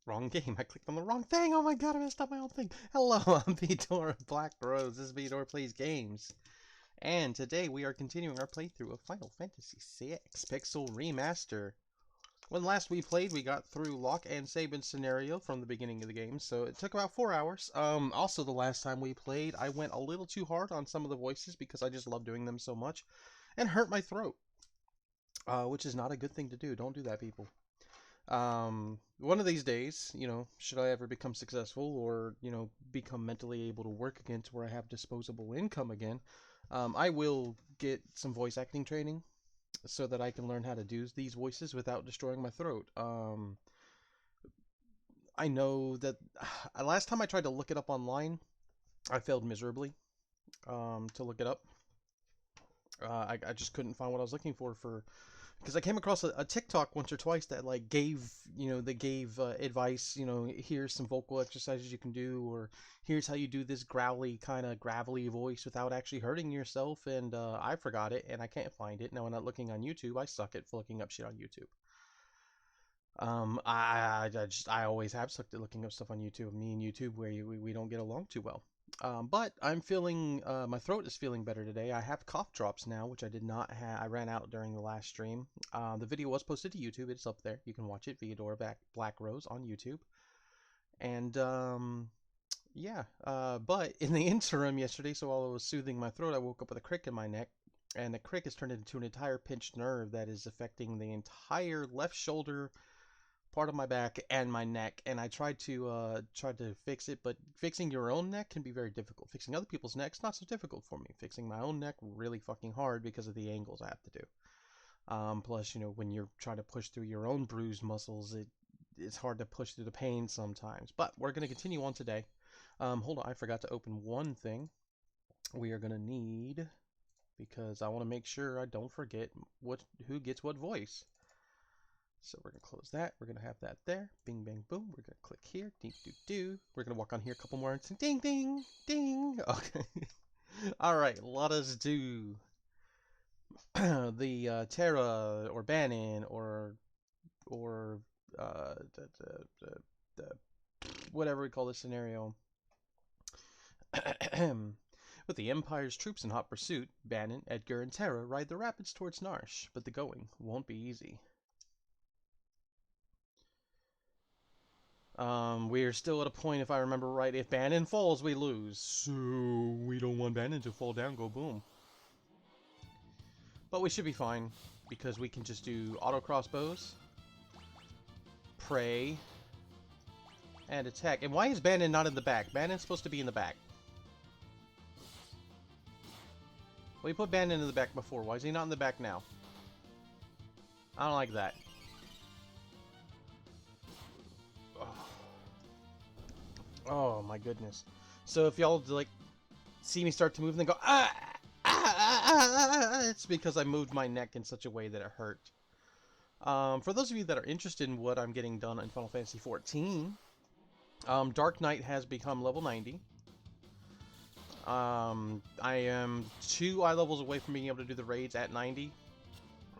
Wrong game. I clicked on the wrong thing. Oh my god, I messed up my own thing. Hello, I'm Vidor of Black Rose. This is Vidor Plays Games. And today we are continuing our playthrough of Final Fantasy VI Pixel Remaster. When last we played, we got through Locke and Sabin's scenario from the beginning of the game, so it took about 4 hours. Also, the last time we played, I went a little too hard on some of the voices because I just love doing them so much, and hurt my throat, which is not a good thing to do. Don't do that, people. One of these days, should I ever become successful or, become mentally able to work again to where I have disposable income again, I will get some voice acting training so that I can learn how to do these voices without destroying my throat. I know that last time I tried to look it up online, I failed miserably to look it up. I just couldn't find what I was looking for because I came across a TikTok once or twice that like gave advice. Here's some vocal exercises you can do, or here's how you do this growly kind of gravelly voice without actually hurting yourself. And I forgot it, and I can't find it now. When I'm looking on YouTube, I suck at looking up shit on YouTube. I always have sucked at looking up stuff on YouTube. Me and YouTube, we don't get along too well. But I'm feeling, my throat is feeling better today. I have cough drops now, which I did not have. I ran out during the last stream. The video was posted to YouTube. It's up there. You can watch it. Theodore Black Rose on YouTube. And, yeah. But in the interim yesterday, so while I was soothing my throat, I woke up with a crick in my neck. And the crick has turned into an entire pinched nerve that is affecting the entire left shoulder, part of my back, and my neck. And I tried to fix it, but fixing your own neck can be very difficult. Fixing other people's necks, not so difficult for me. Fixing my own neck, really fucking hard because of the angles I have to do. Plus, when you're trying to push through your own bruised muscles, it's hard to push through the pain sometimes. But we're going to continue on today. Hold on, I forgot to open one thing we are going to need, because I want to make sure I don't forget who gets what voice. So we're going to close that. We're going to have that there. Bing, bang, boom. We're going to click here. Ding, do, do. We're going to walk on here a couple more and say ding, ding, ding. Okay. All right. Let us do the Terra or Bannon or the whatever we call this scenario. With the Empire's troops in hot pursuit, Bannon, Edgar, and Terra ride the rapids towards Narsh, but the going won't be easy. We are still at a point, if I remember right, if Bannon falls, we lose. So, we don't want Bannon to fall down, go boom. But we should be fine, because we can just do auto crossbows, pray, and attack. And why is Bannon not in the back? Bannon's supposed to be in the back. We put Bannon in the back before. Why is he not in the back now? I don't like that. Oh my goodness. So if y'all like see me start to move and then go it's because I moved my neck in such a way that it hurt. For those of you that are interested in what I'm getting done in Final Fantasy XIV, Dark Knight has become level 90. I am 2 eye levels away from being able to do the raids at 90.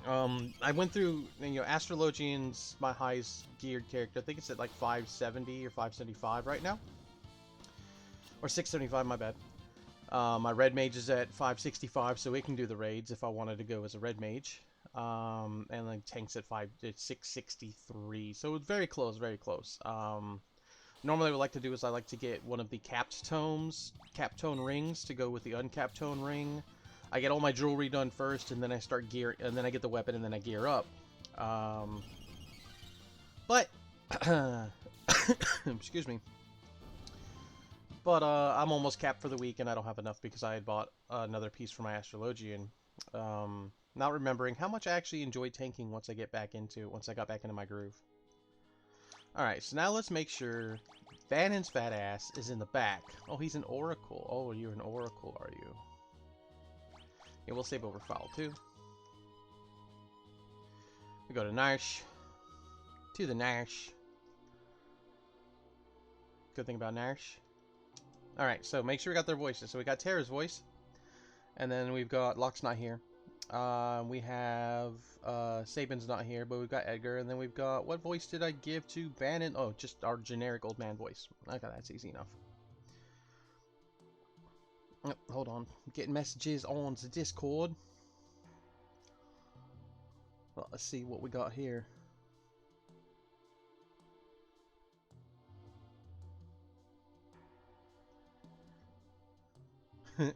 I went through, Astrologian's my highest geared character. I think it's at like 570 or 575 right now. Or 675, my bad. My red mage is at 565, so it can do the raids if I wanted to go as a red mage. And then tank's at 663, so it's very close, very close. Normally what I like to do is I like to get one of the capped tone rings to go with the uncapped tone ring. I get all my jewelry done first, and then I start gear, and then I get the weapon, and then I gear up. But excuse me. But I'm almost capped for the week, and I don't have enough because I had bought another piece for my Astrologian. Not remembering how much I actually enjoyed tanking once I got back into my groove. Alright, so now let's make sure Bannon's fat ass is in the back. Oh, he's an Oracle. Oh, you're an Oracle, are you? Yeah, we'll save over file too. We go to Narsh. To the Narsh. Good thing about Narsh. Alright, so make sure we got their voices. So we got Terra's voice. And then we've got Locke's not here. We have Sabin's not here, but we've got Edgar, and then we've got, what voice did I give to Bannon? Oh, just our generic old man voice. Okay, that's easy enough. Oh, hold on, I'm getting messages on the Discord. Well, let's see what we got here.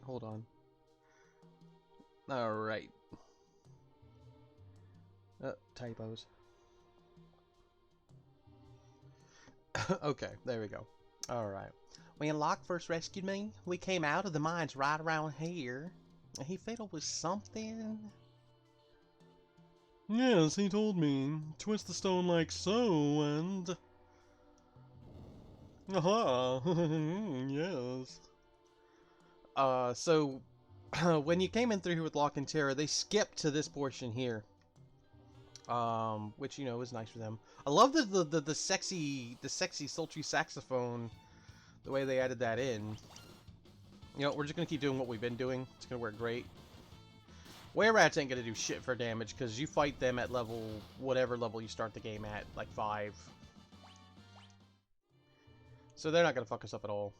Hold on. All right. Typos. Okay, there we go. Alright. When Locke first rescued me, we came out of the mines right around here. He fiddled with something. Yes, he told me. Twist the stone like so, and... Aha! Yes. So when you came in through here with Locke and Terra, they skipped to this portion here. Which, you know, is nice for them. I love the sexy sultry saxophone, the way they added that in. You know, we're just gonna keep doing what we've been doing. It's gonna work great. Were Rats ain't gonna do shit for damage, because you fight them at level, whatever level you start the game at, like 5. So they're not gonna fuck us up at all.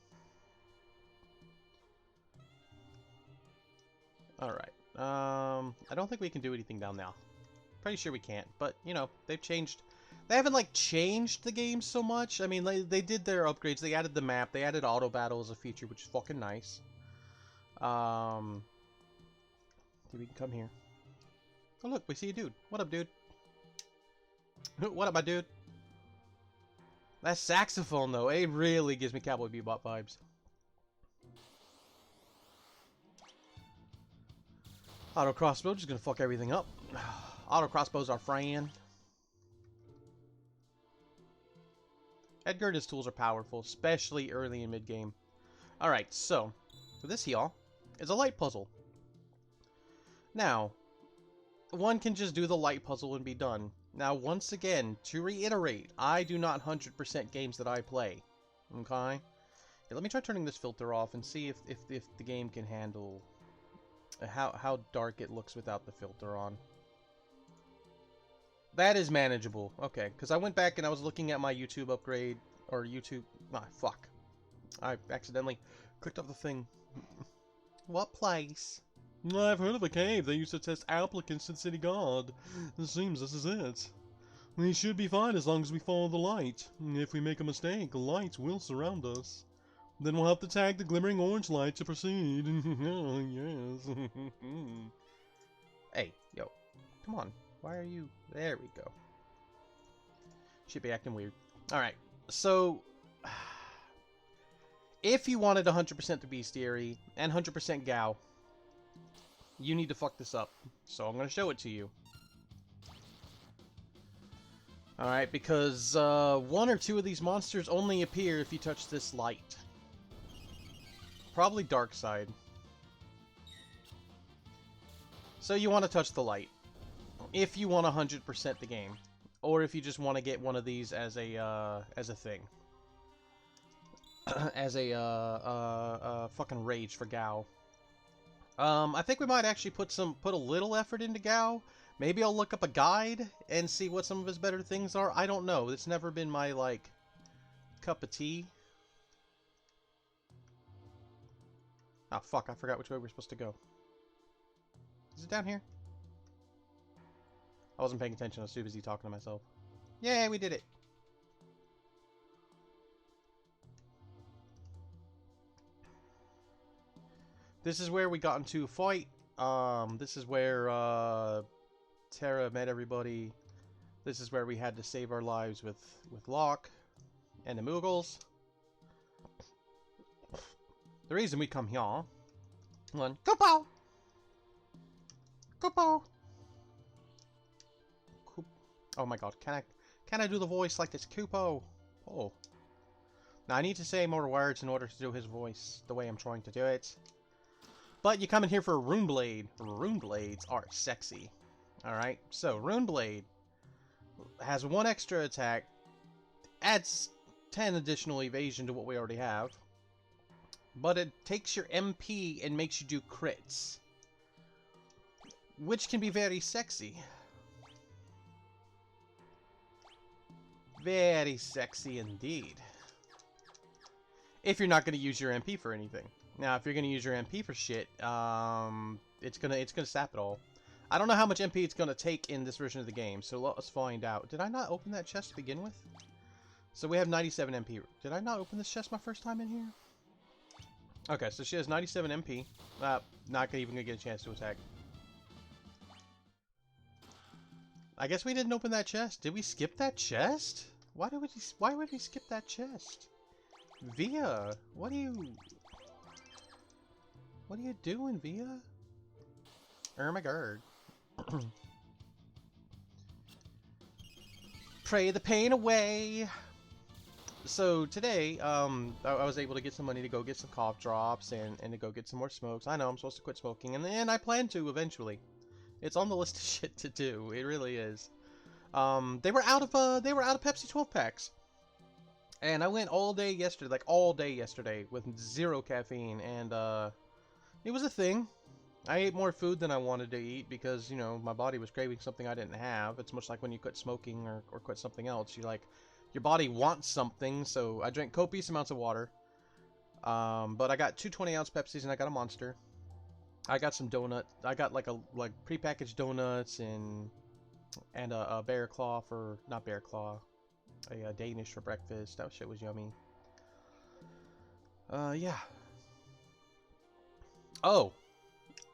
Alright. I don't think we can do anything down now. Pretty sure we can't, but, you know, they've changed. They haven't, like, changed the game so much. I mean, they did their upgrades. They added the map. They added auto battle as a feature, which is fucking nice. We can come here. Oh, look, we see a dude. What up, dude? What up, my dude? That saxophone, though, it really gives me Cowboy Bebop vibes. Auto crossbow, just gonna fuck everything up. Auto crossbow's our friend. Edgar and his tools are powerful, especially early in mid-game. Alright, so, this here is a light puzzle. Now, one can just do the light puzzle and be done. Now, once again, to reiterate, I do not 100% games that I play. Okay? Yeah, let me try turning this filter off and see if the game can handle how dark it looks without the filter on. That is manageable. Okay, because I went back and I was looking at my YouTube upgrade, or YouTube... Ah, fuck. I accidentally clicked off the thing. What place? I've heard of a cave they used to test applicants to City Guard. It seems this is it. We should be fine as long as we follow the light. If we make a mistake, lights will surround us. Then we'll have to tag the glimmering orange light to proceed. Oh, yes. Hey, yo. Come on. Why are you... There we go. Should be acting weird. Alright, so... If you wanted 100% the Bestiary and 100% Gao, you need to fuck this up. So I'm going to show it to you. Alright, because one or two of these monsters only appear if you touch this light. Probably Dark Side. So you want to touch the light. If you want 100% the game. Or if you just want to get one of these as a thing. As a fucking rage for Gao. I think we might actually put a little effort into Gao. Maybe I'll look up a guide and see what some of his better things are. I don't know. It's never been my, like, cup of tea. Oh, fuck. I forgot which way we're supposed to go. Is it down here? I wasn't paying attention. I was too busy talking to myself. Yay, we did it. This is where we got into a fight. This is where, Terra met everybody. This is where we had to save our lives with Locke and the Moogles. The reason we come here... One. Koopo! Koopo! Oh my god, can I do the voice like this? Koopo! Oh. Now I need to say more words in order to do his voice the way I'm trying to do it. But you come in here for a Rune Blade. Rune Blades are sexy. Alright, so Rune Blade has 1 extra attack, adds 10 additional evasion to what we already have, but it takes your MP and makes you do crits. which can be very sexy. Very sexy indeed. If you're not going to use your MP for anything. Now, if you're going to use your MP for shit, it's gonna sap it all. I don't know how much MP it's gonna take in this version of the game, so let's find out. Did I not open that chest to begin with? So we have 97 MP. Did I not open this chest my first time in here? Okay, so she has 97 MP. Not even gonna get a chance to attack. I guess we didn't open that chest. Did we skip that chest? Why would we skip that chest? Via, what are you doing, Via? Oh my god. Pray the pain away. So today, I was able to get some money to go get some cough drops and to go get some more smokes. I know I'm supposed to quit smoking, and I plan to eventually. It's on the list of shit to do. It really is. They were out of Pepsi 12 packs, and I went all day yesterday, like all day yesterday, with 0 caffeine, and it was a thing. I ate more food than I wanted to eat because, you know, my body was craving something I didn't have. It's much like when you quit smoking or quit something else. Your body wants something, so I drank copious amounts of water. But I got two 20-ounce Pepsis and I got a Monster. I got some donut. I got like prepackaged donuts and a bear claw for, not bear claw, a Danish for breakfast. That shit was yummy. Yeah. Oh,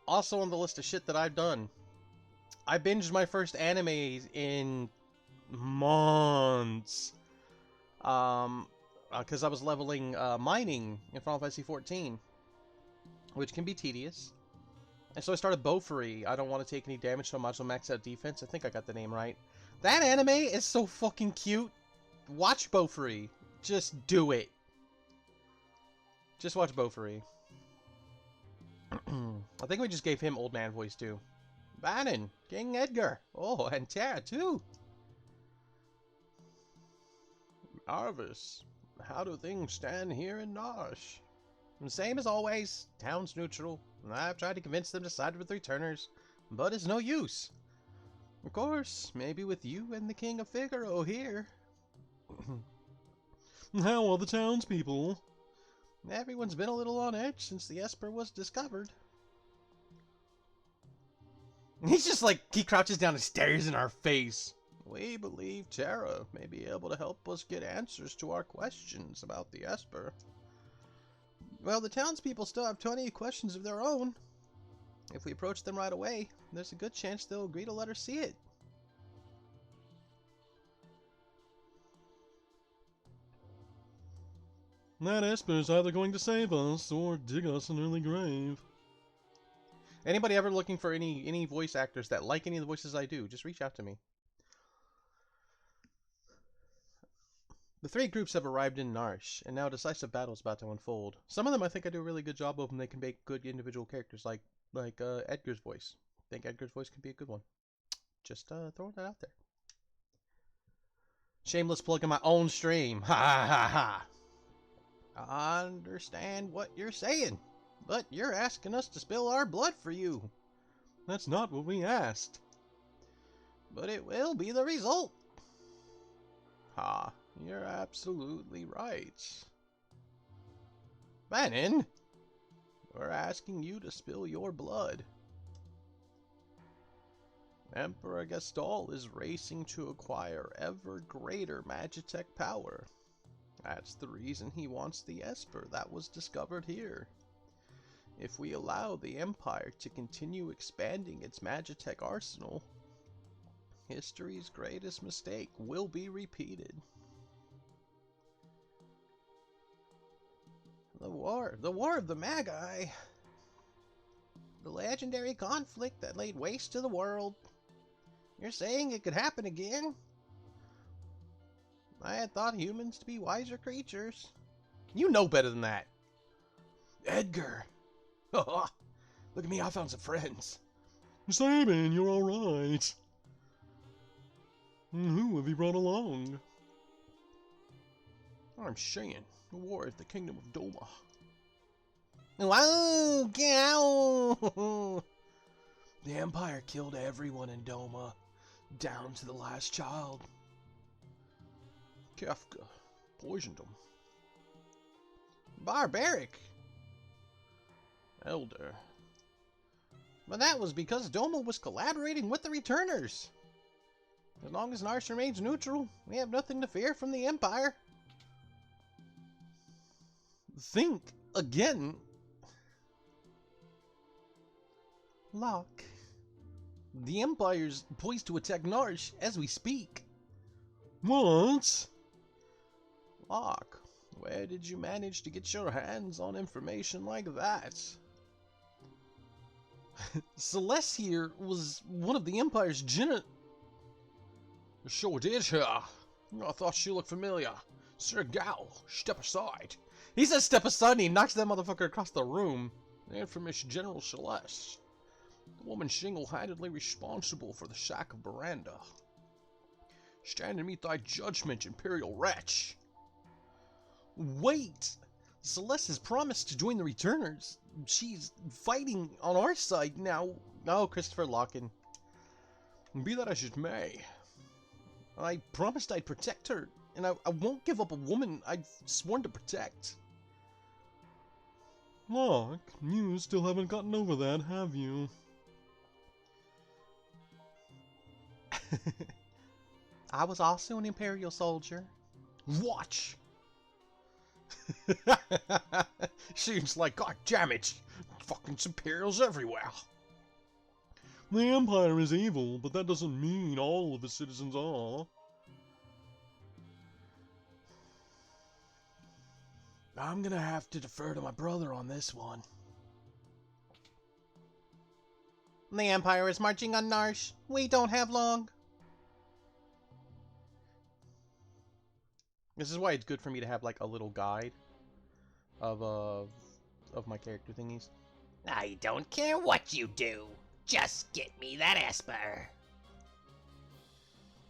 also on the list of shit that I've done, I binged my first anime in months. Because I was leveling mining in Final Fantasy 14, which can be tedious. And so I started Bofuri. I don't want to take any damage, so I might as well max out defense. I think I got the name right. That anime is so fucking cute. Watch Bofuri. Just do it. Just watch Bofuri. I think we just gave him old man voice too. Bannon, King Edgar. Oh, and Terra too. Arvis, how do things stand here in Nosh? Same as always. Town's neutral. I've tried to convince them to side with the returners, but it's no use. Of course, maybe with you and the King of Figaro here. How are the townspeople? Everyone's been a little on edge since the Esper was discovered. He's just like, he crouches down and stares in our face. We believe Terra may be able to help us get answers to our questions about the Esper. Well, the townspeople still have 20 questions of their own. If we approach them right away, there's a good chance they'll agree to let her see it. That Esper is either going to save us or dig us an early grave. Anybody ever looking for any voice actors that like any of the voices I do, just reach out to me. The three groups have arrived in Narsh, and now a decisive battle is about to unfold. Some of them I think I do a really good job of, and they can make good individual characters, like Edgar's voice. I think Edgar's voice can be a good one. Just throwing that out there. Shameless plug in my own stream. Ha ha ha. I understand what you're saying, but you're asking us to spill our blood for you. That's not what we asked. But it will be the result. Ha, you're absolutely right. Bannon, we're asking you to spill your blood. Emperor Gastal is racing to acquire ever greater Magitech power. That's the reason he wants the Esper that was discovered here. If we allow the Empire to continue expanding its Magitech arsenal, history's greatest mistake will be repeated. The war of the Magi. The legendary conflict that laid waste to the world. You're saying it could happen again? I had thought humans to be wiser creatures. You know better than that. Edgar. Look at me, I found some friends. Sabin, you're alright. Who have you brought along? I'm Shan, the warrior of the kingdom of Doma. Wow, cow! The Empire killed everyone in Doma, down to the last child. Kefka poisoned him. Barbaric. Elder. But that was because Doma was collaborating with the Returners. As long as Narsh remains neutral, we have nothing to fear from the Empire. Think again. Locke. The Empire's poised to attack Narsh as we speak. What? Locke, where did you manage to get your hands on information like that? Celeste here was one of the Empire's Sure did, huh? I thought she looked familiar. Sir Gal, step aside. He says step aside and he knocks that motherfucker across the room. The infamous General Celeste. The woman single-handedly responsible for the sack of Miranda. Stand and meet thy judgment, Imperial wretch. Wait! Celeste has promised to join the Returners. She's fighting on our side now. Oh, Christopher Locken. Be that as it may, I promised I'd protect her, and I won't give up a woman I've sworn to protect. Locke, you still haven't gotten over that, have you? I was also an Imperial soldier. Watch! Seems like, god damn it, fucking Imperials everywhere. The Empire is evil, but that doesn't mean all of its citizens are. I'm gonna have to defer to my brother on this one. The Empire is marching on Narsh. We don't have long. This is why it's good for me to have like a little guide of my character thingies. I don't care what you do. Just get me that Esper.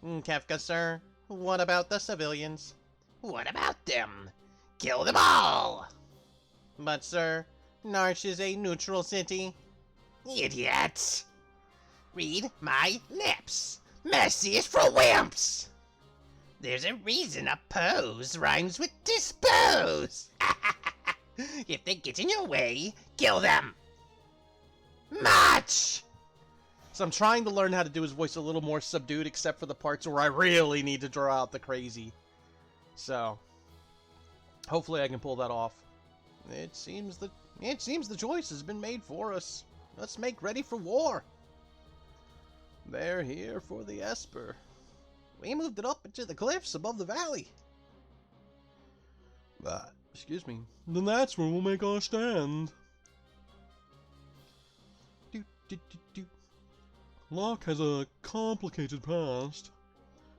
Kefka, sir. What about the civilians? What about them? Kill them all! But, sir, Narsh is a neutral city. Idiots! Read my lips. Mercy is for wimps! There's a reason oppose rhymes with dispose. If they get in your way, kill them. March! So I'm trying to learn how to do his voice a little more subdued, except for the parts where I really need to draw out the crazy. So, hopefully I can pull that off. It seems the choice has been made for us. Let's make ready for war. They're here for the Esper. We moved it up into the cliffs above the valley. Excuse me. Then that's where we'll make our stand. Locke has a complicated past.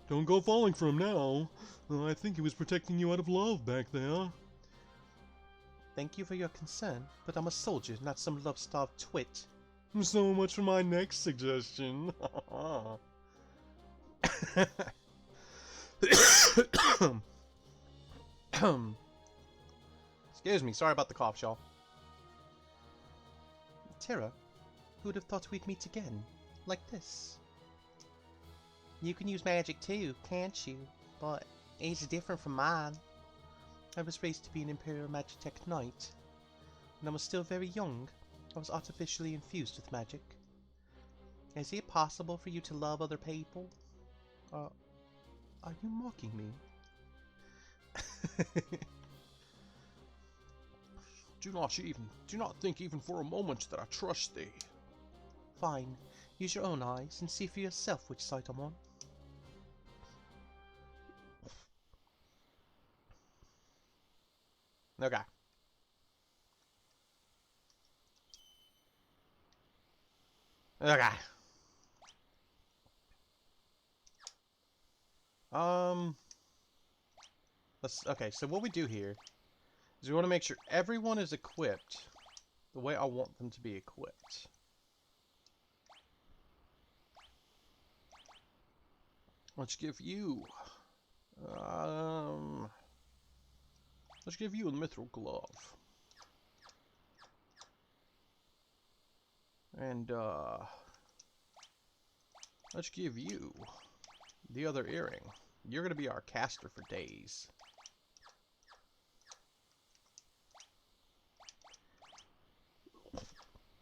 Don't go falling for him now. I think he was protecting you out of love back there. Thank you for your concern, but I'm a soldier, not some love-starved twit. So much for my next suggestion. Excuse me, sorry about the cough, y'all. Terra, who'd have thought we'd meet again? Like this. You can use magic too, can't you? But it's different from mine. I was raised to be an Imperial Magitech Knight. When I was still very young, I was artificially infused with magic. Is it possible for you to love other people? Are you mocking me? Do not think even for a moment that I trust thee. Fine. Use your own eyes and see for yourself which side I'm on. Okay. Okay. Okay, so what we do here is we want to make sure everyone is equipped the way I want them to be equipped. Let's give you a mithril glove. And Let's give you the other earring. You're going to be our caster for days.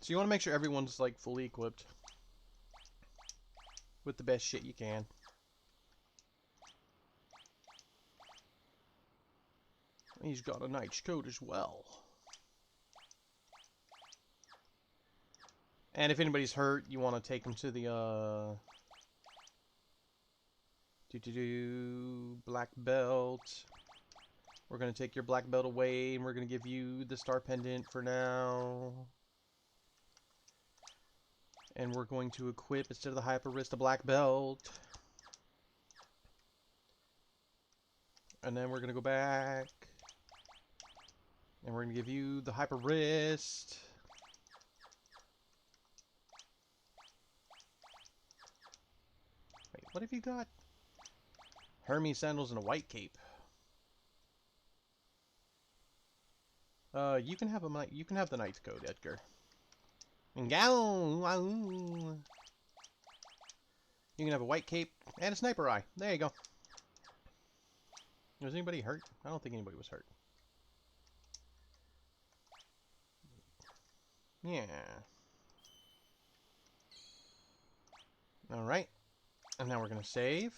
So you want to make sure everyone's like fully equipped with the best shit you can. He's got a knight's coat as well. And if anybody's hurt, you want to take them to the black belt. We're going to take your black belt away, and we're going to give you the star pendant for now. And we're going to equip, instead of the hyper wrist, a black belt. And then we're going to go back. And we're going to give you the hyper wrist. Wait, what have you got? Hermes sandals and a white cape. You can have the knight's coat, Edgar. And gown. You can have a white cape and a sniper eye. There you go. Was anybody hurt? I don't think anybody was hurt. Yeah. Alright. And now we're gonna save.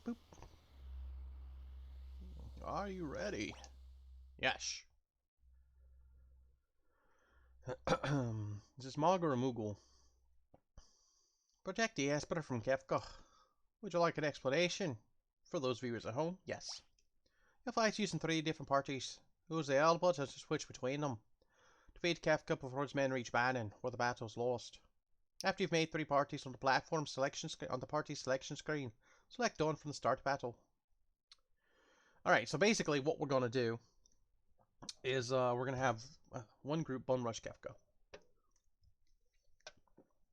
Boop. Are you ready? Yes. Is this Mog or a Moogle? Protect the Esper from Kefka. Would you like an explanation? For those viewers at home, yes. You'll fight using 3 different parties. Use the elbow to switch between them. Defeat Kefka before his men reach Bannon, where the battle is lost. After you've made 3 parties on the platform selection on the party selection screen, select Dawn from the start battle. Alright, so basically what we're going to do is we're going to have one group Bone Rush Kefka.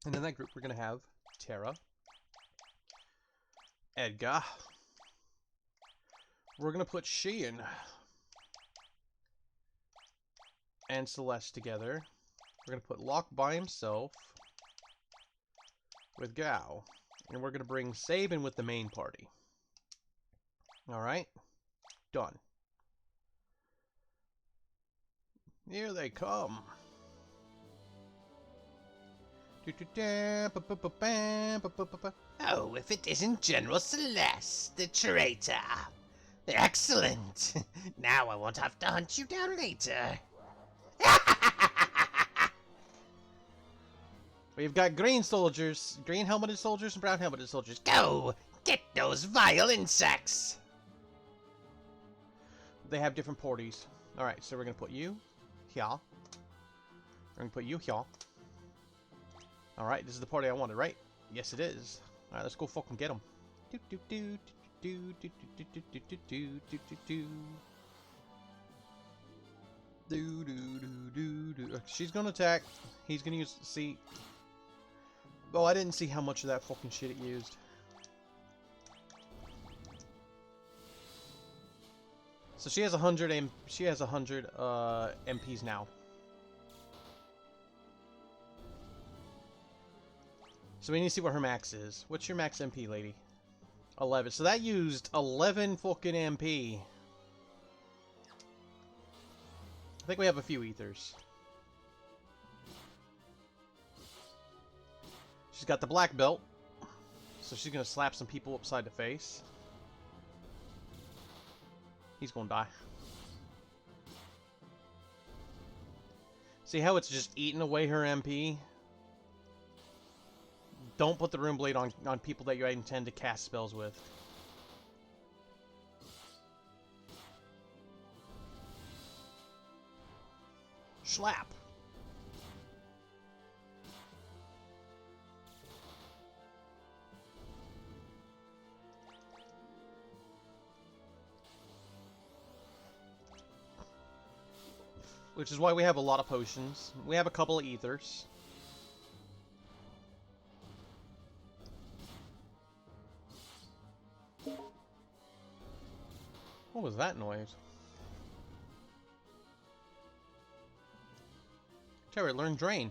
And in that group we're going to have Terra, Edgar. We're going to put Sheehan and Celeste together. We're going to put Locke by himself with Gao. And we're going to bring Sabin with the main party. Alright? Done. Here they come. Oh, if it isn't General Celeste, the traitor. Excellent. Now I won't have to hunt you down later. We've got green soldiers, green helmeted soldiers, and brown helmeted soldiers. Go! Get those vile insects! They have different parties. Alright, so we're going to put you here. We're going to put you here. Alright, this is the party I wanted, right? Yes, it is. Alright, let's go fucking get them. She's gonna attack. He's gonna use... See... Oh, I didn't see how much of that fucking shit it used. So she has 100 MPs now. So we need to see what her max is. What's your max MP, lady? 11. So that used 11 fucking MP. I think we have a few ethers. She's got the black belt. So she's gonna slap some people upside the face. He's gonna die. See how it's just eating away her MP? Don't put the Rune Blade on people that you intend to cast spells with. Slap. Which is why we have a lot of potions. We have a couple of ethers. What was that noise? Terry, learn Drain.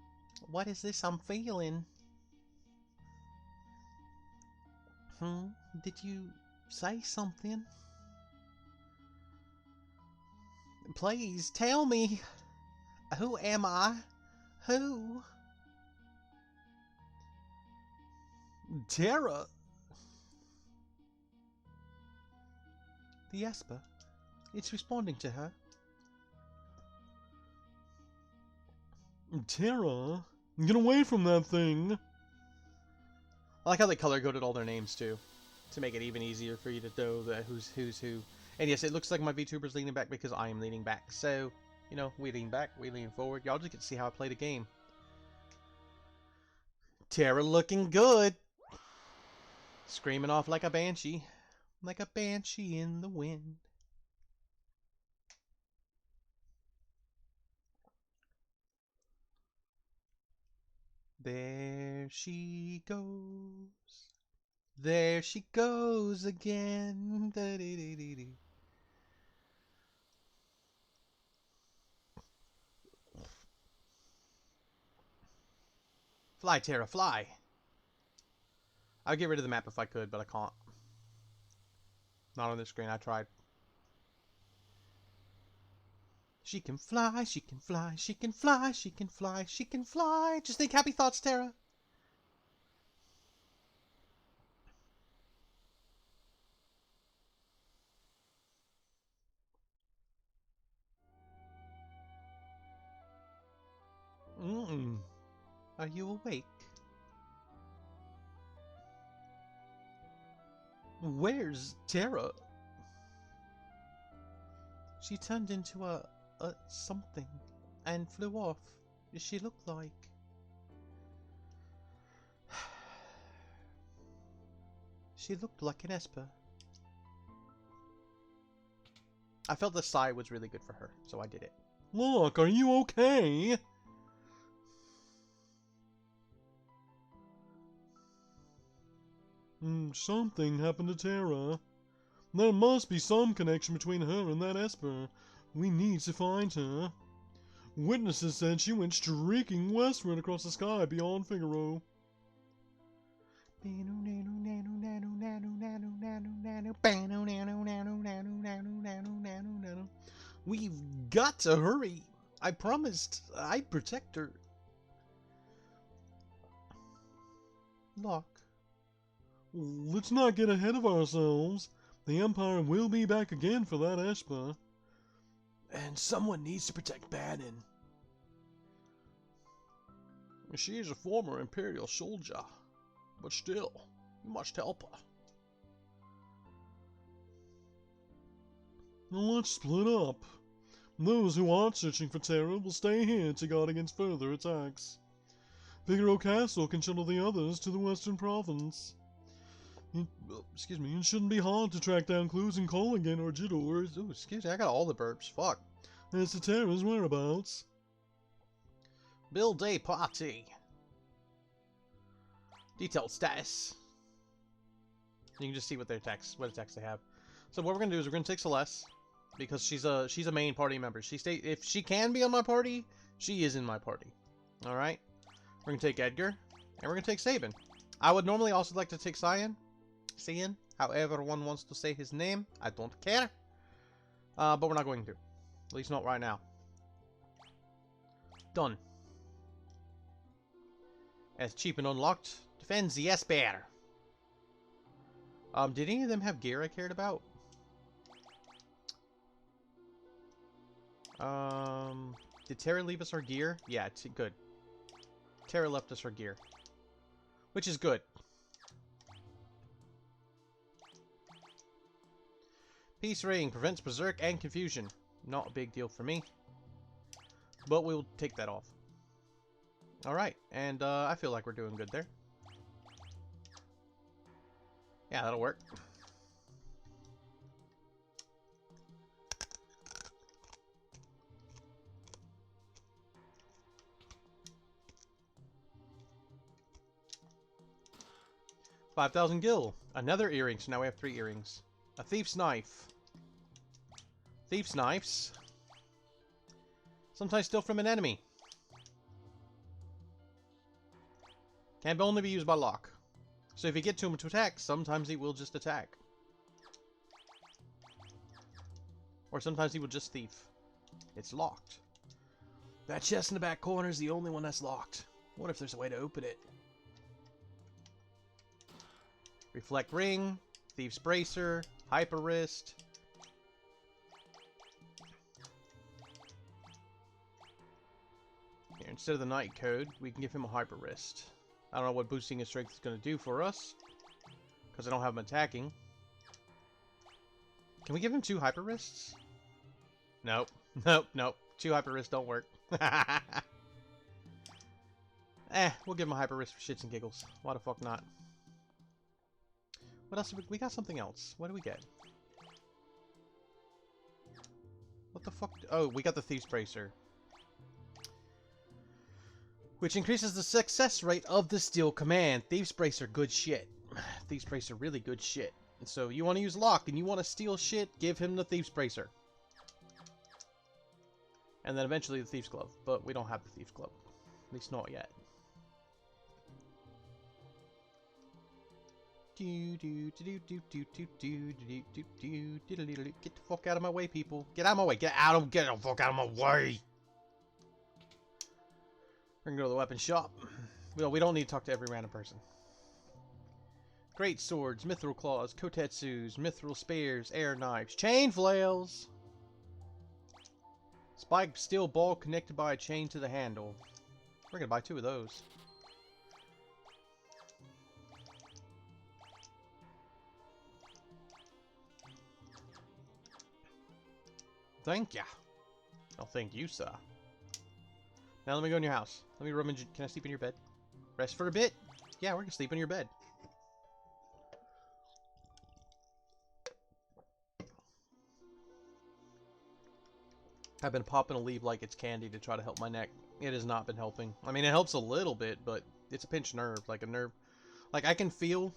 What is this I'm feeling? Did you say something? Please tell me. Who am I? Who? Terra! The Esper. It's responding to her. Terra! Get away from that thing! I like how they color coded all their names too, to make it even easier for you to know that who's who. And yes, it looks like my VTuber's leaning back because I am leaning back. So, you know, we lean back, we lean forward. Y'all just get to see how I play the game. Terra looking good. Screaming off like a banshee. Like a banshee in the wind. There she goes. There she goes again. Da-dee-dee-dee-dee. Fly, Terra, fly. I'd get rid of the map if I could, but I can't. Not on this screen, I tried. She can fly, she can fly, she can fly, she can fly, she can fly. Just think happy thoughts, Terra. Are you awake? Where's Terra? She turned into a something and flew off. She looked like... She looked like an Esper. I felt the sigh was really good for her, so I did it. Look, are you okay? Something happened to Terra. There must be some connection between her and that Esper. We need to find her. Witnesses said she went streaking westward across the sky beyond Figaro. We've got to hurry. I promised I'd protect her. Lock. Let's not get ahead of ourselves. The Empire will be back again for that Esper. And someone needs to protect Bannon. She is a former Imperial soldier, but still, you must help her. Now let's split up. Those who aren't searching for Terra will stay here to guard against further attacks. Figaro Castle can shuttle the others to the Western Province. It shouldn't be hard to track down clues in Colligan or Jiddors. Ooh, excuse me, I got all the burps. Fuck. As to Terra's whereabouts. Build day party. Detailed status. You can just see what attacks they have. So what we're gonna do is we're gonna take Celeste because she's a main party member. If she can be on my party, she is in my party. All right. We're gonna take Edgar and we're gonna take Sabin. I would normally also like to take Cyan, however one wants to say his name. I don't care. But we're not going to. At least not right now. Done. As cheap and unlocked, defends the Esper. Did any of them have gear I cared about? Did Terra leave us our gear? Yeah, it's good. Terra left us her gear. Which is good. Peace Ring prevents berserk and confusion. Not a big deal for me. But we'll take that off. Alright, and I feel like we're doing good there. Yeah, that'll work. $5,000 gil. Another earring, so now we have 3 earrings. A thief's knife. Thief's knives. Sometimes steal from an enemy. Can only be used by lock. So if you get to him to attack, sometimes he will just attack. Or sometimes he will just thief. It's locked. That chest in the back corner is the only one that's locked. What if there's a way to open it? Reflect Ring, Thief's Bracer, Hyper Wrist. Here, instead of the Night Code, we can give him a Hyper Wrist. I don't know what boosting his strength is going to do for us, because I don't have him attacking. Can we give him 2 Hyper Wrists? Nope. Nope, nope. 2 Hyper Wrists don't work. We'll give him a Hyper Wrist for shits and giggles. Why the fuck not? What else? We got something else. What do we get? What the fuck? Oh, we got the Thief's Bracer. Which increases the success rate of the Steel Command. Thief's Bracer, good shit. Thief's Bracer, really good shit. So you want to use Lock and you want to steal shit, give him the Thief's Bracer. And then eventually the Thief's Glove. But we don't have the Thief's Glove. At least not yet. Get the fuck out of my way, people. Get out of my way. Get the fuck out of my way. We're gonna go to the weapon shop. Well, we don't need to talk to every random person. Great swords, mithril claws, kotetsus, mithril spears, air knives, chain flails. Spiked steel ball connected by a chain to the handle. We're gonna buy 2 of those. Thank ya. Oh, thank you, sir. Now let me go in your house. Let me rummage. Can I sleep in your bed? Rest for a bit? Yeah, we're gonna sleep in your bed. I've been popping a leaf like it's candy to try to help my neck. It has not been helping. I mean, it helps a little bit, but it's a pinched nerve, like a nerve. Like I can feel,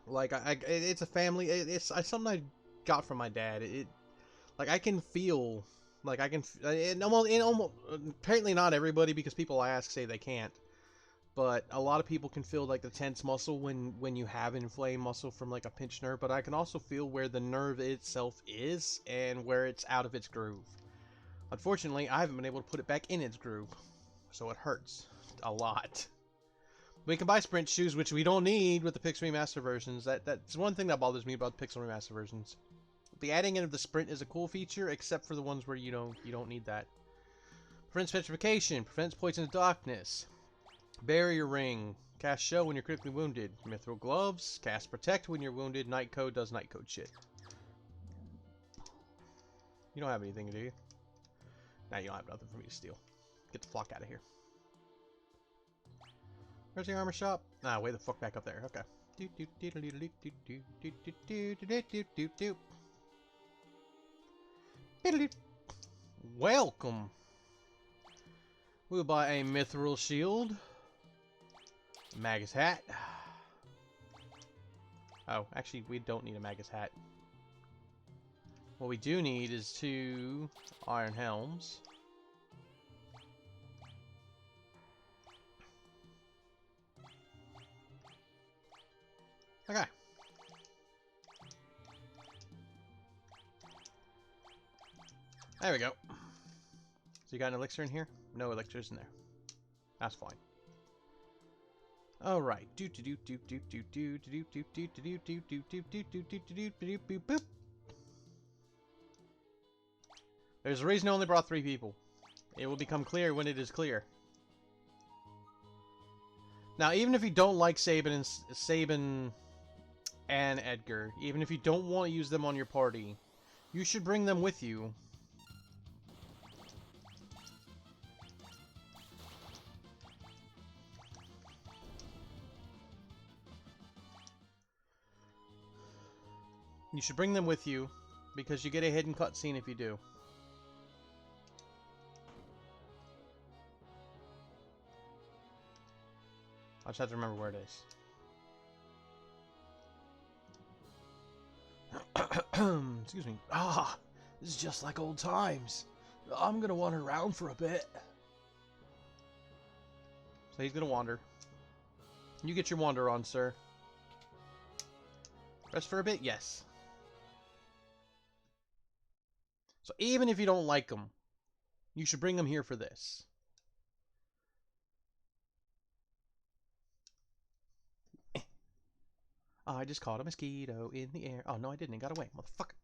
like it's a family. It's something I got from my dad. Like I can feel, like I can. Almost apparently not everybody, because people I ask say they can't. But a lot of people can feel like the tense muscle when you have inflamed muscle from like a pinched nerve. But I can also feel where the nerve itself is and where it's out of its groove. Unfortunately, I haven't been able to put it back in its groove, so it hurts a lot. We can buy sprint shoes, which we don't need with the Pixel Remaster versions. That's one thing that bothers me about the Pixel Remaster versions. The adding in of the sprint is a cool feature, except for the ones where you don't need that. Prevents petrification, prevents poison of darkness. Barrier ring, cast show when you're critically wounded. Mithril gloves, cast protect when you're wounded. Night code does night code shit. You don't have anything, do you? Nah, you don't have nothing for me to steal. Get the fuck out of here. Where's the armor shop? Ah, way the fuck back up there. Okay. Welcome. We'll buy a mithril shield. Magus hat. Oh, actually, we don't need a Magus hat. What we do need is 2 iron helms. Okay. There we go. So you got an elixir in here? No elixirs in there. That's fine. All right. There's a reason I only brought 3 people. It will become clear when it is clear. Now, even if you don't like Sabin and Edgar, even if you don't want to use them on your party, you should bring them with you. You should bring them with you, because you get a hidden cutscene if you do. I just have to remember where it is. Excuse me. Ah, this is just like old times. I'm gonna wander around for a bit. So he's gonna wander. You get your wander on, sir. Rest for a bit? Yes. So even if you don't like them, you should bring them here for this. I just caught a mosquito in the air. Oh, no, I didn't. It got away. Motherfucker.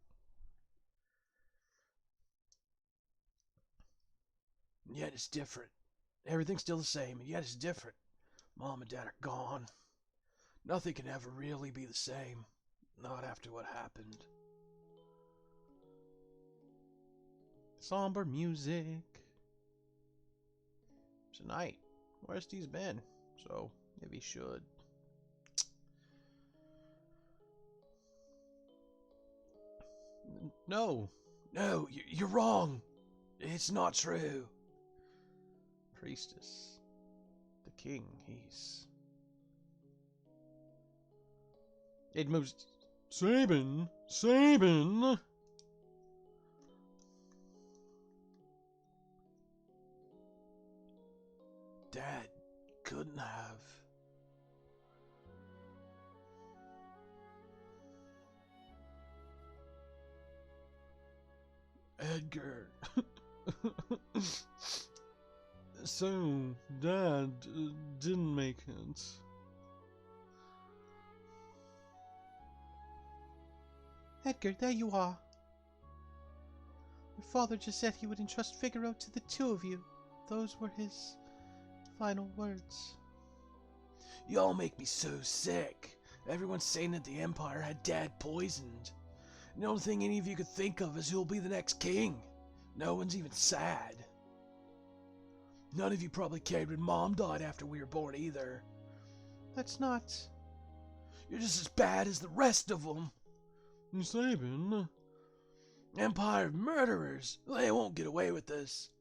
And yet it's different. Everything's still the same, and yet it's different. Mom and Dad are gone. Nothing can ever really be the same. Not after what happened. Somber music. Tonight. Where's Steve's been? So, maybe he should. No. No, you're wrong. It's not true. Priestess. The king, he's... It moves... Sabin! Sabin! Dad couldn't have... Edgar. So, Dad didn't make it. Edgar, there you are. Your father just said he would entrust Figaro to the two of you. Those were his final words. Y'all make me so sick. Everyone's saying that the Empire had Dad poisoned. And the only thing any of you could think of is who'll be the next king. No one's even sad. None of you probably cared when Mom died after we were born either. That's not... You're just as bad as the rest of them. Sabin? Empire murderers. They won't get away with this.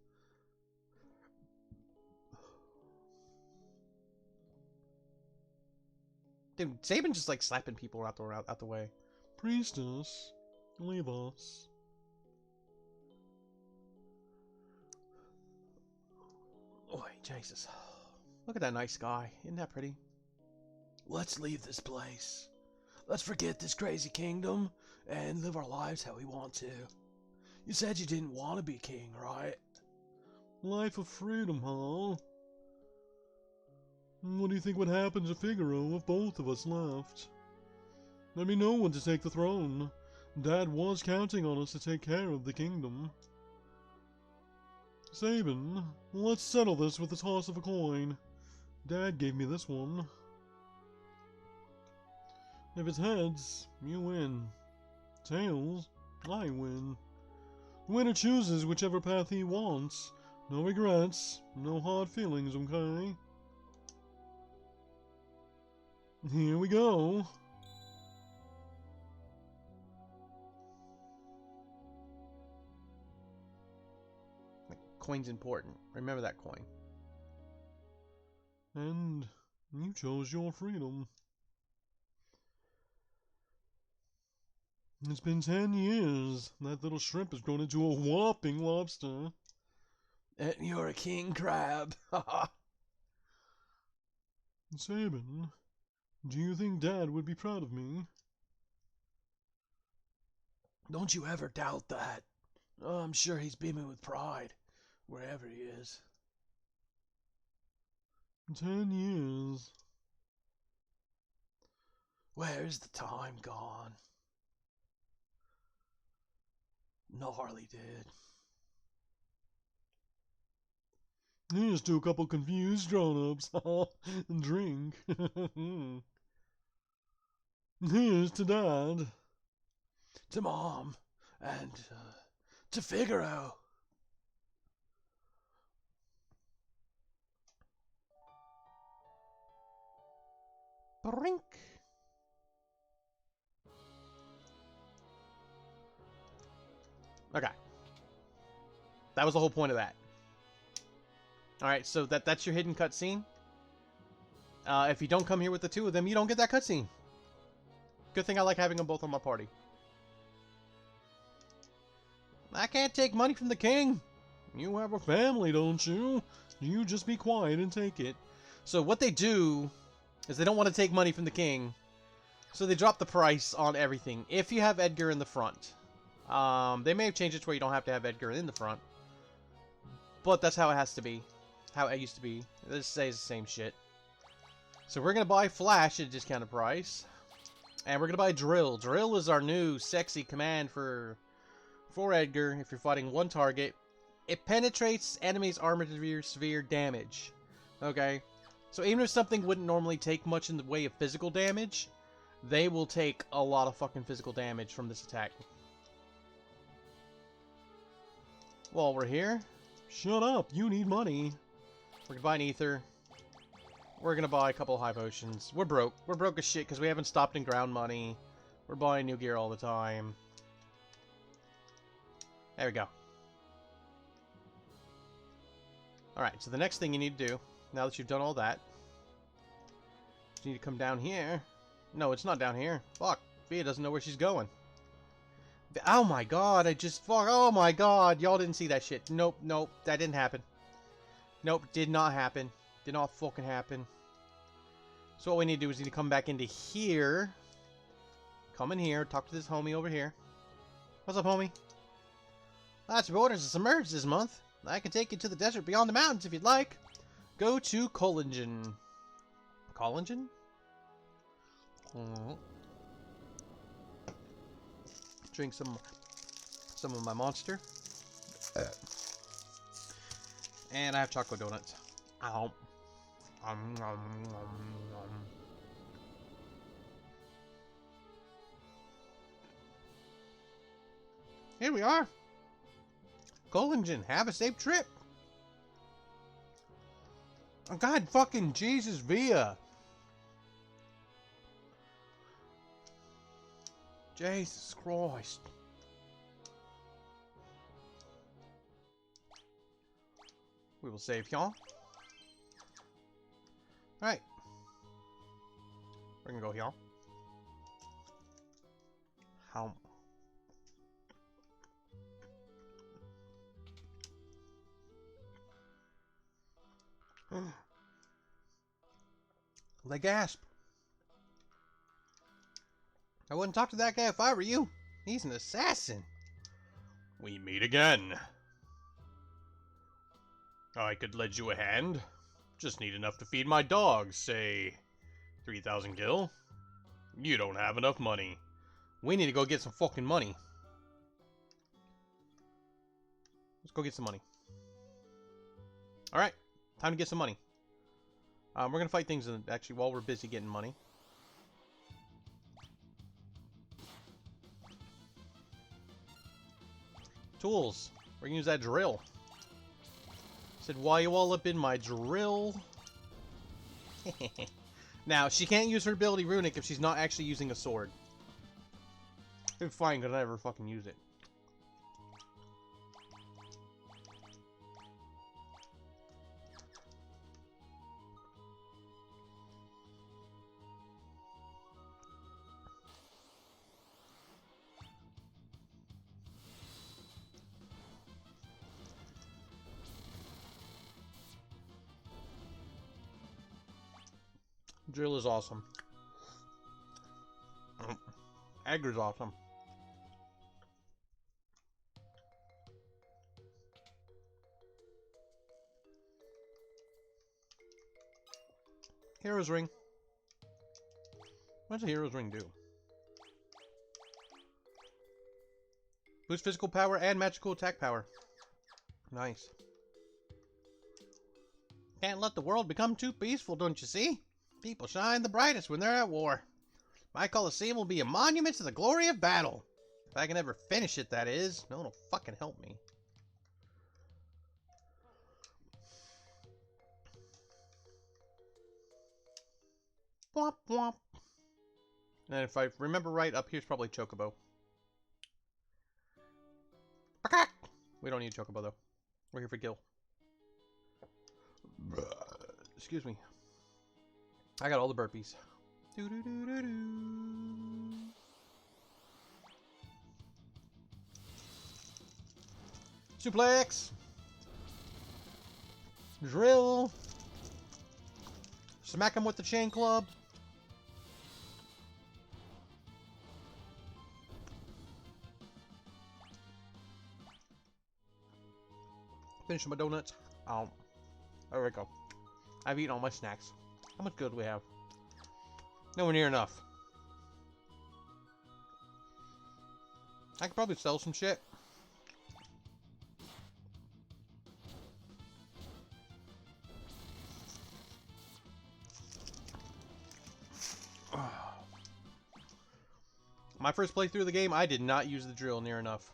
Dude, Sabin just like slapping people out the way. Priestess, leave us. Oh, Jesus. Look at that nice sky. Isn't that pretty? Let's leave this place. Let's forget this crazy kingdom and live our lives how we want to. You said you didn't want to be king, right? Life of freedom, huh? What do you think would happen to Figaro if both of us left? There'd be no one to take the throne. Dad was counting on us to take care of the kingdom. Sabin, let's settle this with the toss of a coin. Dad gave me this one. If it's heads, you win. Tails, I win. The winner chooses whichever path he wants. No regrets, no hard feelings, okay? Here we go. Coin's important. Remember that coin. And you chose your freedom. It's been 10 years. That little shrimp has grown into a whopping lobster. And you're a king crab. Sabin, do you think Dad would be proud of me? Don't you ever doubt that. Oh, I'm sure he's beaming with pride, wherever he is. 10 years. Where's the time gone? Gnarly did. Here's to a couple confused grown-ups. Drink. Here's to Dad. To Mom. And, to Figaro. Brink. Okay. That was the whole point of that. Alright, so that's your hidden cutscene. If you don't come here with the two of them, you don't get that cutscene. Good thing I like having them both on my party. I can't take money from the king. You have a family, don't you? You just be quiet and take it. So what they do is they don't want to take money from the king. So they drop the price on everything. If you have Edgar in the front. They may have changed it to where you don't have to have Edgar in the front. But that's how it has to be. How it used to be. This stays the same shit. So we're going to buy Flash at a discounted price. And we're going to buy Drill. Drill is our new sexy command for Edgar. If you're fighting one target, it penetrates enemies' armor sphere damage. Okay? So even if something wouldn't normally take much in the way of physical damage, they will take a lot of fucking physical damage from this attack. While we're here, Shut up, you need money. we're gonna buy an ether. We're gonna buy a couple of high potions. We're broke. We're broke as shit because we haven't stopped in ground money. We're buying new gear all the time. There we go. Alright, so the next thing you need to do, now that you've done all that, you need to come down here. No, it's not down here. Fuck. Via doesn't know where she's going. Oh my god, I just... Fuck. Oh my god, y'all didn't see that shit. Nope, nope, that didn't happen. Nope, did not happen. Did not fucking happen. So what we need to do is we need to come back into here. Come in here, talk to this homie over here. What's up, homie? Lots of orders to submerge this month. I can take you to the desert beyond the mountains if you'd like. Go to Collingen. Collingen? Drink some of my Monster. And I have chocolate donuts. Ow. Here we are. Collingen, have a safe trip. Oh, God fucking Jesus, Via. Jesus Christ. We will save y'all. Alright. We're gonna go here. How? They gasp. I wouldn't talk to that guy if I were you. He's an assassin. We meet again. I could lend you a hand. Just need enough to feed my dogs, say 3,000 gil. You don't have enough money. We need to go get some fucking money. Let's go get some money. Alright, time to get some money. We're gonna fight things actually while we're busy getting money. Tools. We're gonna use that drill. Said, why you all up in my drill? Now, she can't use her ability Runic if she's not actually using a sword. It's fine, because I never fucking use it. Drill is awesome. Agri's awesome. Hero's Ring. What does a Hero's Ring do? Boost physical power and magical attack power. Nice. Can't let the world become too peaceful, don't you see? People shine the brightest when they're at war. My Colosseum will be a monument to the glory of battle. If I can ever finish it, that is. No one will fucking help me. Womp womp. And if I remember right, up here's probably Chocobo. We don't need Chocobo, though. We're here for Gil. Excuse me. I got all the burpees. Suplex. Drill. Smack him with the chain club. Finishing my donuts. Oh, there we go. I've eaten all my snacks. How much good do we have? Nowhere near enough. I could probably sell some shit. My first playthrough of the game, I did not use the drill near enough.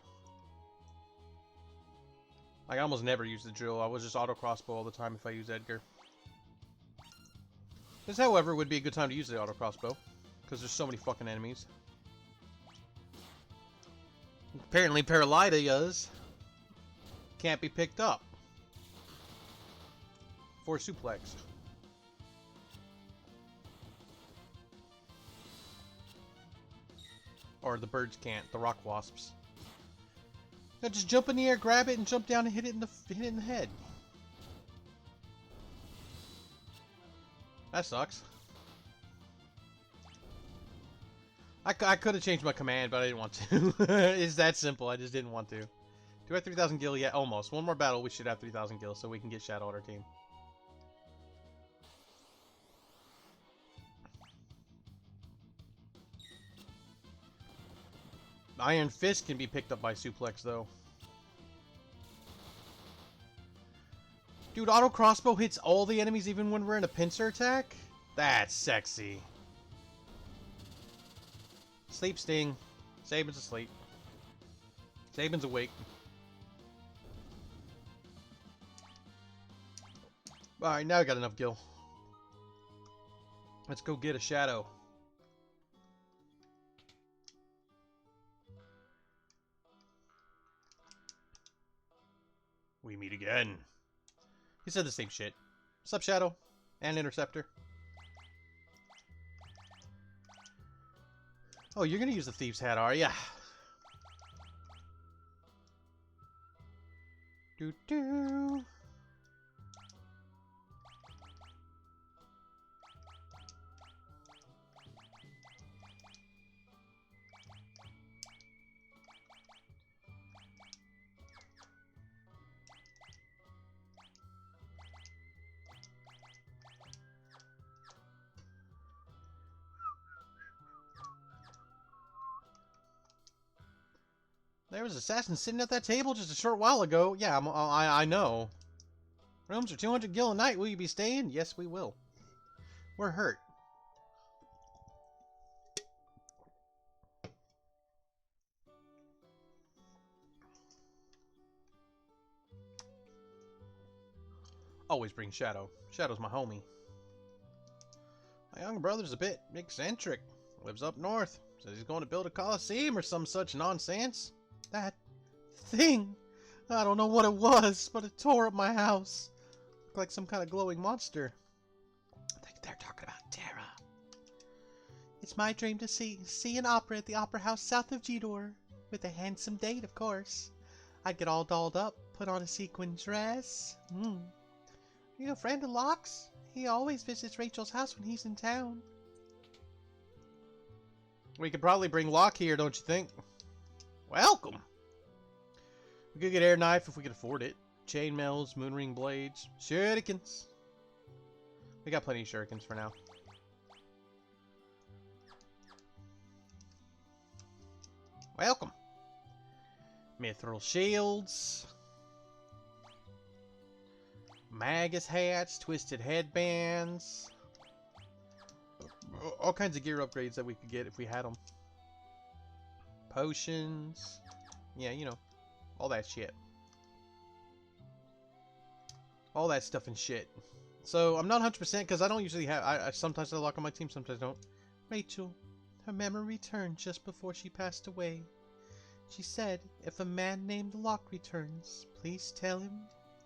Like, I almost never used the drill. I was just auto crossbow all the time if I use Edgar. This, however, would be a good time to use the auto crossbow, because there's so many fucking enemies. Apparently, Paralydias can't be picked up for suplex. Or the birds can't. The rock wasps. No, just jump in the air, grab it, and jump down and hit it in the head. That sucks. I could have changed my command, but I didn't want to. It's that simple. I just didn't want to. Do we have 3,000 gil yet? Almost. One more battle, we should have 3,000 gil, so we can get Shadow on our team. Iron Fist can be picked up by suplex, though. Dude, auto crossbow hits all the enemies even when we're in a pincer attack? That's sexy. Sleep sting. Sabin's asleep. Sabin's awake. Alright, now we got enough gil. Let's go get a shadow. We meet again. He said the same shit. Sup, Shadow? And Interceptor. Oh, you're gonna use the Thieves' Hat, are ya? Doo-doo. There was assassins sitting at that table just a short while ago. Yeah, I know. Rooms are 200 gil a night. Will you be staying? Yes, we will. We're hurt. Always bring Shadow. Shadow's my homie. My young brother's a bit eccentric. Lives up north. Says he's going to build a coliseum or some such nonsense. That thing! I don't know what it was, but it tore up my house. Looked like some kind of glowing monster. I think they're talking about Terra. It's my dream to see an opera at the Opera House south of Gedor. With a handsome date, of course. I'd get all dolled up, put on a sequin dress. You a friend of Locke's? He always visits Rachel's house when he's in town. We could probably bring Locke here, don't you think? Welcome! We could get Air Knife if we could afford it. Chainmails, Moonring Blades, Shurikens. We got plenty of Shurikens for now. Welcome! Mithril Shields. Magus Hats, Twisted Headbands. All kinds of gear upgrades that we could get if we had them. Potions. Yeah, you know. All that shit. All that stuff and shit. So, I'm not 100% because I don't usually have... I sometimes I lock on my team, sometimes I don't. Rachel. Her memory returned just before she passed away. She said, if a man named Locke returns, please tell him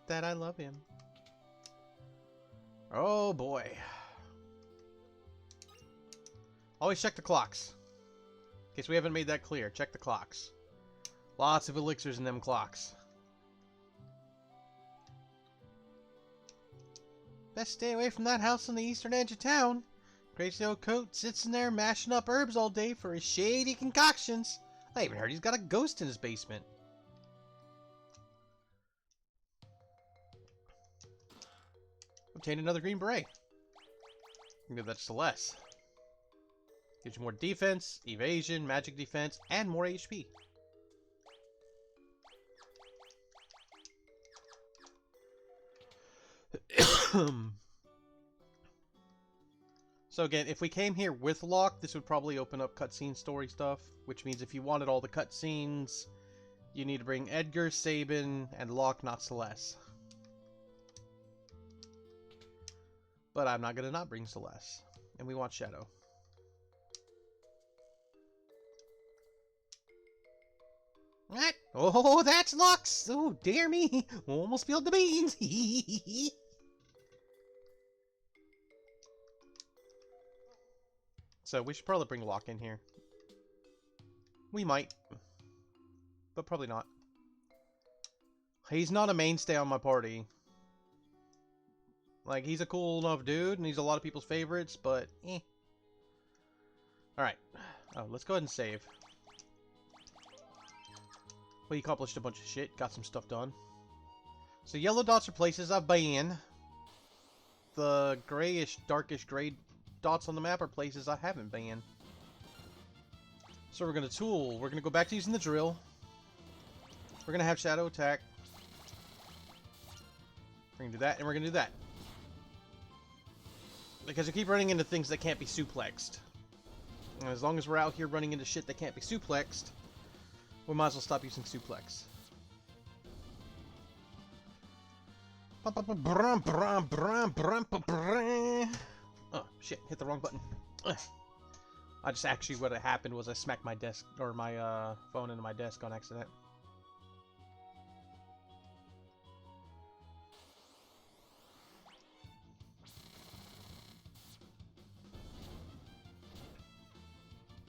that I love him. Oh boy. Always check the clocks. In case we haven't made that clear, check the clocks. Lots of elixirs in them clocks. Best stay away from that house on the eastern edge of town. Crazy old coat sits in there mashing up herbs all day for his shady concoctions. I even heard he's got a ghost in his basement. Obtain another green beret. Give that to Celeste. Gives you more defense, evasion, magic defense, and more HP. So again, if we came here with Locke, this would probably open up cutscene story stuff, which means if you wanted all the cutscenes, you need to bring Edgar, Sabin, and Locke, not Celeste. But I'm not gonna not bring Celeste, and we want Shadow. What? Oh, that's Locke's! Oh, dear me! Almost spilled the beans! So we should probably bring Locke in here. We might. But probably not. He's not a mainstay on my party. Like, he's a cool enough dude, and he's a lot of people's favorites, but eh. Alright. Oh, let's go ahead and save. We accomplished a bunch of shit, got some stuff done. So yellow dots are places I've been. The grayish, darkish gray dots on the map are places I haven't been. So we're gonna tool. We're gonna go back to using the drill. We're gonna have Shadow attack. We're gonna do that, and we're gonna do that. Because we keep running into things that can't be suplexed. And as long as we're out here running into shit that can't be suplexed, we might as well stop using suplex. Oh, shit, hit the wrong button. I just actually, what happened was I smacked my desk, or my phone into my desk on accident.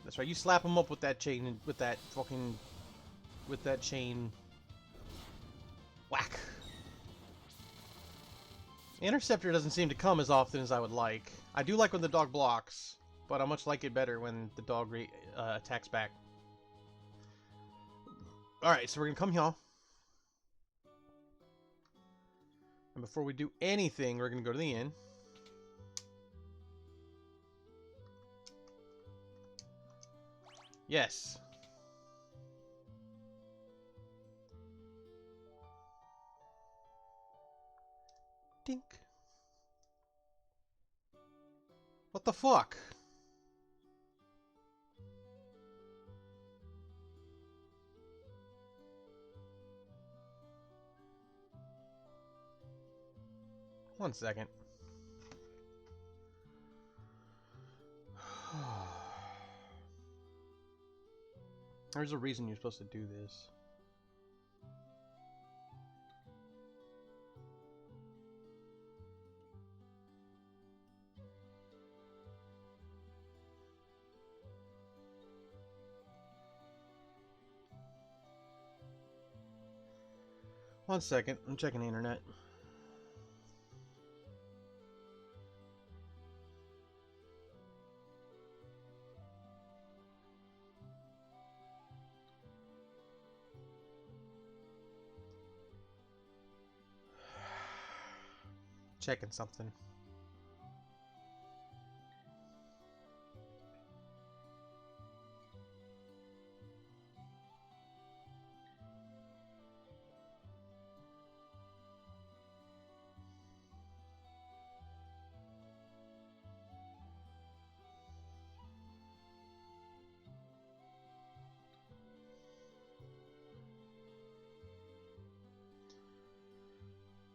That's right, you slap him up with that chain, with that fucking, with that chain. Whack. Interceptor doesn't seem to come as often as I would like. I do like when the dog blocks, but I much like it better when the dog attacks back. Alright, so we're gonna come here. And before we do anything, we're gonna go to the inn. Yes. Dink. What the fuck? One second. There's a reason you're supposed to do this. One second, I'm checking the internet. Checking something.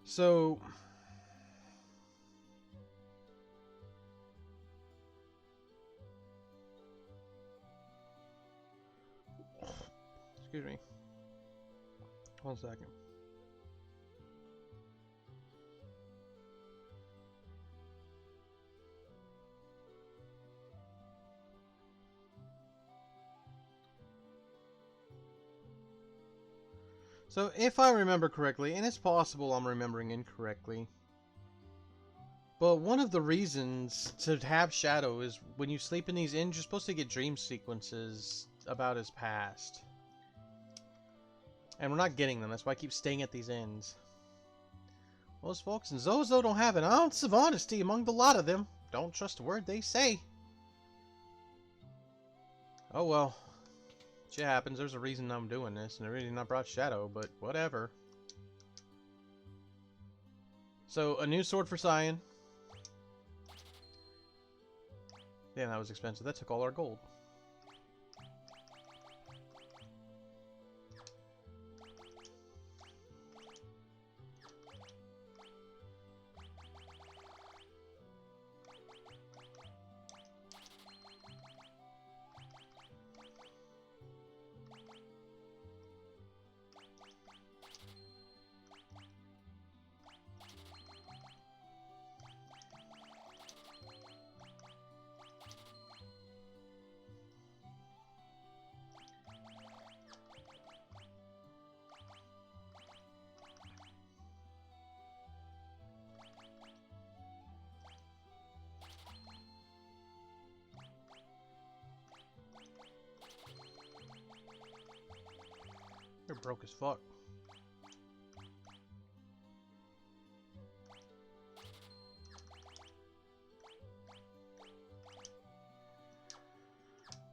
So excuse me. One second. So if I remember correctly, and it's possible I'm remembering incorrectly, But one of the reasons to have Shadow is when you sleep in these inns, you're supposed to get dream sequences about his past. And we're not getting them, that's why I keep staying at these inns. Most folks in Zozo don't have an ounce of honesty among the lot of them. Don't trust a word they say. Oh well. Shit happens, there's a reason I'm doing this, and the reason I brought Shadow, but whatever. So, a new sword for Cyan. Damn, that was expensive. That took all our gold. You're broke as fuck.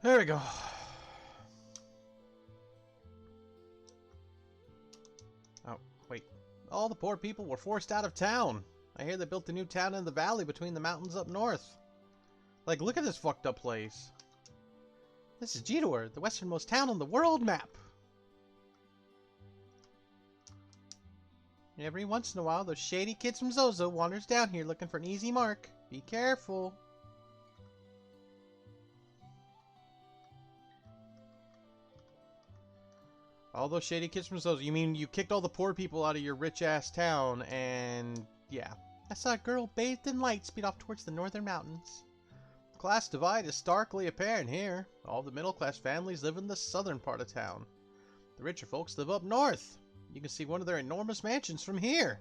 There we go. Oh, wait. All the poor people were forced out of town. I hear they built a new town in the valley between the mountains up north. Like, look at this fucked up place. This is Jitor, the westernmost town on the world map. Every once in a while, those shady kids from Zozo wanders down here looking for an easy mark. Be careful. All those shady kids from Zozo. You mean you kicked all the poor people out of your rich-ass town and... yeah. I saw a girl bathed in light speed off towards the northern mountains. The class divide is starkly apparent here. All the middle-class families live in the southern part of town. The richer folks live up north. You can see one of their enormous mansions from here.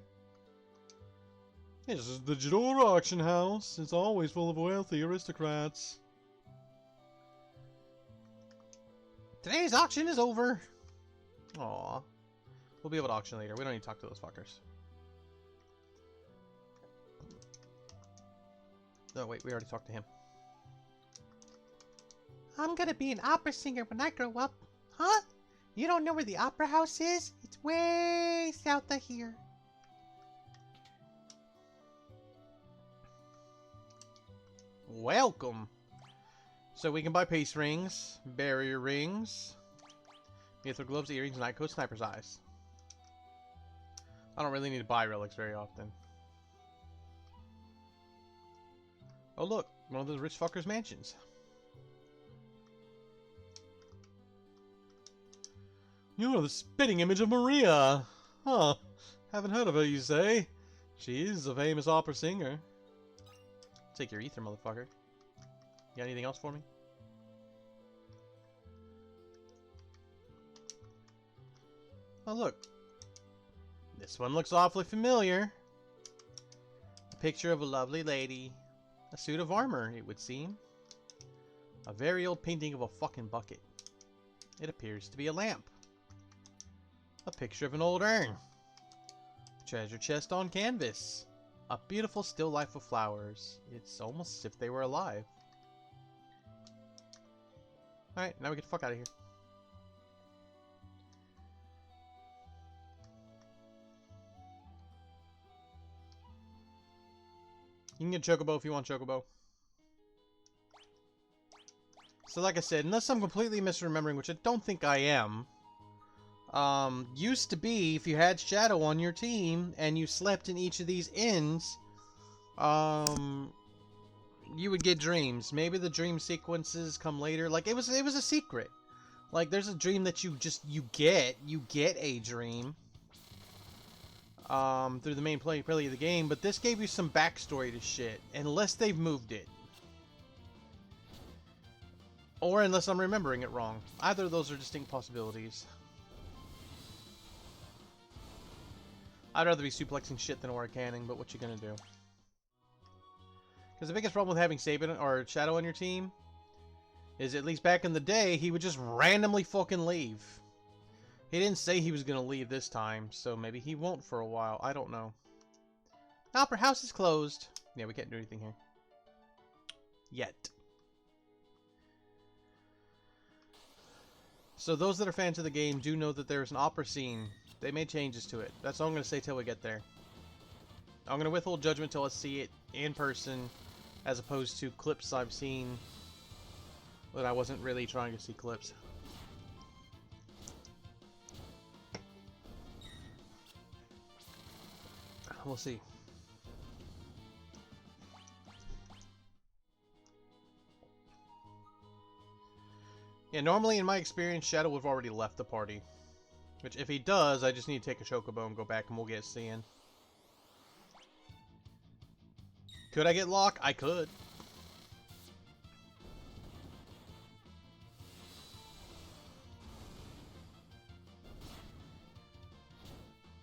This is the Jador auction house. It's always full of wealthy aristocrats. Today's auction is over. Aw. We'll be able to auction later. We don't need to talk to those fuckers. Oh, wait. We already talked to him. I'm gonna be an opera singer when I grow up. Huh? You don't know where the opera house is? It's way south of here. Welcome. So we can buy pace rings, barrier rings, mithril gloves, earrings, night coat, sniper's eyes. I don't really need to buy relics very often. Oh look, one of those rich fuckers' mansions. You're the spitting image of Maria. Huh. Haven't heard of her, you say? She is a famous opera singer. Take your ether, motherfucker. You got anything else for me? Oh, look. This one looks awfully familiar. A picture of a lovely lady. A suit of armor, it would seem. A very old painting of a fucking bucket. It appears to be a lamp. A picture of an old urn. Treasure chest on canvas. A beautiful still life of flowers. It's almost as if they were alive. Alright, now we get the fuck out of here. You can get Chocobo if you want Chocobo. So like I said, unless I'm completely misremembering, which I don't think I am, used to be if you had Shadow on your team and you slept in each of these inns, you would get dreams. Maybe the dream sequences come later. Like it was a secret. Like there's a dream that you get a dream through the main play of the game, but this gave you some backstory to shit, unless they've moved it. Or unless I'm remembering it wrong. Either of those are distinct possibilities. I'd rather be suplexing shit than Aura canning, but what you gonna do? Because the biggest problem with having Saban or Shadow on your team is, at least back in the day, he would just randomly fucking leave. He didn't say he was going to leave this time, so maybe he won't for a while. I don't know. Opera House is closed. Yeah, we can't do anything here. Yet. So those that are fans of the game do know that there's an opera scene. They made changes to it. That's all I'm going to say till we get there. I'm going to withhold judgment till I see it in person, as opposed to clips I've seen that I wasn't really trying to see clips. We'll see. Yeah, normally in my experience, Shadow would have already left the party. Which, if he does, I just need to take a Chocobo and go back and we'll get Cyan. Could I get Locke? I could.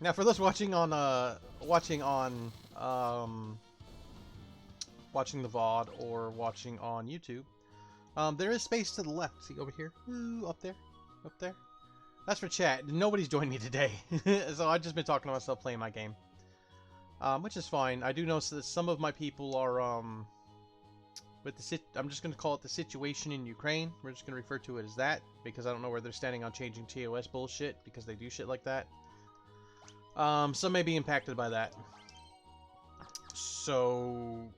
Now, for those watching on watching the VOD or watching on YouTube, there is space to the left. See over here? Ooh, up there, up there. That's for chat. Nobody's joined me today, so I've just been talking to myself playing my game, which is fine. I do notice that some of my people are with the I'm just gonna call it the situation in Ukraine. We're just gonna refer to it as that because I don't know where they're standing on changing TOS bullshit because they do shit like that. Some may be impacted by that. So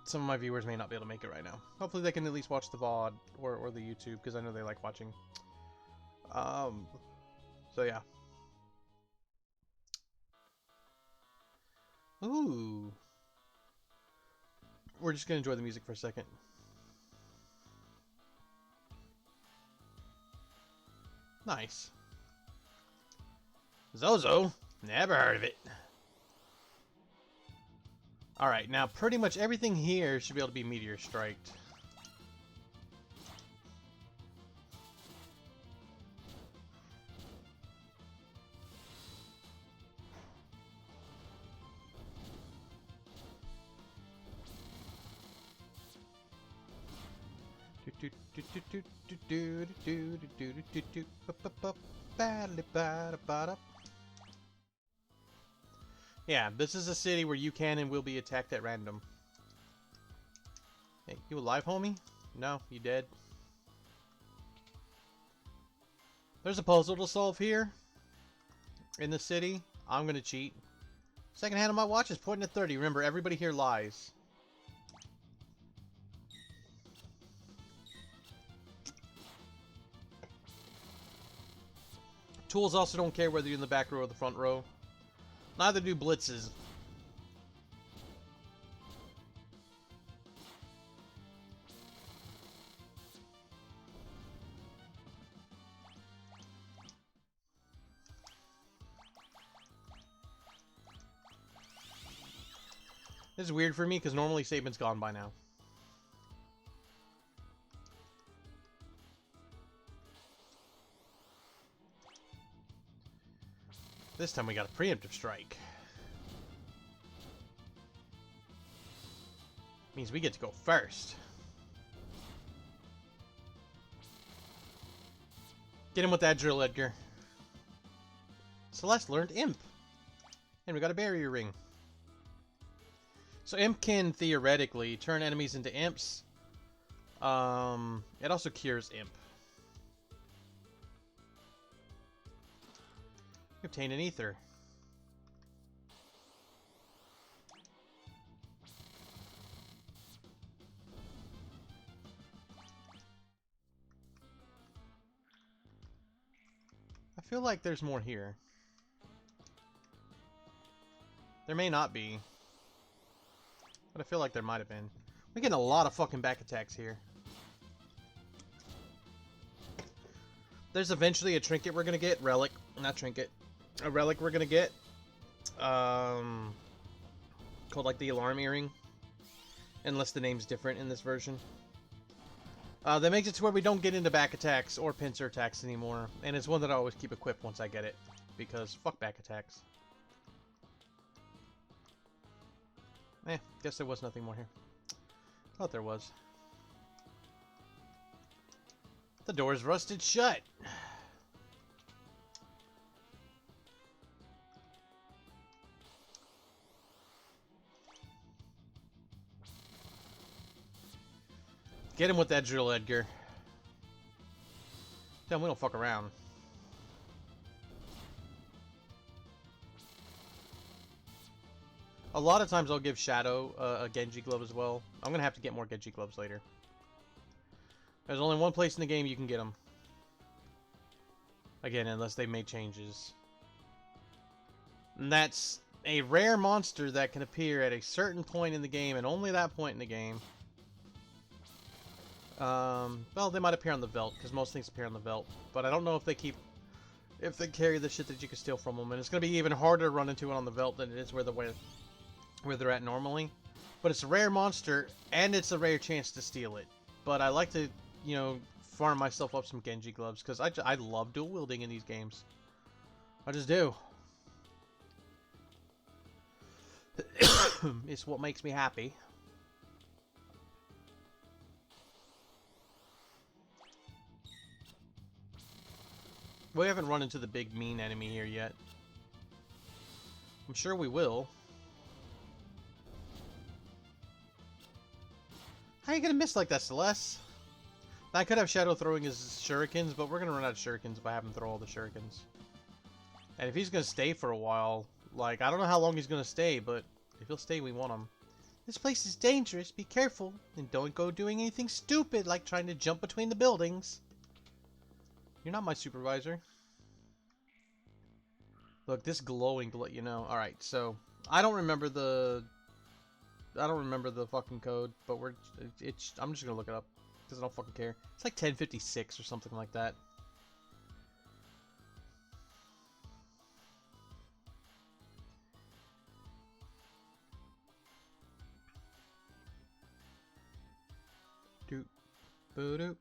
some of my viewers may not be able to make it right now. Hopefully they can at least watch the VOD or the YouTube, because I know they like watching. So yeah. Ooh. We're just gonna enjoy the music for a second. Nice. Zozo? Never heard of it. Alright, now pretty much everything here should be able to be meteor striked. Yeah, this is a city where you can and will be attacked at random. Hey, you alive, homie? No, you dead. There's a puzzle to solve here. In the city. I'm gonna cheat. Second hand on my watch is pointing at 30. Remember, everybody here lies. Tools also don't care whether you're in the back row or the front row. Neither do blitzes. This is weird for me because normally Saban's gone by now. This time we got a preemptive strike. Means we get to go first. Get him with that drill, Edgar. Celeste learned Imp. And we got a barrier ring. So Imp can theoretically turn enemies into Imps. It also cures Imp. Obtain an ether. I feel like there's more here. There may not be. But I feel like there might have been. We're getting a lot of fucking back attacks here. There's eventually a trinket we're gonna get. Relic. Not trinket. A relic we're gonna get. Called like the alarm earring. Unless the name's different in this version. That makes it to where we don't get into back attacks or pincer attacks anymore. And it's one that I always keep equipped once I get it. Because fuck back attacks. Guess there was nothing more here. Thought there was. The door's rusted shut. Get him with that drill, Edgar. Damn, we don't fuck around. A lot of times I'll give Shadow a Genji glove as well. I'm gonna have to get more Genji gloves later. There's only one place in the game you can get them. Again, unless they made changes. And that's a rare monster that can appear at a certain point in the game, and only that point in the game. Well, they might appear on the Veldt, because most things appear on the Veldt. But I don't know if they carry the shit that you can steal from them. And it's going to be even harder to run into it on the Veldt than it is where they're at normally. But it's a rare monster, and it's a rare chance to steal it. But I like to, you know, farm myself up some Genji gloves, because I love dual wielding in these games. I just do. It's what makes me happy. We haven't run into the big mean enemy here yet. I'm sure we will. How are you gonna miss like that, Celeste? I could have Shadow throwing his shurikens, but we're gonna run out of shurikens if I have him throw all the shurikens. And if he's gonna stay for a while, like, I don't know how long he's gonna stay, but if he'll stay, we want him. This place is dangerous, be careful, and don't go doing anything stupid like trying to jump between the buildings. You're not my supervisor. Look, this glowing to let you know. Alright, so I don't remember the fucking code, but I'm just gonna look it up because I don't fucking care. It's like 1056 or something like that. Doop, ba-doop,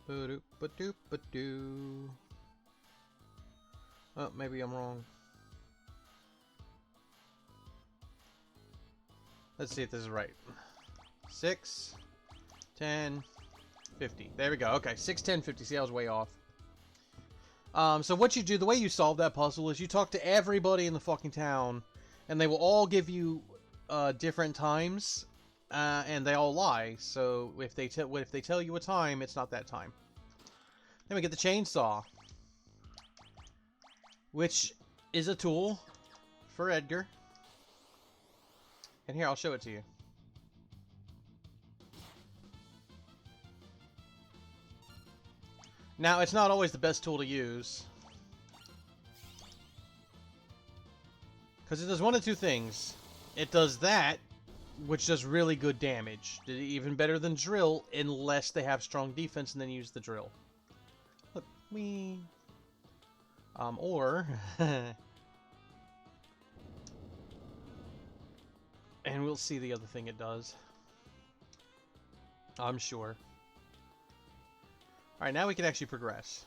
ba-doop, ba-doop, ba-doo. Oh, maybe I'm wrong. Let's see if this is right. 6, 10, 50. There we go. Okay, 6, 10, 50. See, I was way off. So what you do, the way you solve that puzzle is you talk to everybody in the fucking town, and they will all give you different times, and they all lie. So if they tell you a time, it's not that time. Then we get the chainsaw, which is a tool for Edgar. And here, I'll show it to you. Now, it's not always the best tool to use. Because it does one of two things. It does that, which does really good damage. Even better than drill, unless they have strong defense and then use the drill. Look, we... or... and we'll see the other thing it does. I'm sure. Alright, now we can actually progress.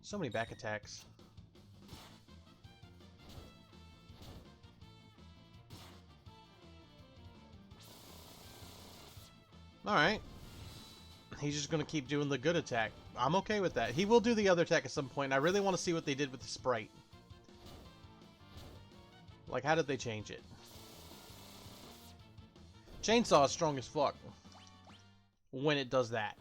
So many back attacks. Alright. He's just going to keep doing the good attack. I'm okay with that. He will do the other attack at some point. I really want to see what they did with the sprite. Like, how did they change it? Chainsaw is strong as fuck when it does that.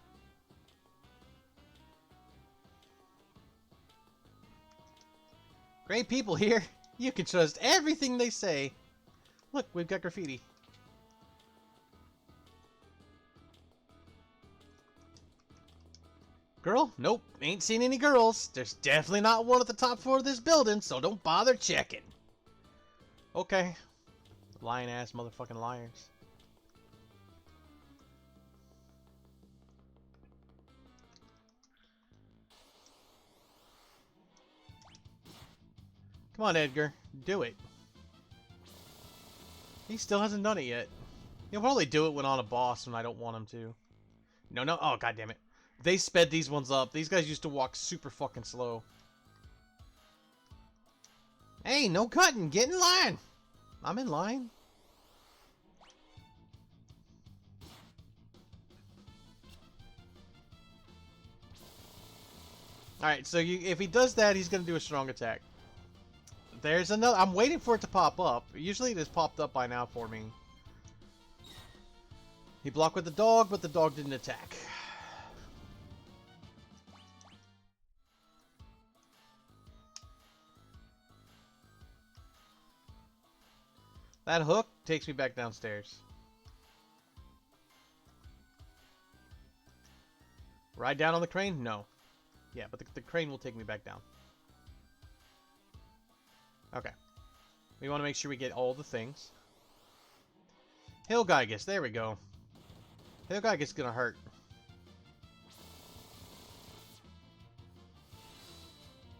Great people here. You can trust everything they say. Look, we've got graffiti. Girl? Nope. Ain't seen any girls. There's definitely not one at the top floor of this building, so don't bother checking. Okay. Lying ass motherfucking liars. Come on, Edgar. Do it. He still hasn't done it yet. He'll probably do it when on a boss when I don't want him to. No, no. Oh, god damn it. They sped these ones up. These guys used to walk super fucking slow. Hey, no cutting. Get in line. I'm in line. Alright, so if he does that, he's going to do a strong attack. There's another... I'm waiting for it to pop up. Usually it has popped up by now for me. He blocked with the dog, but the dog didn't attack. That hook takes me back downstairs. Ride down on the crane? No. Yeah, but the crane will take me back down. Okay. We want to make sure we get all the things. Hillgeigus, there we go. Hillgeigus is gonna hurt.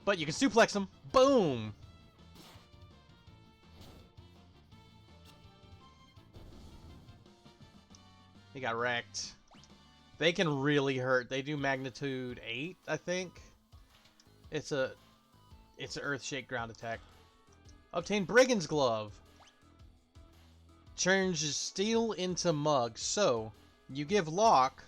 But you can suplex him. Boom! He got wrecked. They can really hurt. They do magnitude 8, I think. It's an earth shake ground attack. Obtain Brigand's Glove. Changes steel into mug. So, you give Locke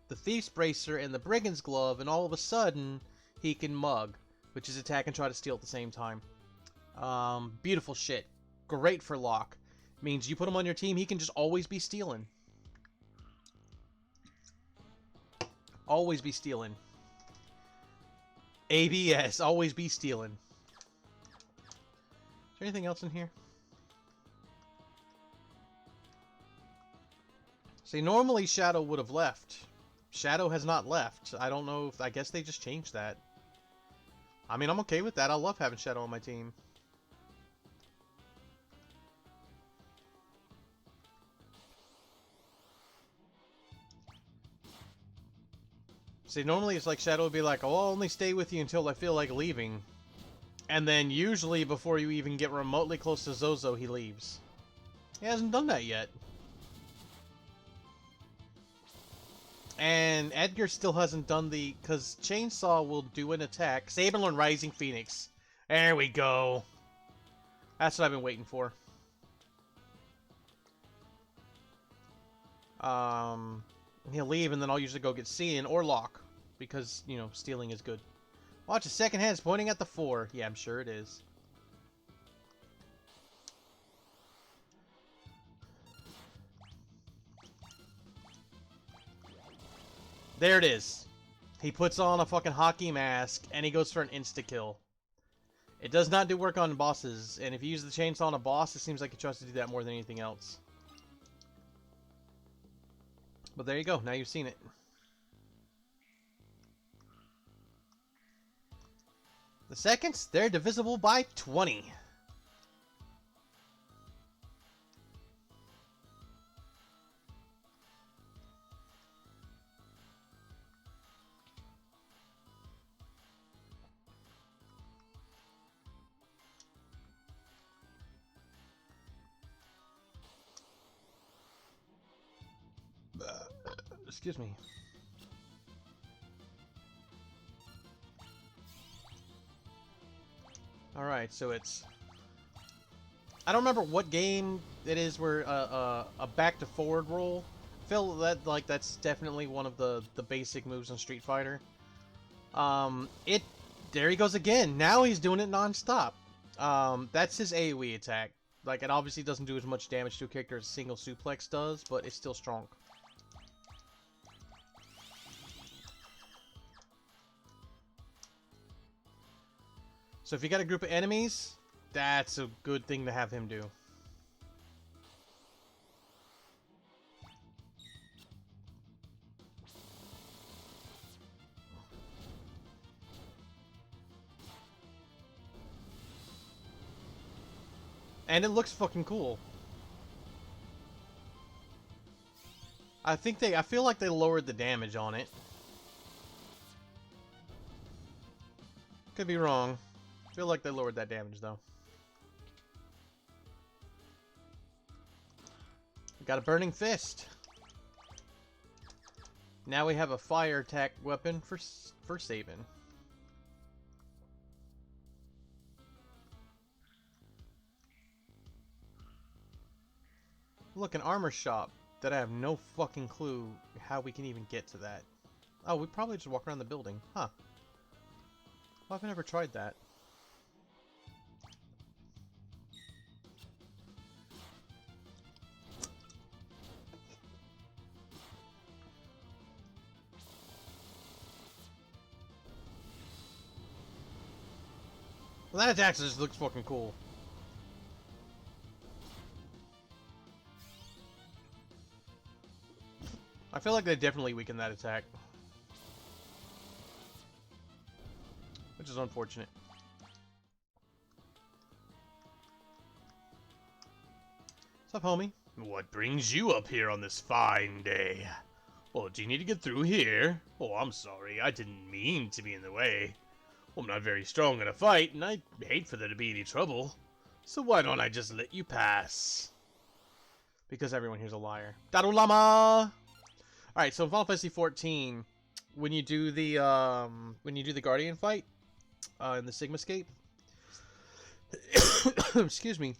the Thief's Bracer and the Brigand's Glove, and all of a sudden, he can mug, which is attack and try to steal at the same time. Beautiful shit. Great for Locke. Means you put him on your team, he can just always be stealing. Always be stealing. ABS, always be stealing. Is there anything else in here? See, normally Shadow would have left. Shadow has not left. I don't know if... I guess they just changed that. I mean, I'm okay with that. I love having Shadow on my team. See, normally it's like Shadow would be like, oh, I'll only stay with you until I feel like leaving. And then usually before you even get remotely close to Zozo, he leaves. He hasn't done that yet. And Edgar still hasn't done the... Because Chainsaw will do an attack. Saberlord Rising Phoenix. There we go. That's what I've been waiting for. He'll leave, and then I'll usually go get Cian or Locke. Because, you know, stealing is good. Watch, his second hand's pointing at the 4. Yeah, I'm sure it is. There it is. He puts on a fucking hockey mask, and he goes for an insta-kill. It does not do work on bosses, and if you use the chainsaw on a boss, it seems like he tries to do that more than anything else. But there you go, now you've seen it. The seconds, they're divisible by 20. Excuse me. Alright, so it's... I don't remember what game it is where a back to forward roll. I feel that like that's definitely one of the basic moves in Street Fighter. There he goes again. Now he's doing it non-stop. That's his AoE attack. Like, it obviously doesn't do as much damage to a character as a single suplex does, but it's still strong. So if you got a group of enemies, that's a good thing to have him do. And it looks fucking cool. I feel like they lowered the damage on it. Could be wrong. I feel like they lowered that damage, though. We got a Burning Fist. Now we have a fire attack weapon for Sabin. Look, an armor shop that I have no fucking clue how we can even get to that. Oh, we probably just walk around the building. Huh. Oh, I've never tried that. Well, that attack just looks fucking cool. I feel like they definitely weakened that attack. Which is unfortunate. What's up, homie? What brings you up here on this fine day? Oh, do you need to get through here? Oh, I'm sorry, I didn't mean to be in the way. Well, I'm not very strong in a fight, and I hate for there to be any trouble. So why don't I just let you pass? Because everyone here's a liar. Darulama! Alright, so in Final Fantasy 14, when you do the Guardian fight, in the Sigmascape, excuse me,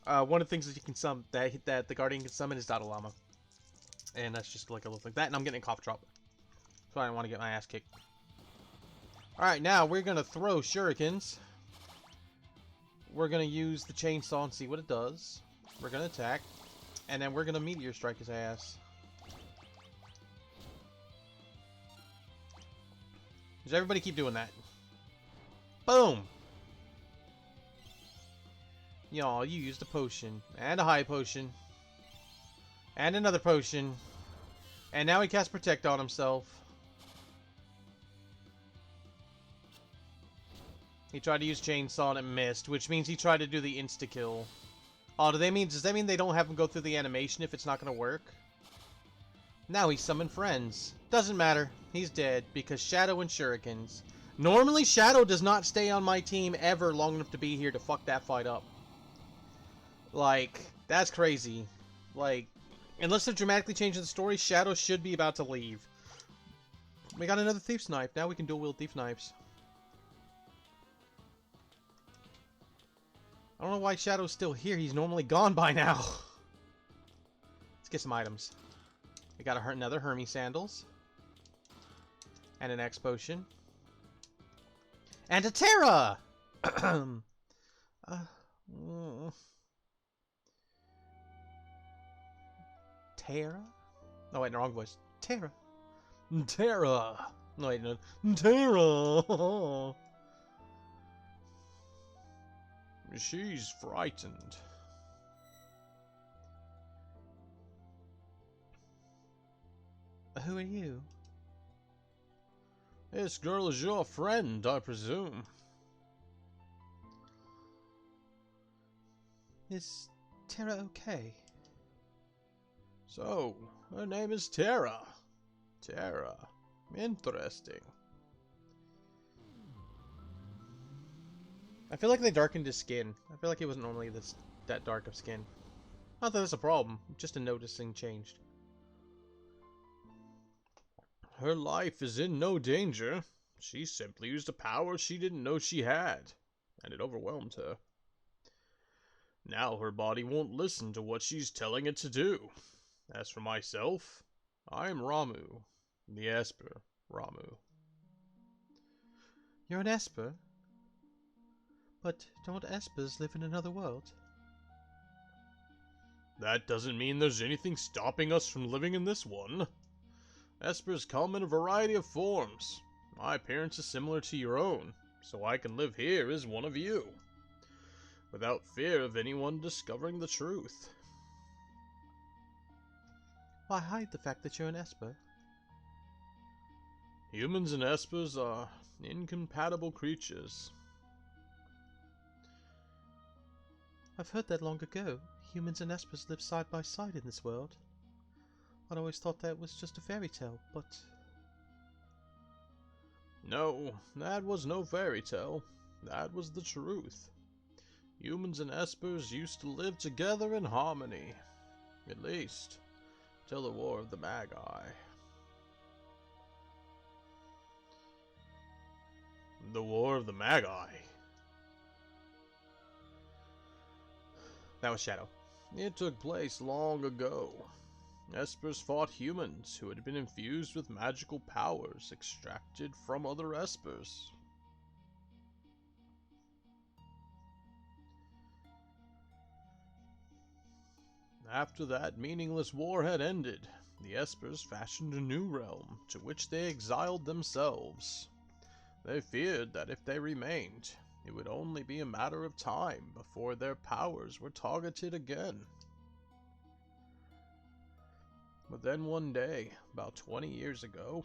one of the things that you can summon, that the Guardian can summon is Darulama. And that's just like a little thing. That, and I'm getting a cough drop. So I don't want to get my ass kicked. Alright, now we're going to throw shurikens. We're going to use the chainsaw and see what it does. We're going to attack. And then we're going to meteor strike his ass. Does everybody keep doing that? Boom! Y'all, you used a potion. And a high potion. And another potion. And now he casts Protect on himself. He tried to use Chainsaw and it missed, which means he tried to do the insta-kill. Oh, does that mean they don't have him go through the animation if it's not going to work? Now he's summoned friends. Doesn't matter. He's dead because Shadow and Shurikens. Normally, Shadow does not stay on my team ever long enough to be here to fuck that fight up. Like, that's crazy. Like, unless they're dramatically changing the story, Shadow should be about to leave. We got another Thief's Knife. Now we can dual wield Thief Knives. I don't know why Shadow's still here. He's normally gone by now. Let's get some items. We got another Hermes Sandals. And an X Potion. And a Terra! Terra? No, wait, no, wrong voice. Terra. Terra! No, wait, no. Terra! She's frightened. Who are you? This girl is your friend, I presume. Is Terra okay? So, her name is Terra. Terra. Interesting. I feel like they darkened his skin. I feel like he wasn't normally that dark of skin. Not that that's a problem, just a noticing changed. Her life is in no danger. She simply used a power she didn't know she had, and it overwhelmed her. Now her body won't listen to what she's telling it to do. As for myself, I am Ramu, the Esper Ramu. You're an Esper? But don't Espers live in another world? That doesn't mean there's anything stopping us from living in this one. Espers come in a variety of forms. My appearance is similar to your own, so I can live here as one of you, without fear of anyone discovering the truth. Why hide the fact that you're an Esper? Humans and Espers are incompatible creatures. I've heard that long ago. Humans and Espers live side by side in this world. I'd always thought that was just a fairy tale, but... No, that was no fairy tale. That was the truth. Humans and Espers used to live together in harmony. At least, till the War of the Magi. The War of the Magi? That was Shadow. It took place long ago. Espers fought humans who had been infused with magical powers extracted from other Espers. After that meaningless war had ended, the Espers fashioned a new realm, to which they exiled themselves. They feared that if they remained, it would only be a matter of time before their powers were targeted again. But then one day, about 20 years ago,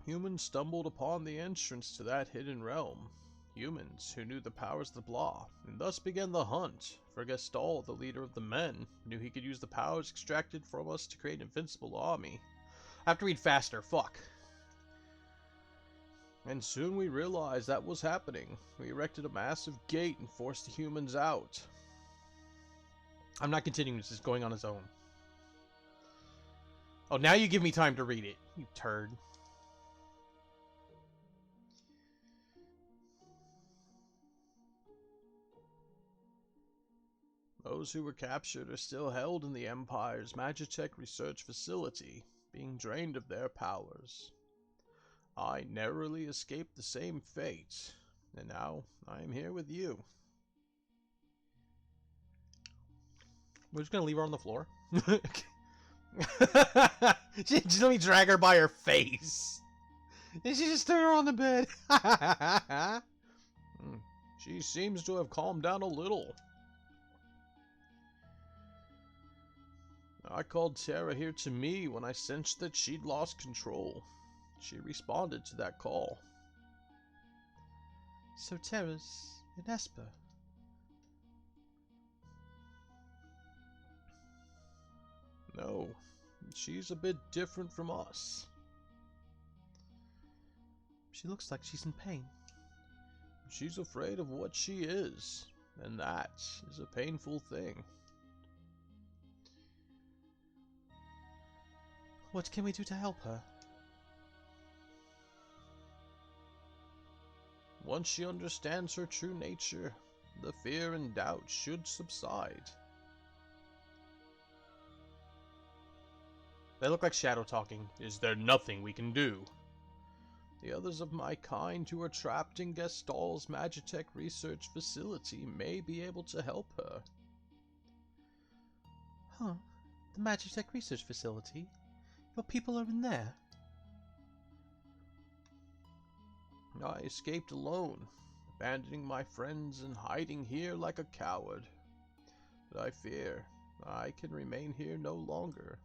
humans stumbled upon the entrance to that hidden realm. Humans who knew the powers of the Blah, and thus began the hunt, for Gestalt, the leader of the men, knew he could use the powers extracted from us to create an invincible army. I have to read faster, fuck. And soon we realized that was happening. We erected a massive gate and forced the humans out. I'm not continuing, this is going on its own. Oh, now you give me time to read it, you turd. Those who were captured are still held in the Empire's Magitech research facility, being drained of their powers. I narrowly escaped the same fate, and now I am here with you. We're just gonna leave her on the floor. Just let me drag her by her face. And she just threw her on the bed. She seems to have calmed down a little. I called Terra here to me when I sensed that she'd lost control. She responded to that call. So Terra's an Esper? No, she's a bit different from us. She looks like she's in pain. She's afraid of what she is, and that is a painful thing. What can we do to help her? Once she understands her true nature, the fear and doubt should subside. They look like Shadow talking. Is there nothing we can do? The others of my kind who are trapped in Gestal's Magitech research facility may be able to help her. Huh? The Magitech research facility? Your people are in there? I escaped alone, abandoning my friends and hiding here like a coward. But I fear I can remain here no longer.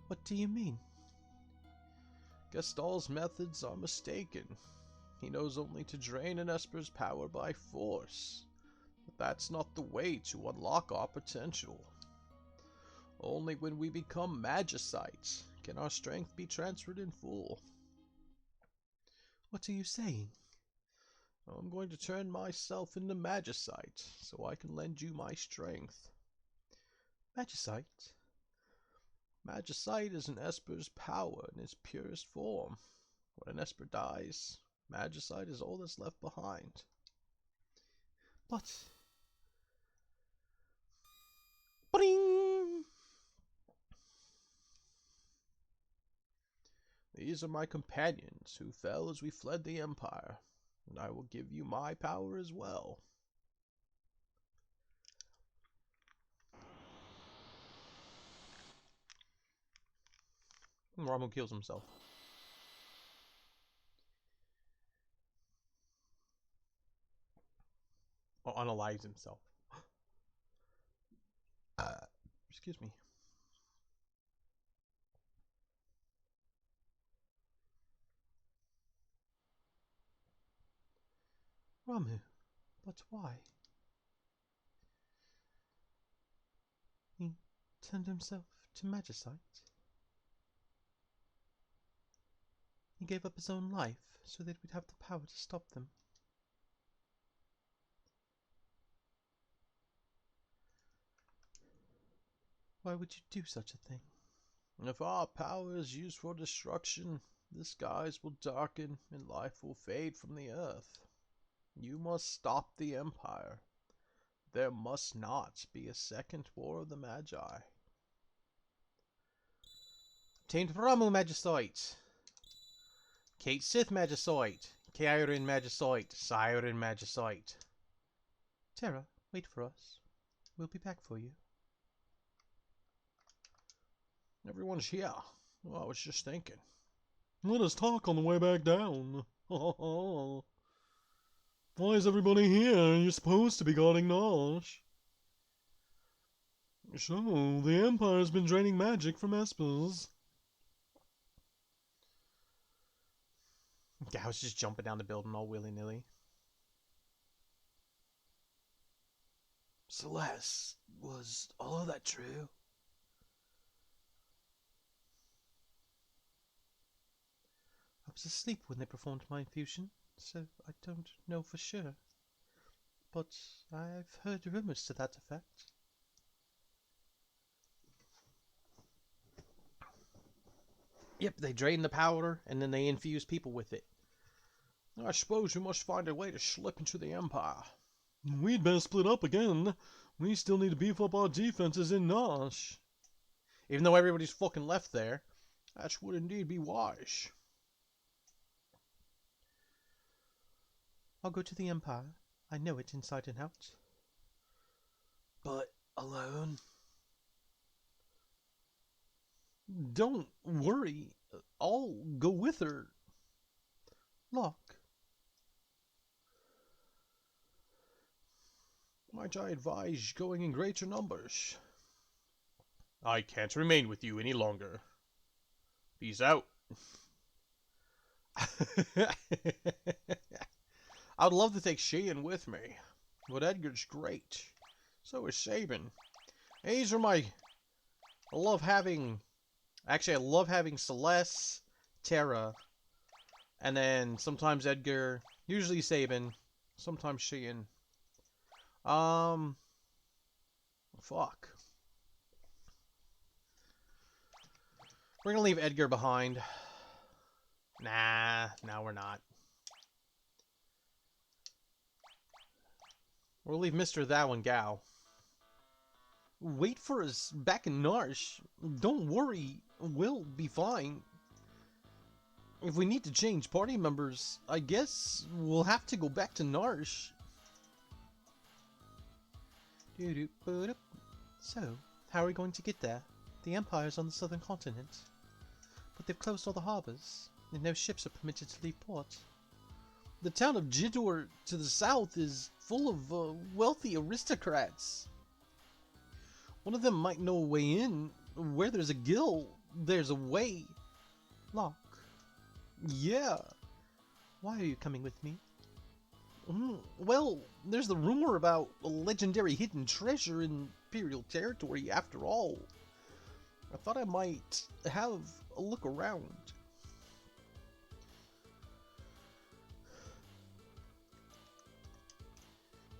What do you mean? Gestal's methods are mistaken. He knows only to drain an Esper's power by force. But that's not the way to unlock our potential. Only when we become Magicites can our strength be transferred in full. What are you saying? I'm going to turn myself into Magicite so I can lend you my strength. Magicite? Magicite is an Esper's power in its purest form. When an Esper dies, Magicite is all that's left behind. But... Bring! These are my companions who fell as we fled the Empire, and I will give you my power as well. Ramu kills himself. Or unalives himself. Excuse me. Ramu, but why? He turned himself to Magicite? He gave up his own life so that we'd have the power to stop them. Why would you do such a thing? If our power is used for destruction, the skies will darken and life will fade from the earth. You must stop the Empire. There must not be a second War of the Magi. Obtained Ramu Magicite! Kate Sith Magicite! Kairin Magicite! Siren Magicite! Terra, wait for us. We'll be back for you. Everyone's here. Well, I was just thinking. Let us talk on the way back down. Why is everybody here? You're supposed to be guarding Nosh. So, the Empire's been draining magic from espers. I was just jumping down the building all willy-nilly. Celeste, was all of that true? I was asleep when they performed my infusion, so I don't know for sure. But I've heard rumors to that effect. Yep, they drain the powder, and then they infuse people with it. I suppose we must find a way to slip into the Empire. We'd best split up again. We still need to beef up our defenses in Nosh. Even though everybody's fucking left there, that would indeed be wise. I'll go to the Empire. I know it inside and out. But alone? Don't worry. I'll go with her. Look. Might I advise going in greater numbers? I can't remain with you any longer. Peace out. I'd love to take Sheehan with me, but Edgar's great. So is Sabin. These are my... I love having Celeste, Terra, and then sometimes Edgar, usually Sabin, sometimes Sheehan. Fuck. We're gonna leave Edgar behind. Nah, we're not. We'll leave Mr. Thou and Gao. Wait for us back in Narsh. Don't worry, we'll be fine. If we need to change party members, I guess we'll have to go back to Narsh. So, how are we going to get there? The Empire's on the southern continent, but they've closed all the harbors, and no ships are permitted to leave port. The town of Jidor to the south is full of wealthy aristocrats. One of them might know a way in. Where there's a guild, there's a way. Locke. Yeah. Why are you coming with me? Well, there's the rumor about a legendary hidden treasure in Imperial territory after all. I thought I might have a look around.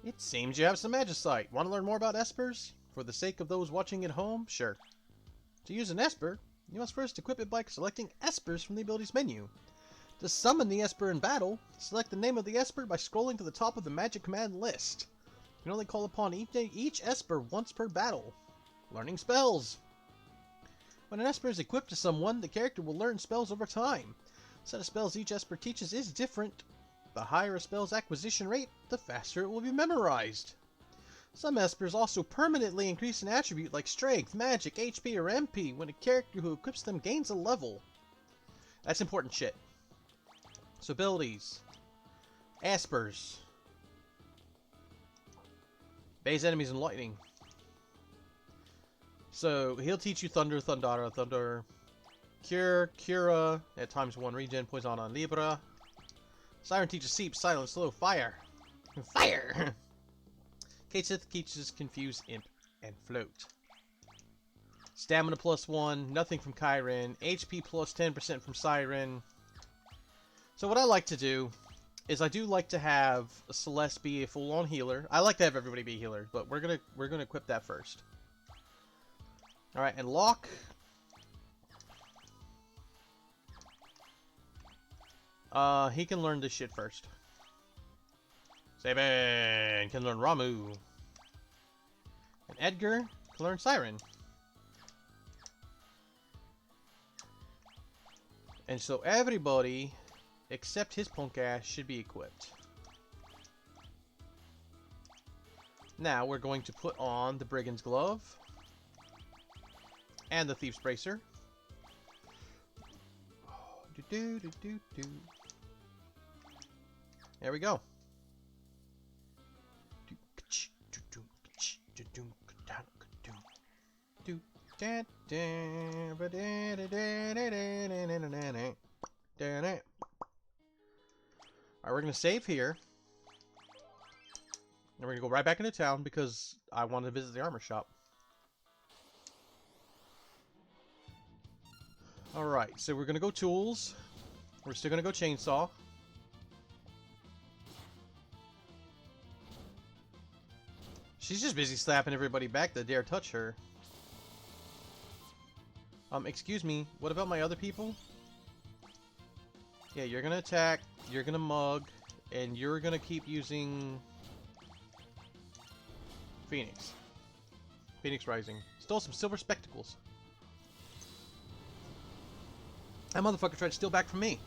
It seems you have some magicite. Want to learn more about espers? For the sake of those watching at home, sure. To use an esper, you must first equip it by selecting espers from the abilities menu. To summon the esper in battle, select the name of the esper by scrolling to the top of the magic command list. You can only call upon each esper once per battle. Learning spells. When an esper is equipped to someone, the character will learn spells over time. The set of spells each esper teaches is different. The higher a spell's acquisition rate, the faster it will be memorized. Some espers also permanently increase an attribute like strength, magic, HP, or MP when a character who equips them gains a level. That's important shit. So abilities. Espers. Base enemies and lightning. So he'll teach you Thunder, Thundara, Thunder. Cure, Cura, at ×1 regen, Poison on Libra. Siren teaches Seep, Silence, Slow, Fire. Fire! K-Sith teaches Confuse, Imp, and Float. Stamina +1, nothing from Kyren. HP plus 10% from Siren. So what I like to do is I do like to have Celeste be a full-on healer. I like to have everybody be a healer, but we're gonna equip that first. All right, and Locke. He can learn this shit first. Sabin can learn Ramu. And Edgar can learn Siren. And so everybody, except his punk ass, should be equipped. Now we're going to put on the Brigand's Glove. And the Thief's Bracer. There we go. Alright, we're gonna save here. And we're gonna go right back into town because I want to visit the armor shop. Alright, so we're gonna go tools. We're still gonna go chainsaw. She's just busy slapping everybody back that dare touch her. Excuse me, what about my other people? Yeah, you're gonna attack, you're gonna mug, and you're gonna keep using Phoenix. Phoenix Rising. Stole some silver spectacles. That motherfucker tried to steal back from me.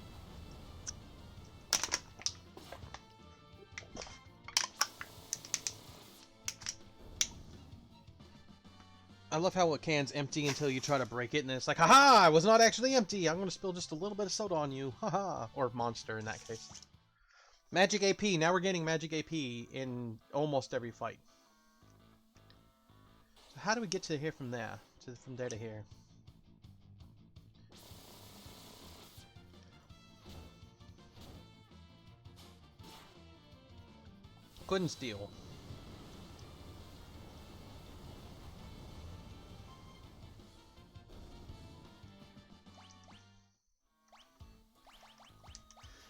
I love how a can's empty until you try to break it, and then it's like, haha, I was not actually empty. I'm going to spill just a little bit of soda on you. Haha. Or monster in that case. Magic AP. Now we're getting magic AP in almost every fight. So how do we get to here from there? From there to here? Couldn't steal.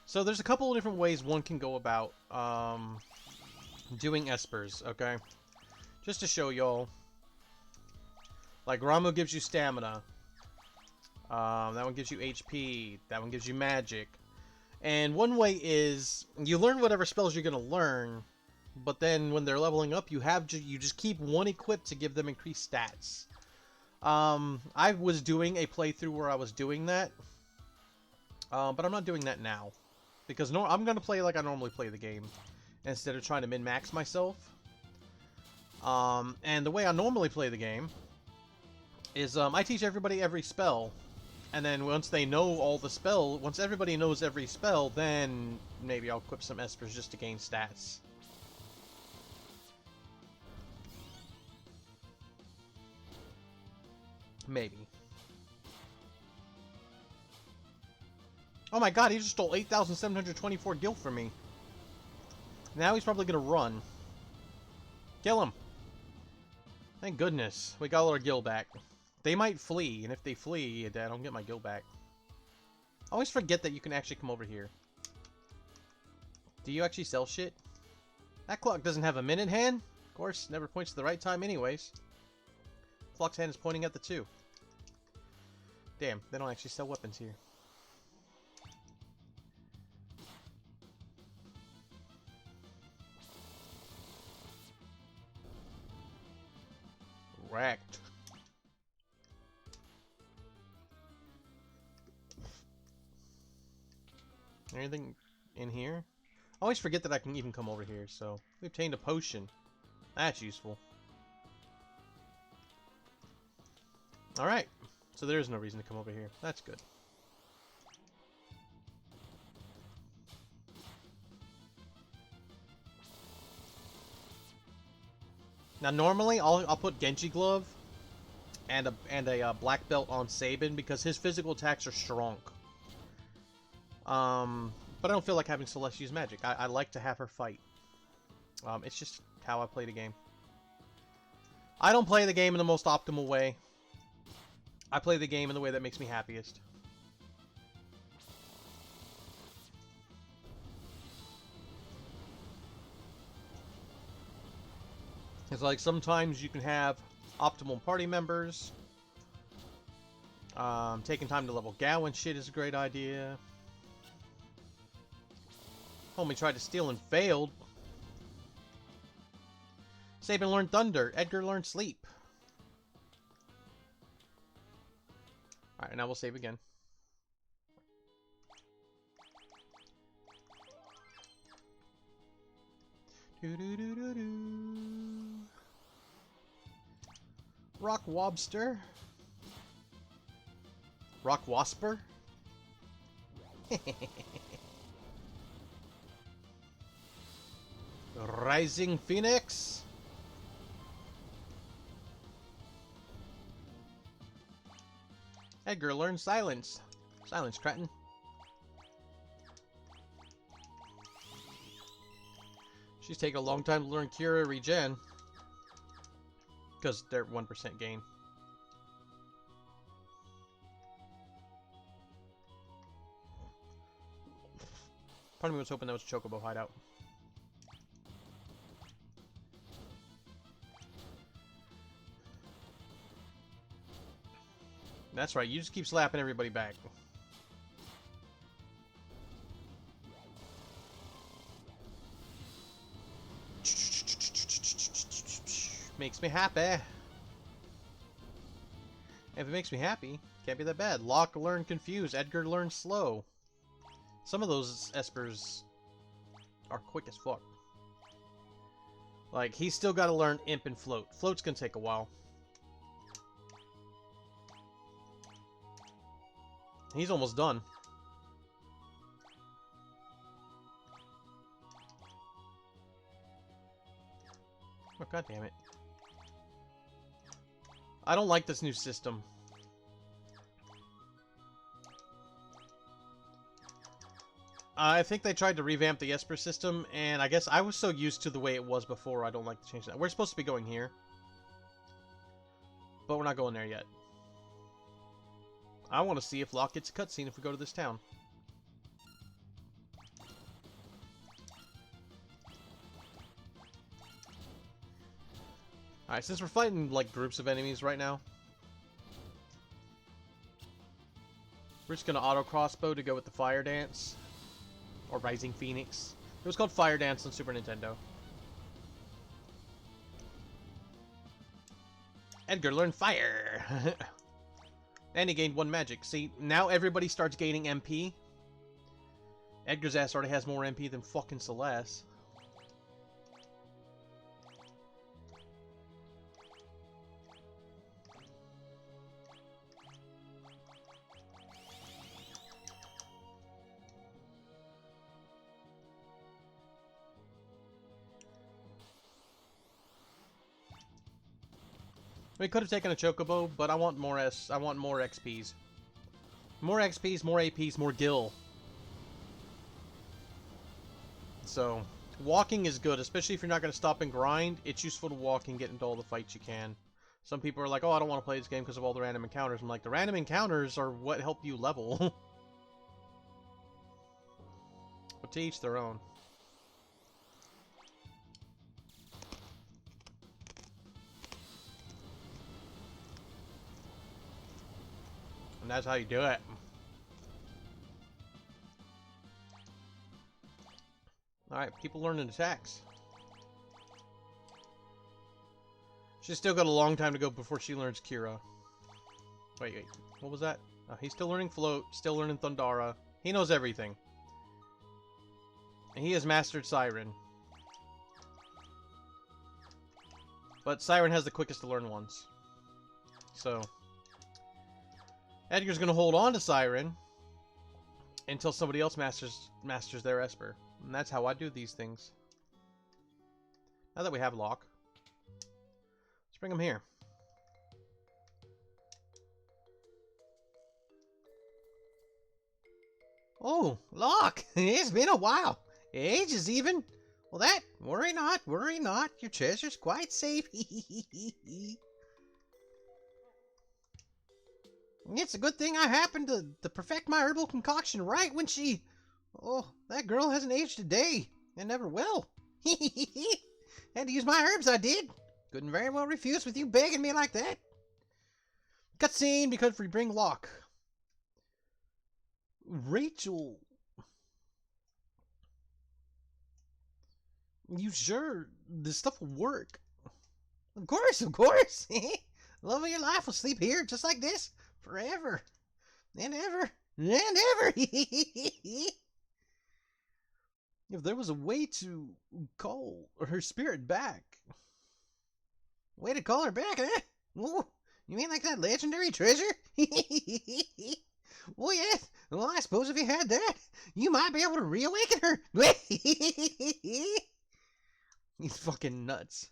So there's a couple of different ways one can go about doing espers, okay? Just to show y'all. Like, Ramu gives you stamina. That one gives you HP. That one gives you magic. And one way is, you learn whatever spells you're going to learn, but then when they're leveling up, you just keep one equipped to give them increased stats. I was doing a playthrough where I was doing that, but I'm not doing that now. Because I'm going to play like I normally play the game, instead of trying to min-max myself. And the way I normally play the game is I teach everybody every spell, and then once they know all the spell, once everybody knows every spell, then maybe I'll equip some espers just to gain stats. Maybe. Oh my god, he just stole 8,724 gil from me. Now he's probably gonna run. Kill him. Thank goodness. We got all our gil back. They might flee, and if they flee, I don't get my gil back. I always forget that you can actually come over here. Do you actually sell shit? That clock doesn't have a minute hand. Of course, never points to the right time anyways. Clock's hand is pointing at the 2. Damn, they don't actually sell weapons here. Wrecked. Anything in here? I always forget that I can even come over here, so... We obtained a potion. That's useful. Alright. So there is no reason to come over here. That's good. Now normally I'll put Genji Glove and a black belt on Sabin because his physical attacks are strong. But I don't feel like having Celeste use magic. I like to have her fight. It's just how I play the game. I don't play the game in the most optimal way. I play the game in the way that makes me happiest. It's like sometimes you can have optimal party members. Taking time to level Gowan shit is a great idea. Homie tried to steal and failed. Sabin learned Thunder. Edgar learned Sleep. Alright, now we'll save again. Rock Wobster. Rock Wasper. Rising Phoenix. Edgar, learn silence. Silence, cretin. She's taking a long time to learn Cura Regen. Because they're 1% gain. Part of me was hoping that was a Chocobo hideout. That's right, you just keep slapping everybody back. Makes me happy. If it makes me happy, can't be that bad. Locke learn confuse, Edgar learn slow. Some of those espers are quick as fuck. Like, he's still got to learn imp and float. Float's gonna take a while. He's almost done. Oh, god damn it. I don't like this new system. I think they tried to revamp the Esper system, and I guess I was so used to the way it was before, I don't like to change that. We're supposed to be going here. But we're not going there yet. I want to see if Locke gets a cutscene if we go to this town. Alright, since we're fighting, like, groups of enemies right now, we're just gonna auto-crossbow to go with the Fire Dance. Or Rising Phoenix. It was called Fire Dance on Super Nintendo. Edgar learned fire! And he gained 1 magic. See, now everybody starts gaining MP. Edgar's ass already has more MP than fucking Celeste. We could have taken a Chocobo, but I want more XPs. More XPs, more APs, more gil. So, walking is good, especially if you're not going to stop and grind. It's useful to walk and get into all the fights you can. Some people are like, oh, I don't want to play this game because of all the random encounters. I'm like, the random encounters are what help you level. But to each their own. And that's how you do it. Alright, people learning attacks. She's still got a long time to go before she learns Kira. Wait, what was that? Oh, he's still learning Float, still learning Thundara. He knows everything. And he has mastered Siren. But Siren has the quickest to learn ones. So Edgar's gonna hold on to Siren until somebody else masters their Esper. And that's how I do these things. Now that we have Locke, let's bring him here. Oh, Locke! It's been a while. Ages even. Well, worry not, worry not. Your treasure's quite safe. It's a good thing I happened to perfect my herbal concoction right when she... Oh, that girl hasn't aged a day, and never will. Had to use my herbs, I did. Couldn't very well refuse with you begging me like that. Cutscene because we bring Locke. Rachel. You sure this stuff will work? Of course, of course. Love of your life will sleep here just like this forever and ever and ever. If there was a way to call her spirit back. Way to call her back, huh? Ooh, you mean like that legendary treasure? Well, yes. Well, I suppose if you had that, you might be able to reawaken her. He's fucking nuts.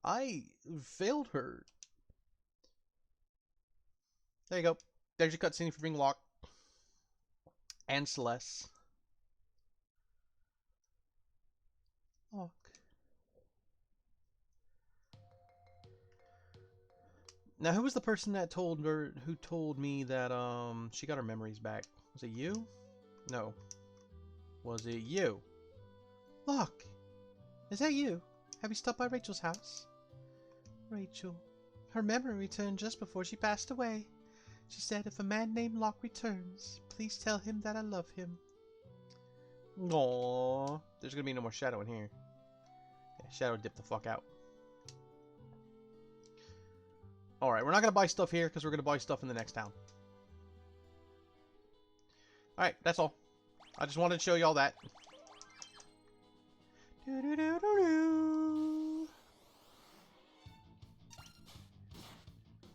I failed her. There you go. There's your cutscene for bring Locke and Celeste. Locke. Now, who was the person that told her? Who told me that she got her memories back? Was it you? No. Was it you? Locke, is that you? Have you stopped by Rachel's house? Rachel. Her memory returned just before she passed away. She said if a man named Locke returns, please tell him that I love him. Aww. There's gonna be no more Shadow in here. Yeah, Shadow dip the fuck out. Alright, we're not gonna buy stuff here because we're gonna buy stuff in the next town. Alright, that's all. I just wanted to show you all that.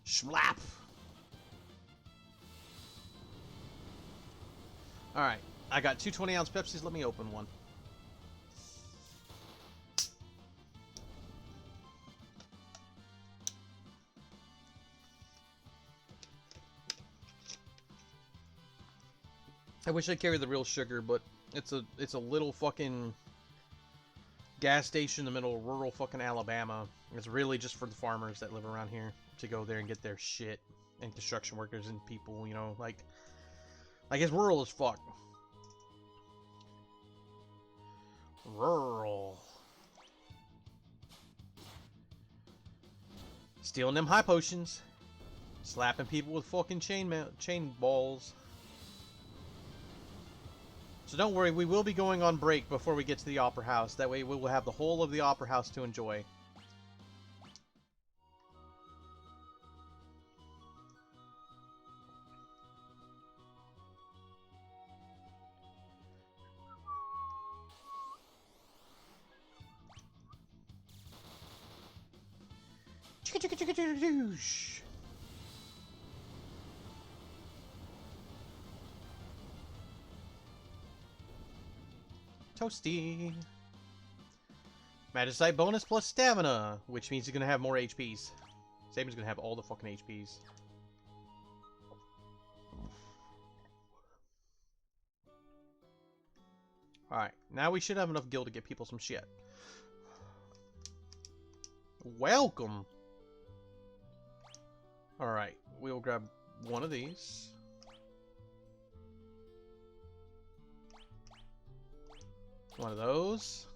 Slap! Alright, I got two 20-ounce Pepsis. Let me open one. I wish I carried the real sugar, but it's a little fucking gas station in the middle of rural fucking Alabama. It's really just for the farmers that live around here to go there and get their shit, and construction workers and people, you know, like it's rural as fuck. Rural. Stealing them high potions. Slapping people with fucking chain balls. So don't worry, we will be going on break before we get to the Opera House. That way we will have the whole of the Opera House to enjoy. Toasty. Magicite bonus plus stamina, which means he's gonna have more HPs. Saban's gonna have all the fucking HPs. Alright, now we should have enough gil to get people some shit. Welcome! Alright, we'll grab one of these. One of those.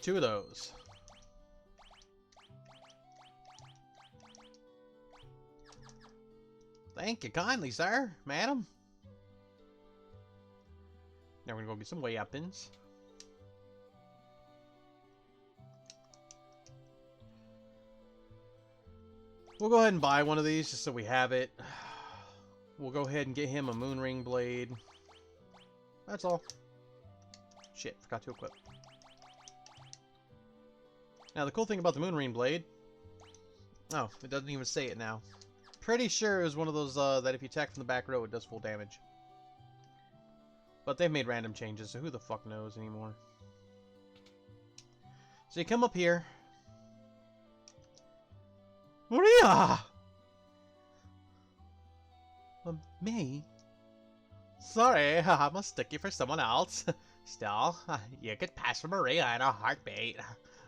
Two of those. Thank you kindly, sir, madam. Now we're gonna go get some weapons. We'll go ahead and buy one of these just so we have it. We'll go ahead and get him a Moonring Blade. That's all. Shit, forgot to equip. Now, the cool thing about the Moonring Blade... Oh, it doesn't even say it now. Pretty sure it was one of those that if you attack from the back row, it does full damage. But they've made random changes, so who the fuck knows anymore. So you come up here. Maria! Me? Sorry, I must stick you for someone else. Still, you could pass for Maria in a heartbeat.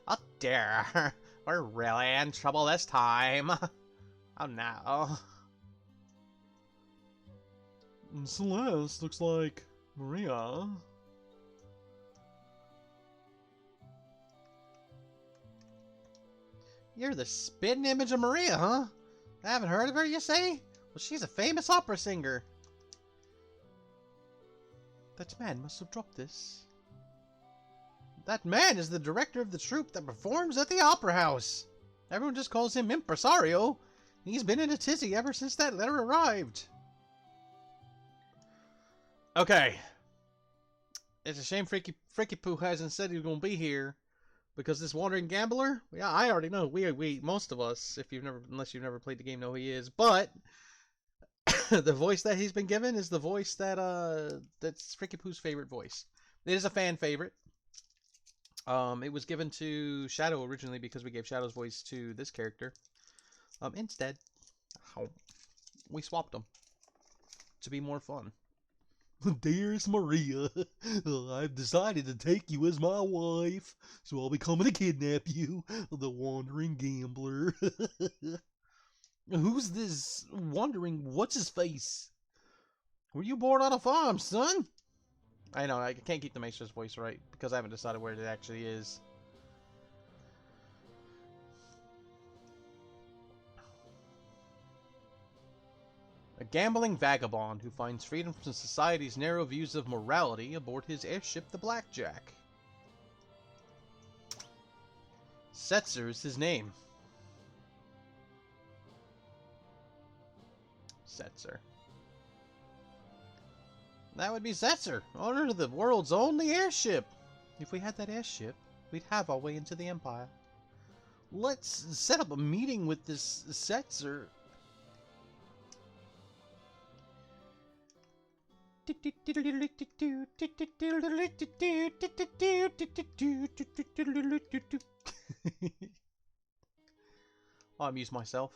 Oh dear, we're really in trouble this time. Oh no. Celeste looks like Maria. You're the spitting image of Maria, huh? I haven't heard of her, you say? Well, she's a famous opera singer. That man must have dropped this. That man is the director of the troupe that performs at the Opera House. Everyone just calls him Impresario. He's been in a tizzy ever since that letter arrived. Okay. It's a shame Freaky Poo hasn't said he was going to be here. Because this wandering gambler, yeah, I already know. We most of us, unless you've never played the game, know who he is. But the voice that he's been given is the voice that's Freaky Pooh's favorite voice. It is a fan favorite. It was given to Shadow originally because we gave Shadow's voice to this character. Instead, we swapped them to be more fun. Dearest Maria, I've decided to take you as my wife, so I'll be coming to kidnap you, the wandering gambler. Who's this wandering what's-his-face? Were you born on a farm, son? I know, I can't keep the Maester's voice right because I haven't decided where it actually is. A gambling vagabond who finds freedom from society's narrow views of morality aboard his airship, the Blackjack. Setzer is his name. Setzer. That would be Setzer, owner of the world's only airship. If we had that airship, we'd have our way into the Empire. Let's set up a meeting with this Setzer. I'll amuse myself.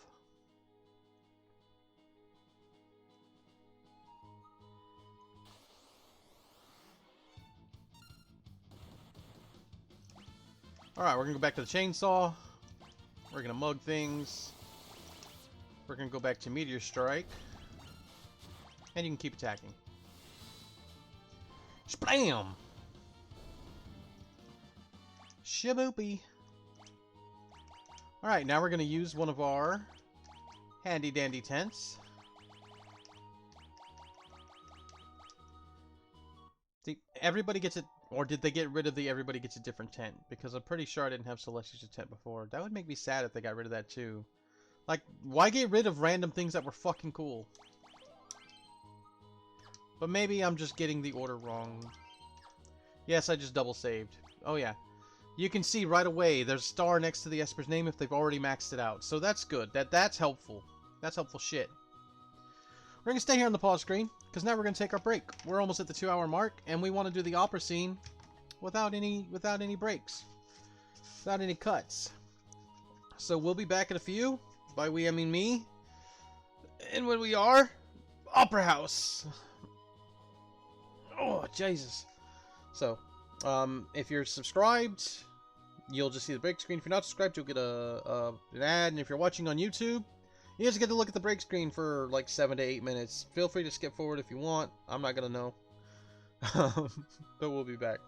Alright, we're gonna go back to the chainsaw. We're gonna mug things. We're gonna go back to Meteor Strike. And you can keep attacking. Splam! Shaboopy. Alright, now we're gonna use one of our handy dandy tents. See, everybody gets it. Or did they get rid of the everybody gets a different tent? Because I'm pretty sure I didn't have Celestia's tent before. That would make me sad if they got rid of that too. Like, why get rid of random things that were fucking cool? But maybe I'm just getting the order wrong. Yes, I just double saved. Oh yeah. You can see right away there's a star next to the Esper's name if they've already maxed it out. So that's good. That's helpful. That's helpful shit. We're gonna stay here on the pause screen, because now we're gonna take our break. We're almost at the 2-hour mark, and we want to do the opera scene without any breaks. Without any cuts. So we'll be back in a few. By we I mean me. And when we are, Opera House. Oh, Jesus. So, if you're subscribed, you'll just see the break screen. If you're not subscribed, you'll get an ad. And if you're watching on YouTube, you just get to look at the break screen for like 7 to 8 minutes. Feel free to skip forward if you want. I'm not going to know. But we'll be back.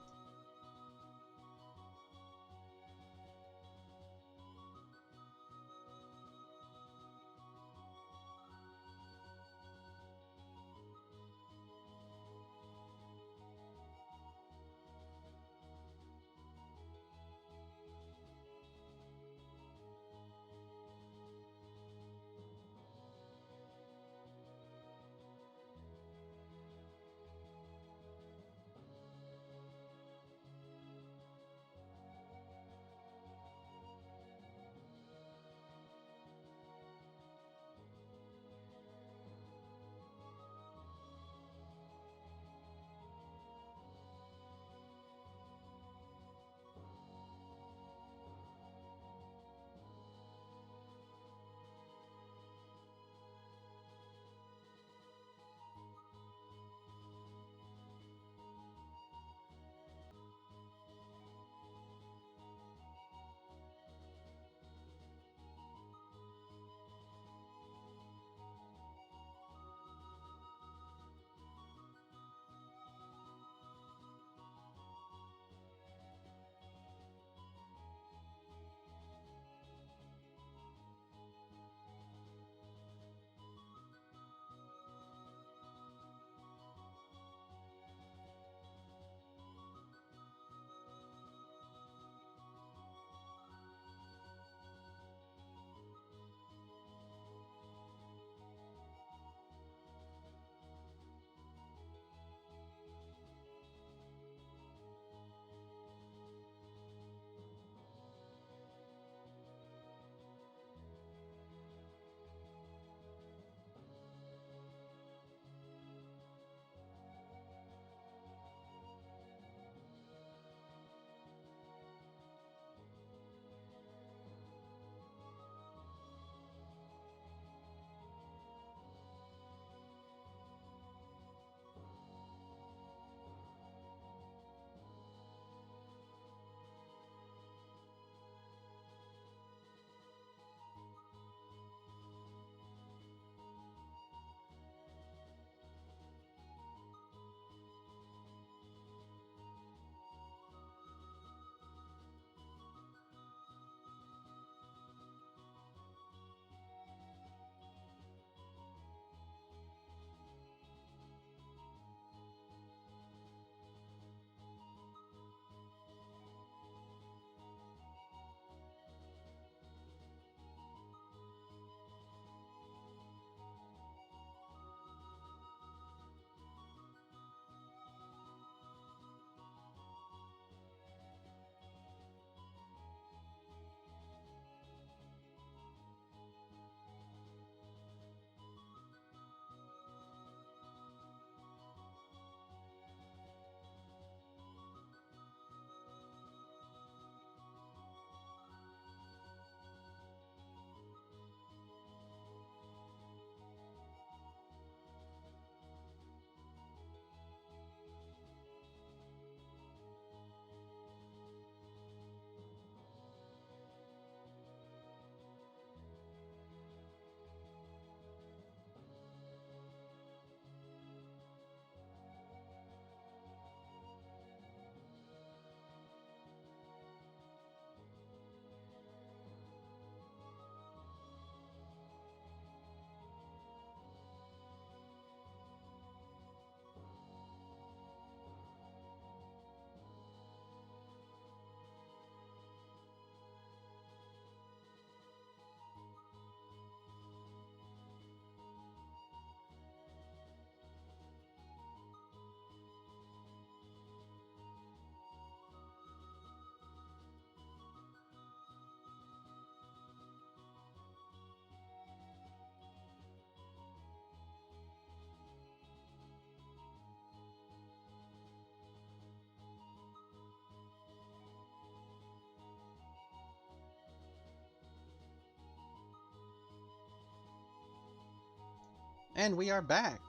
And we are back.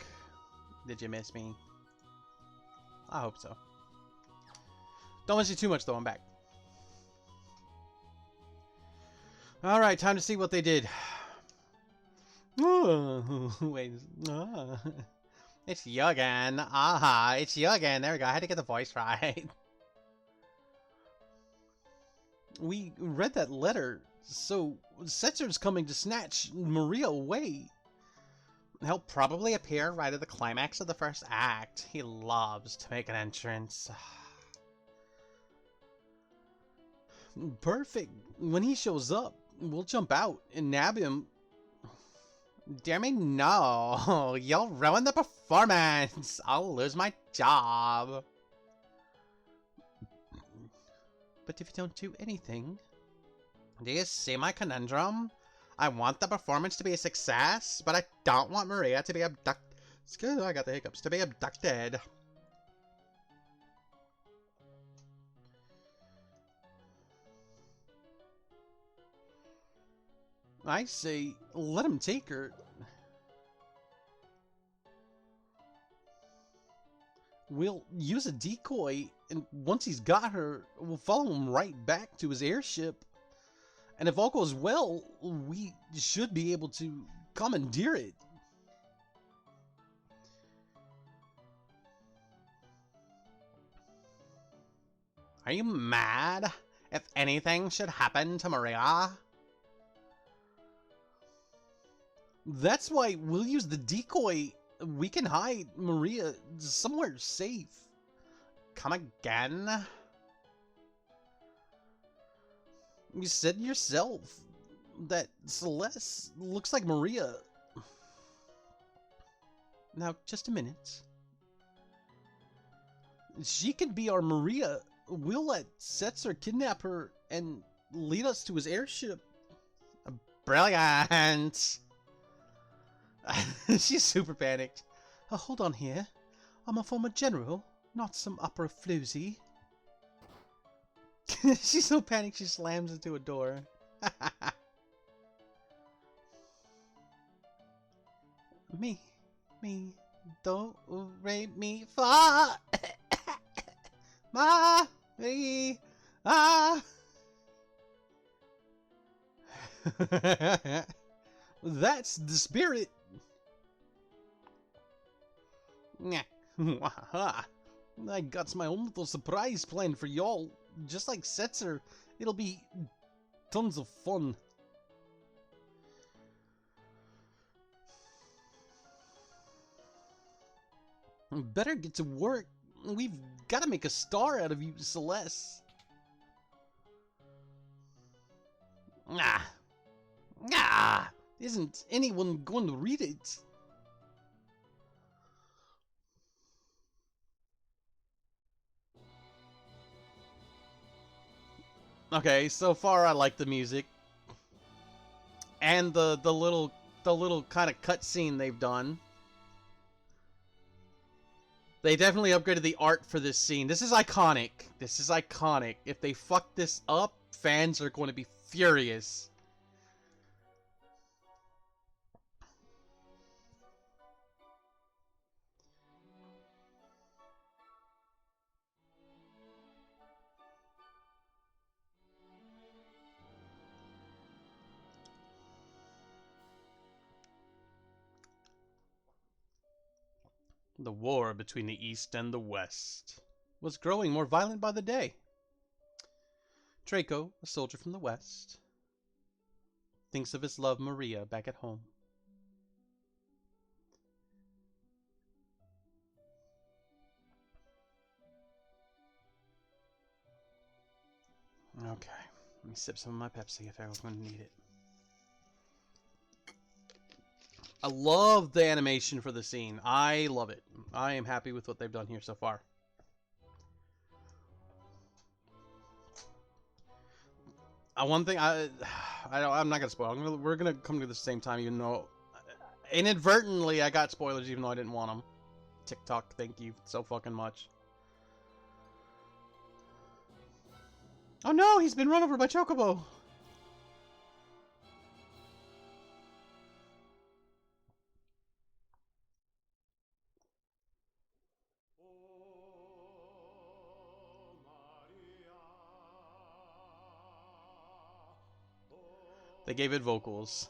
Did you miss me? I hope so. Don't miss you too much, though. I'm back. Alright, time to see what they did. Wait. It's you again. Aha, it's you again. There we go. I had to get the voice right. We read that letter, so Setzer's coming to snatch Maria away. He'll probably appear right at the climax of the first act. He loves to make an entrance. Perfect. When he shows up, we'll jump out and nab him. Dear me, no. You'll ruin the performance. I'll lose my job. But if you don't do anything... Do you see my conundrum? I want the performance to be a success, but I don't want Maria to be abducted. It's good, I got the hiccups. To be abducted. I say, let him take her. We'll use a decoy, and once he's got her, we'll follow him right back to his airship. And if all goes well, we should be able to commandeer it. Are you mad? If anything should happen to Maria? That's why we'll use the decoy. We can hide Maria somewhere safe. Come again? You said yourself that Celeste looks like Maria. Now, just a minute. She can be our Maria. We'll let Setzer kidnap her and lead us to his airship. Brilliant! She's super panicked. Hold on here. I'm a former general, not some opera floozy. She's so panicked she slams into a door. me, don't rape me, fa, ma, me, ah. That's the spirit. I got my own little surprise planned for y'all. Just like Setzer, it'll be tons of fun. Better get to work. We've got to make a star out of you, Celeste. Isn't anyone going to read it? Okay, so far I like the music and the little kind of cutscene they've done. They definitely upgraded the art for this scene. This is iconic. This is iconic. If they fuck this up, fans are going to be furious. The war between the East and the West was growing more violent by the day. Draco, a soldier from the West, thinks of his love Maria back at home. Okay, let me sip some of my Pepsi if I was going to need it. I love the animation for the scene. I love it. I am happy with what they've done here so far. One thing I'm not gonna spoil. We're gonna come to the same time, even though inadvertently I got spoilers, even though I didn't want them. TikTok, thank you so fucking much. Oh no, he's been run over by Chocobo. They gave it vocals.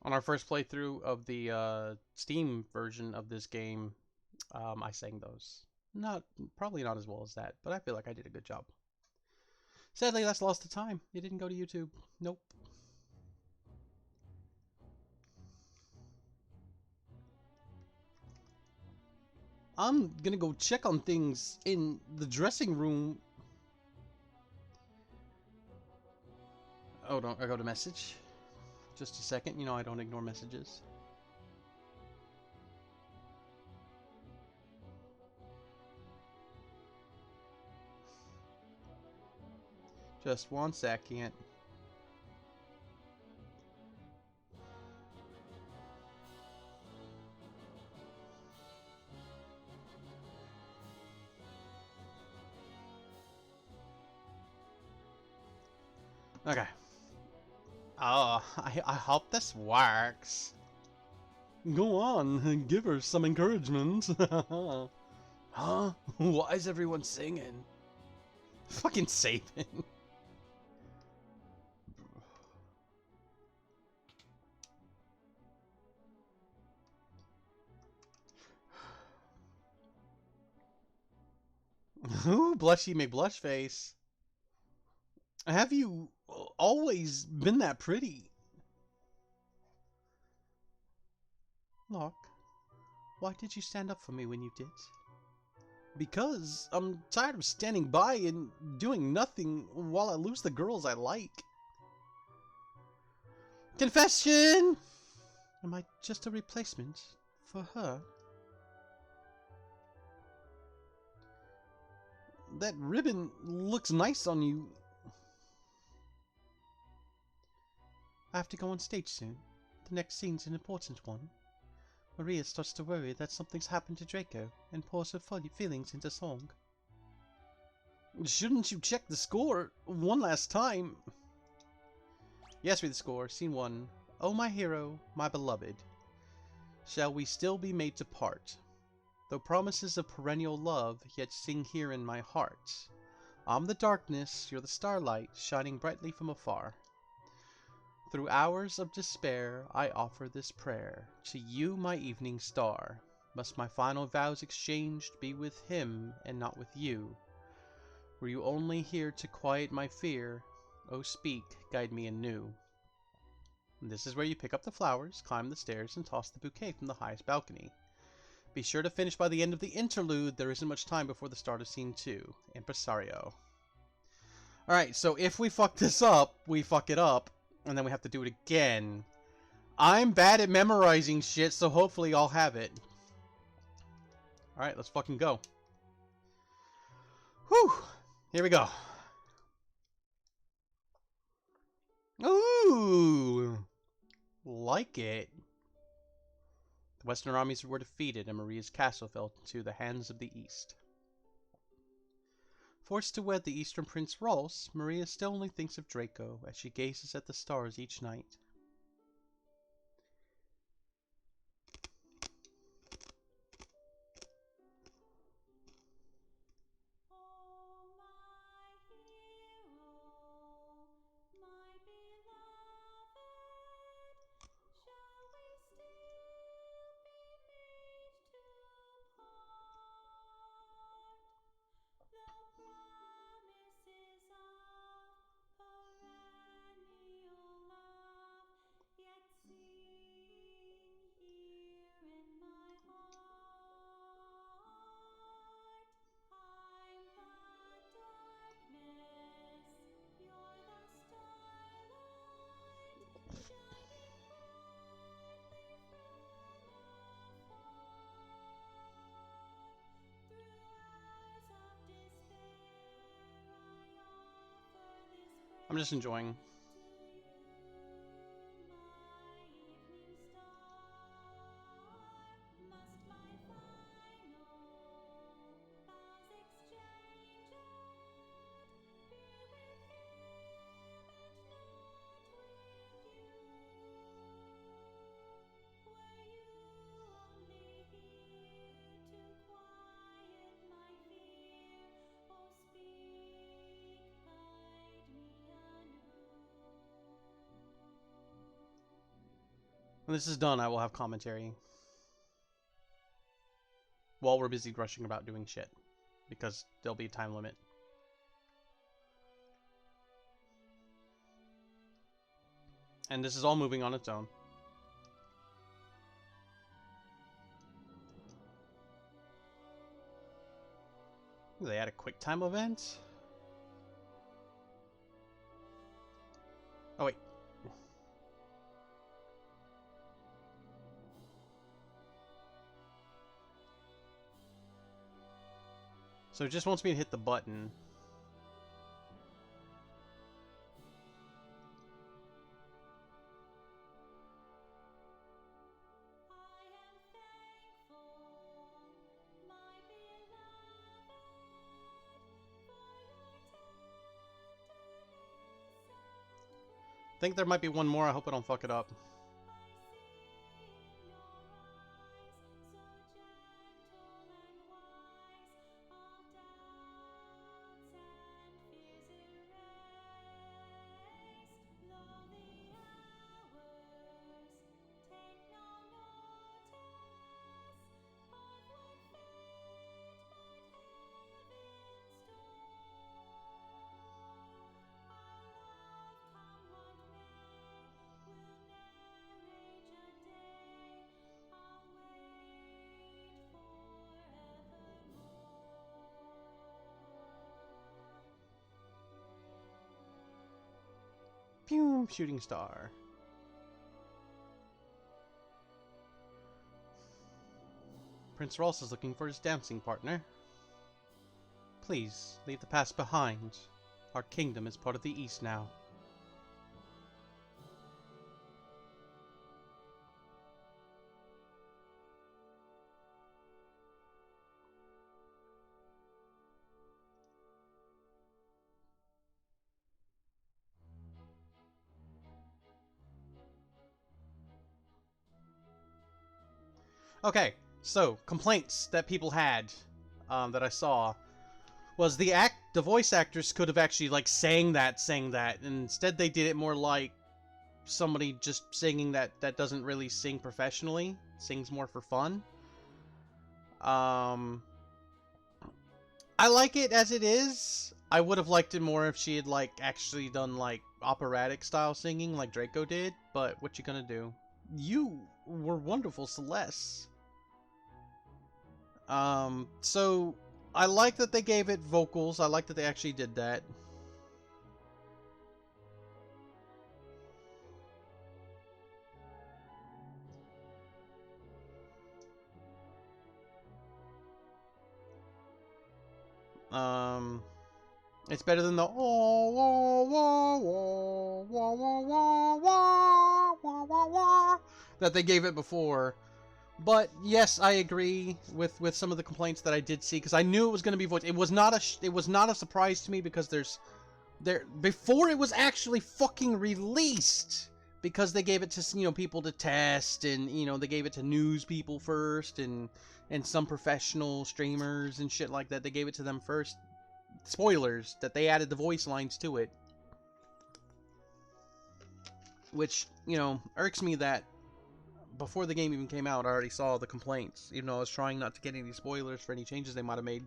On our first playthrough of the Steam version of this game, I sang those. Not probably not as well as that, but I feel like I did a good job. Sadly, that's lost to time. It didn't go to YouTube. Nope. I'm gonna go check on things in the dressing room. Oh, don't I go to message? Just a second. You know I don't ignore messages. Just one second. Okay. Oh, I hope this works. Go on, give her some encouragement. Huh? Why is everyone singing? Fucking Saban. Ooh, blushy McBlush face. Have you always been that pretty? Locke, why did you stand up for me when you did? Because I'm tired of standing by and doing nothing while I lose the girls I like. Confession! Am I just a replacement for her? That ribbon looks nice on you. I have to go on stage soon. The next scene's an important one. Maria starts to worry that something's happened to Draco and pours her feelings into song. Shouldn't you check the score one last time? Yes, read the score. Scene 1. Oh, my hero, my beloved. Shall we still be made to part? Though promises of perennial love, yet sing here in my heart. I'm the darkness, you're the starlight, shining brightly from afar. Through hours of despair, I offer this prayer to you, my evening star. Must my final vows exchanged be with him and not with you? Were you only here to quiet my fear? Oh, speak, guide me anew. And this is where you pick up the flowers, climb the stairs, and toss the bouquet from the highest balcony. Be sure to finish by the end of the interlude. There isn't much time before the start of scene 2. Impresario. Alright, so if we fuck this up, we fuck it up, and then we have to do it again. I'm bad at memorizing shit, so hopefully I'll have it. Alright, let's fucking go. Whew! Here we go. Ooh! Like it. The Western armies were defeated and Maria's castle fell into the hands of the East. Forced to wed the Eastern Prince Rolse, Maria still only thinks of Draco as she gazes at the stars each night. I'm just enjoying. When this is done, I will have commentary. While we're busy rushing about doing shit. Because there'll be a time limit. And this is all moving on its own. They had a QuickTime event? Oh, wait. So it just wants me to hit the button. I think there might be one more. I hope I don't fuck it up. Pew! Shooting star. Prince Ross is looking for his dancing partner. Please, leave the past behind. Our kingdom is part of the East now. Okay, so complaints that people had that I saw was the voice actors could have actually like sang that, and instead they did it more like somebody just singing that doesn't really sing professionally, sings more for fun. I like it as it is. I would have liked it more if she had like actually done like operatic style singing like Draco did, but what you gonna do? You were wonderful, Celeste. So I like that they gave it vocals. I like that they actually did that. It's better than the that they gave it before. But yes, I agree with some of the complaints that I did see because I knew it was going to be voiced. It was not a surprise to me because there before it was actually fucking released, because they gave it to people to test, and they gave it to news people first, and some professional streamers and shit like that. They gave it to them first. Spoilers that they added the voice lines to it, which irks me that before the game even came out, I already saw the complaints, even though I was trying not to get any spoilers for any changes they might have made.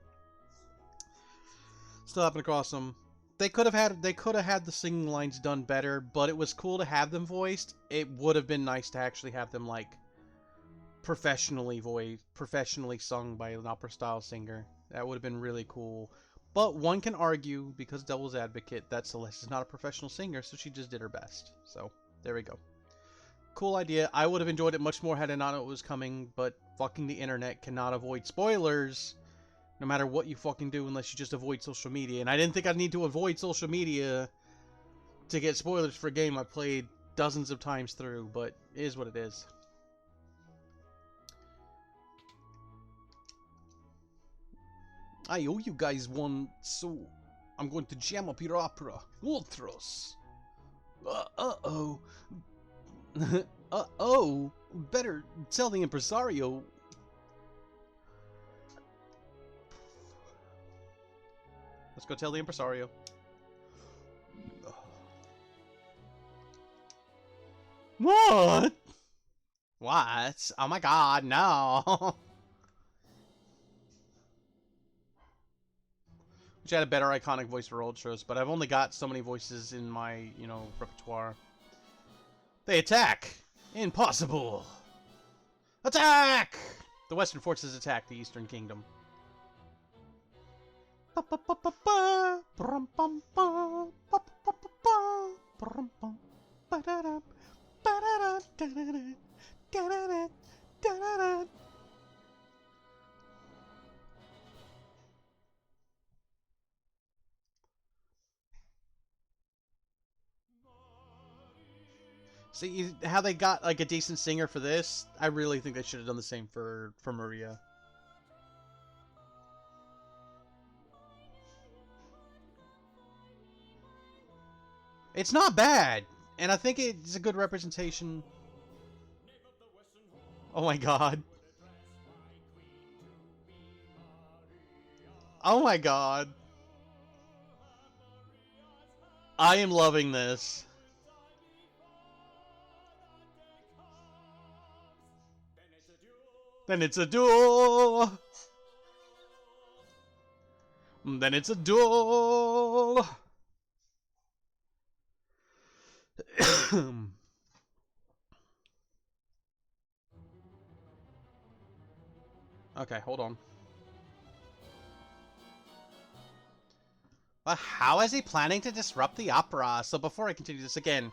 Still happened across them. They could have had the singing lines done better, but it was cool to have them voiced. It would have been nice to actually have them like professionally sung by an opera style singer. That would have been really cool. But one can argue, because devil's advocate, that Celeste is not a professional singer, so she just did her best. So there we go. Cool idea. I would have enjoyed it much more had I not known it was coming, but fucking the internet cannot avoid spoilers, no matter what you fucking do, unless you just avoid social media. And I didn't think I'd need to avoid social media to get spoilers for a game I played dozens of times through, but it is what it is. I owe you guys one, so I'm going to jam up your opera. Ultros. Uh-oh. Uh-oh. Better tell the impresario. Let's go tell the impresario. What? What? Oh my god, no. Wish I had a better iconic voice for Ultros, but I've only got so many voices in my, repertoire. They attack! Impossible! Attack! The Western forces attack the Eastern Kingdom. See how they got like a decent singer for this? I really think they should have done the same for Maria. It's not bad, and I think it's a good representation. Oh my god. Oh my god. I am loving this. Then it's a duel. Then it's a duel. Okay, hold on. How is he planning to disrupt the opera? So before I continue this again,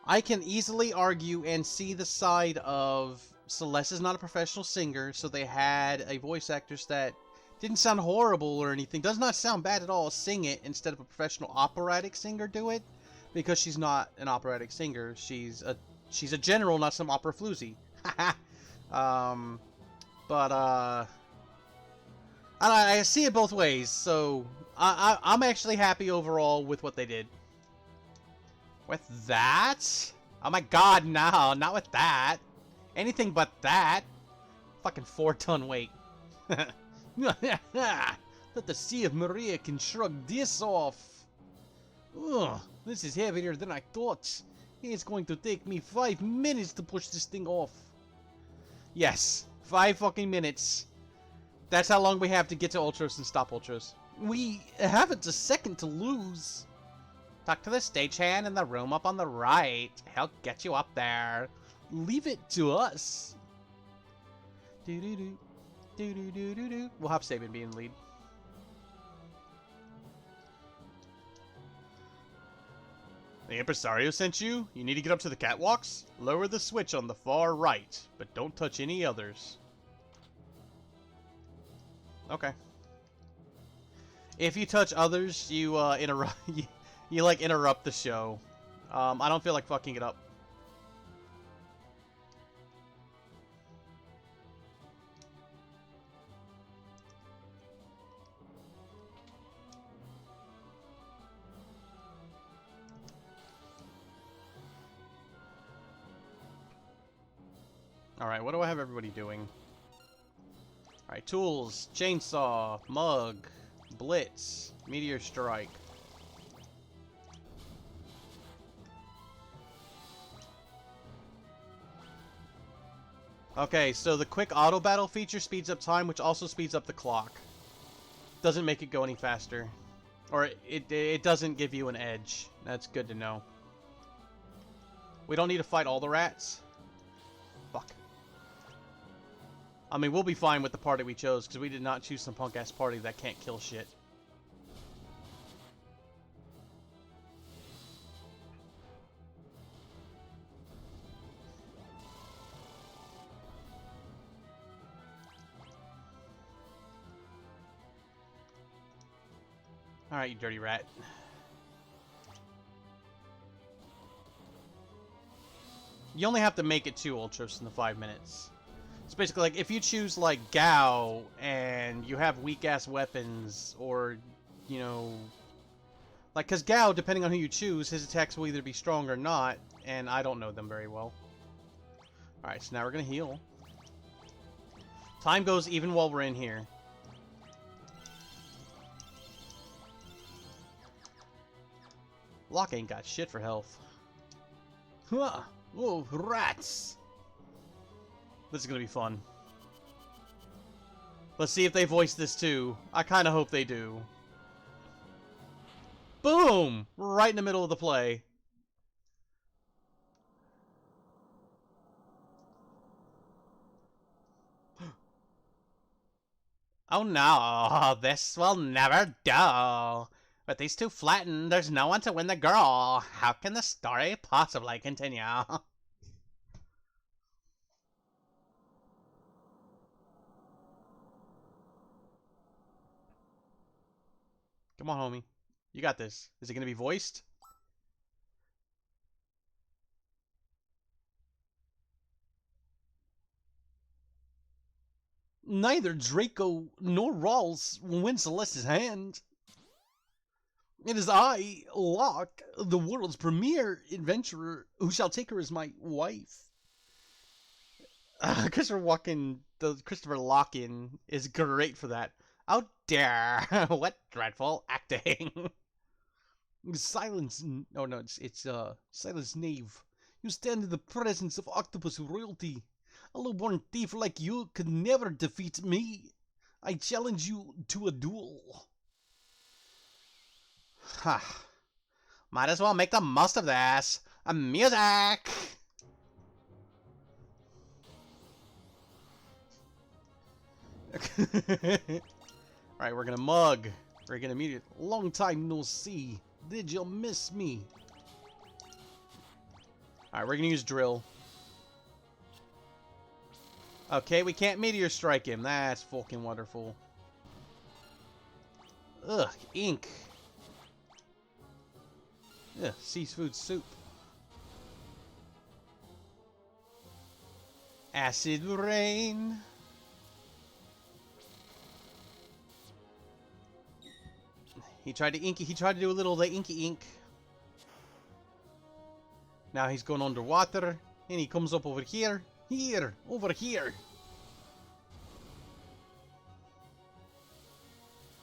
I can easily argue and see the side of Celeste is not a professional singer, so they had a voice actress that didn't sound horrible or anything, does not sound bad at all, sing it instead of a professional operatic singer do it, because she's not an operatic singer. She's a general, not some opera floozy. But I see it both ways, so I'm actually happy overall with what they did. With that? Oh my god, no, not with that. Anything but that. Fucking 4-ton weight. Let the Sea of Maria can shrug this off. Ugh, this is heavier than I thought. It's going to take me 5 minutes to push this thing off. Yes, 5 fucking minutes. That's how long we have to get to Ultros and stop Ultros. We haven't a second to lose. Talk to the stagehand in the room up on the right. He'll get you up there. Leave it to us. Do-do-do. Do-do-do-do-do. We'll have Sabin be in the lead. The impresario sent you? You need to get up to the catwalks? Lower the switch on the far right, but don't touch any others. Okay. If you touch others, you interrupt. You like interrupt the show. I don't feel like fucking it up. Alright, what do I have everybody doing? Alright, tools, chainsaw, mug, blitz, meteor strike. Okay, so the quick auto battle feature speeds up time, which also speeds up the clock. Doesn't make it go any faster. Or it doesn't give you an edge. That's good to know. We don't need to fight all the rats. Fuck. I mean, we'll be fine with the party we chose, because we did not choose some punk-ass party that can't kill shit. Alright, you dirty rat. You only have to make it 2 Ultros in the 5 minutes. It's basically like, if you choose, like, Gao, and you have weak-ass weapons, or, you know... Like, because Gao, depending on who you choose, his attacks will either be strong or not, and I don't know them very well. Alright, so now we're gonna heal. Time goes even while we're in here. Locke ain't got shit for health. Huh! Oh, rats! This is gonna be fun. Let's see if they voice this too. I kind of hope they do. Boom! Right in the middle of the play. Oh no, this will never do. With these two flattened, there's no one to win the girl. How can the story possibly continue? Come on, homie. You got this. Is it going to be voiced? Neither Draco nor Rawls will win Celeste's hand. It is I, Locke, the world's premier adventurer, who shall take her as my wife. Christopher Walken is great for that. Oh dear, what dreadful acting. Silence, oh no, it's silence, knave. You stand in the presence of octopus royalty. A low-born thief like you could never defeat me. I challenge you to a duel. Ha. Might as well make the most of this. Music! Alright, we're gonna mug. We're gonna meet it. Long time no see. Did you miss me? Alright, we're gonna use drill. Okay, we can't meteor strike him. That's fucking wonderful. Ugh, ink. Ugh, seafood soup. Acid rain. He tried to do a little of the inky ink. Now he's going underwater, and he comes up over here. Over here.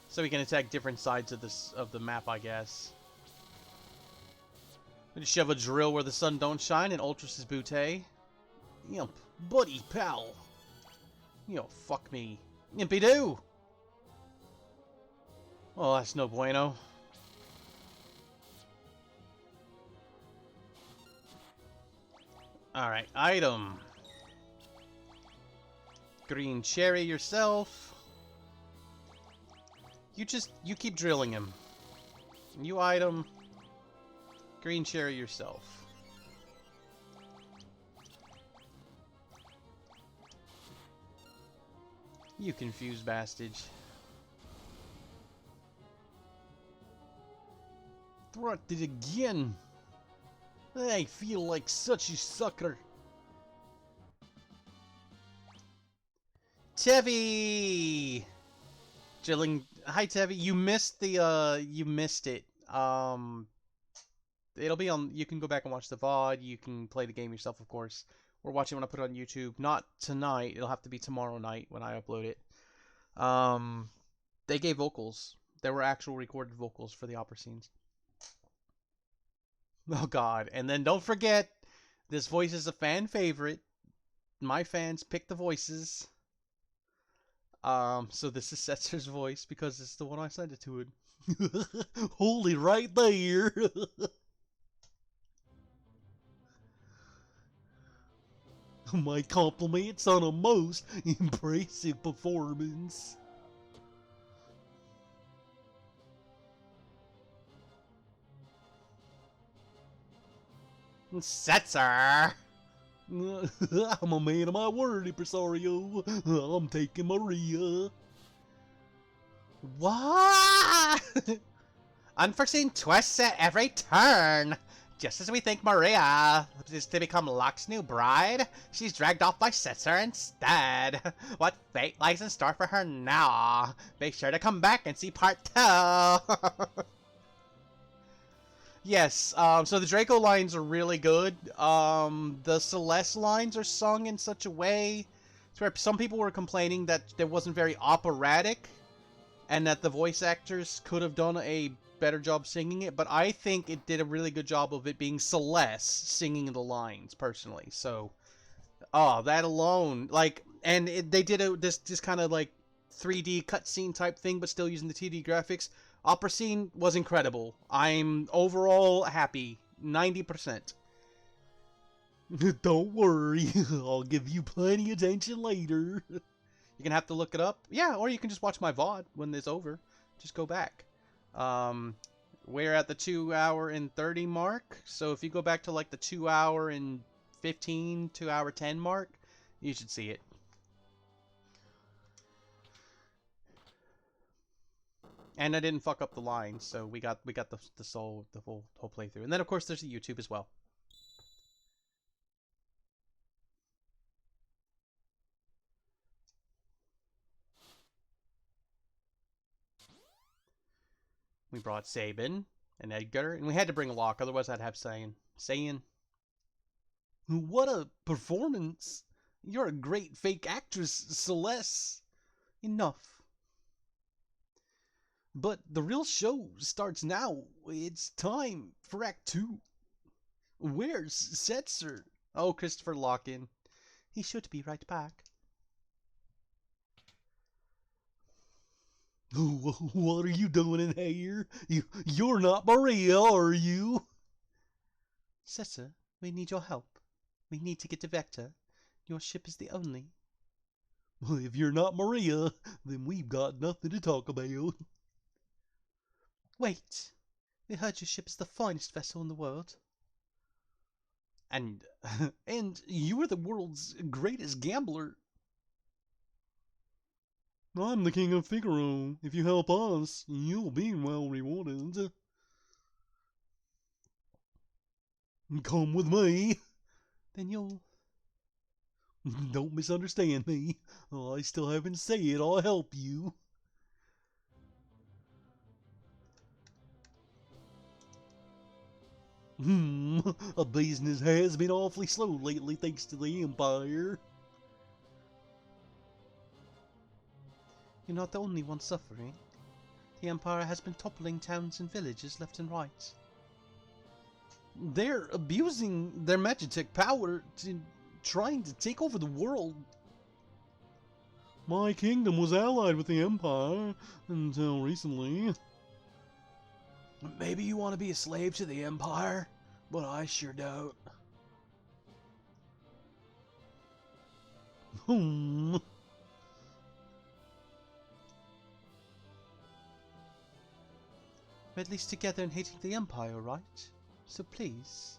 So we can attack different sides of the map, I guess. I'm gonna shove a drill where the sun don't shine and Ultra's bootay. Imp, buddy, pal. Yo, fuck me. Impy doo! Well, that's no bueno. Alright, item. Green cherry yourself. You keep drilling him. New item. Green cherry yourself. You confused bastard. Throtted again. I feel like such a sucker. Tevi! Drilling. Hi, Tevi. You missed the, you missed it. It'll be on, you can go back and watch the VOD. You can play the game yourself, of course. We're watching when I put it on YouTube. Not tonight. It'll have to be tomorrow night when I upload it. They gave vocals. There were actual recorded vocals for the opera scenes. Oh, God. And then don't forget, this voice is a fan favorite. My fans pick the voices. So this is Setzer's voice because it's the one I sent it to him. Holy right there. My compliments on a most impressive performance. Setzer! I'm a man of my word, Impresario. I'm taking Maria. What? Unforeseen twists at every turn. Just as we think Maria is to become Locke's new bride, she's dragged off by Setzer instead. What fate lies in store for her now? Be sure to come back and see part 2. Yes, so the Draco lines are really good. The Celeste lines are sung in such a way where some people were complaining that it wasn't very operatic and that the voice actors could have done a better job singing it, but I think it did a really good job of it being Celeste singing the lines, personally. So, Oh, that alone, like, and they did this kind of like 3D cutscene type thing, but still using the 2D graphics. Opera scene was incredible. I'm overall happy, 90%. Don't worry, I'll give you plenty of attention later. You're gonna have to look it up. Yeah, or you can just watch my VOD when it's over. Just go back. Um, we're at the 2 hour and 30 mark. So if you go back to like the 2 hour and 15, 2 hour 10 mark, you should see it. And I didn't fuck up the lines, so we got the whole playthrough. And then of course there's the YouTube as well. We brought Sabin and Edgar, and we had to bring a lock, otherwise I'd have Saiyan. What a performance! You're a great fake actress, Celeste. Enough. But the real show starts now. It's time for Act 2. Where's Setzer? Oh, Christopher Locken. He should be right back. What are you doing in here? You're not Maria, are you? Setzer, we need your help. We need to get to Vector. Your ship is the only. If you're not Maria, then we've got nothing to talk about. Wait. We heard your ship is the finest vessel in the world. And you are the world's greatest gambler. I'm the king of Figaro. If you help us, you'll be well rewarded. Come with me. Then you'll... Don't misunderstand me. I still haven't said I'll help you. Business has been awfully slow lately thanks to the Empire. You're not the only one suffering. The Empire has been toppling towns and villages left and right. They're abusing their Magitech power to trying to take over the world. My kingdom was allied with the Empire until recently. Maybe you want to be a slave to the Empire, but I sure don't. We're at least together in hating the Empire, right? So please.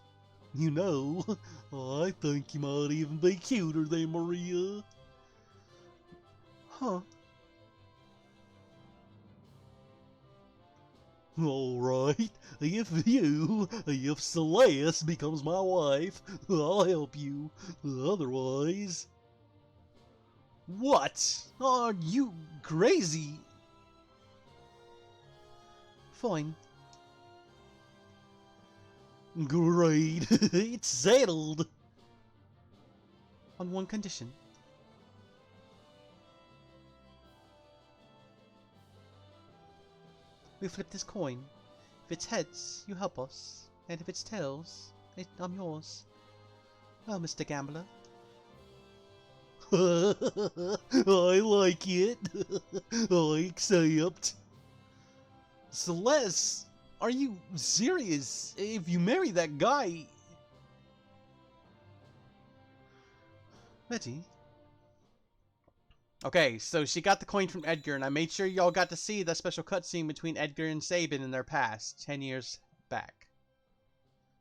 You know, I think you might even be cuter than Maria. Huh. Alright, if Celeste becomes my wife, I'll help you. Otherwise... What? Are you crazy? Fine. Great, it's settled. On one condition. We flip this coin. If it's heads, you help us. And if it's tails, I'm yours. Well, Mr. Gambler. I like it. I accept. Celeste, are you serious? If you marry that guy... Ready? Okay, so she got the coin from Edgar, and I made sure y'all got to see the special cutscene between Edgar and Sabin in their past, 10 years back.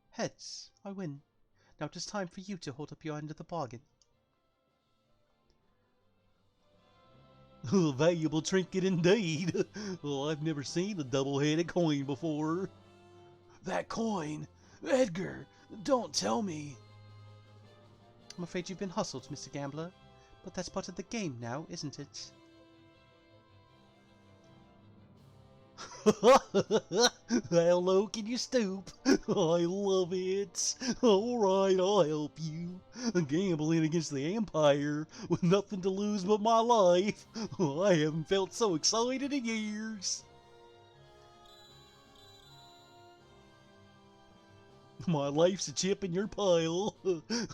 Heads, I win. Now it is time for you to hold up your end of the bargain. A valuable trinket indeed. Well, I've never seen a double-headed coin before. That coin? Edgar, don't tell me. I'm afraid you've been hustled, Mr. Gambler. But that's part of the game now, isn't it? How low can you stoop? I love it. Alright, I'll help you. Gambling against the Empire with nothing to lose but my life. I haven't felt so excited in years. My life's a chip in your pile.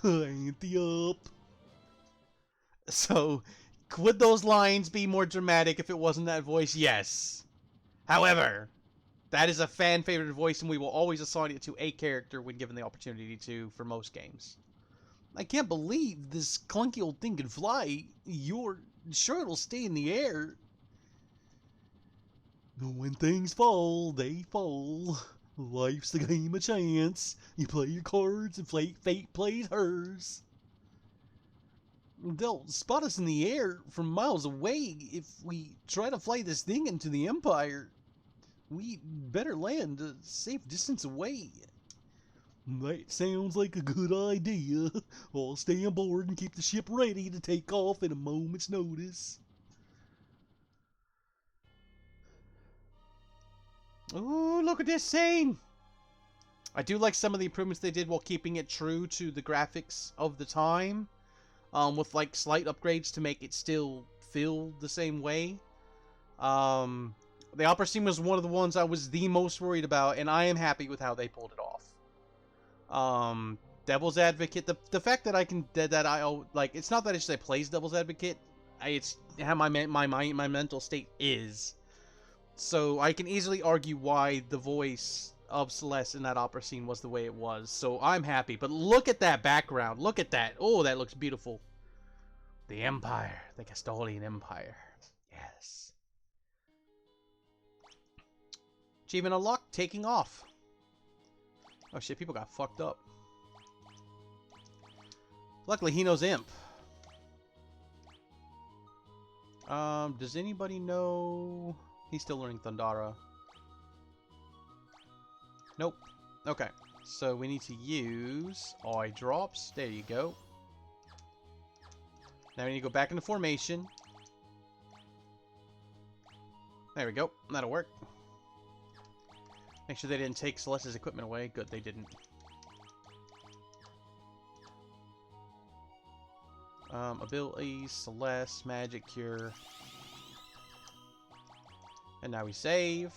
Ante up. So, would those lines be more dramatic if it wasn't that voice? Yes. However, that is a fan favorite voice, and we will always assign it to a character when given the opportunity to for most games. I can't believe this clunky old thing can fly. You're sure it'll stay in the air. When things fall, they fall. Life's the game of chance. You play your cards and fate plays hers. They'll spot us in the air from miles away if we try to fly this thing into the Empire. We better land a safe distance away. That sounds like a good idea. I'll stay on board and keep the ship ready to take off at a moment's notice. Ooh, look at this scene! I do like some of the improvements they did while keeping it true to the graphics of the time. With like slight upgrades to make it still feel the same way. The opera scene was one of the ones I was the most worried about, and I am happy with how they pulled it off. Devil's Advocate, the fact that it's not that it plays Devil's Advocate, it's how my mental state is. So I can easily argue why the voice of Celeste in that opera scene was the way it was. So I'm happy. But look at that background. Look at that. Oh, that looks beautiful. The Empire. The Castolian Empire. Yes. Achievement unlocked. Taking off. Oh shit, people got fucked up. Luckily, he knows Imp. Does anybody know... He's still learning Thundara. Nope. Okay. So we need to use eye drops. There you go. Now we need to go back into formation. There we go. That'll work. Make sure they didn't take Celeste's equipment away. Good, they didn't. Abilities, Celeste, Magic Cure. And now we save.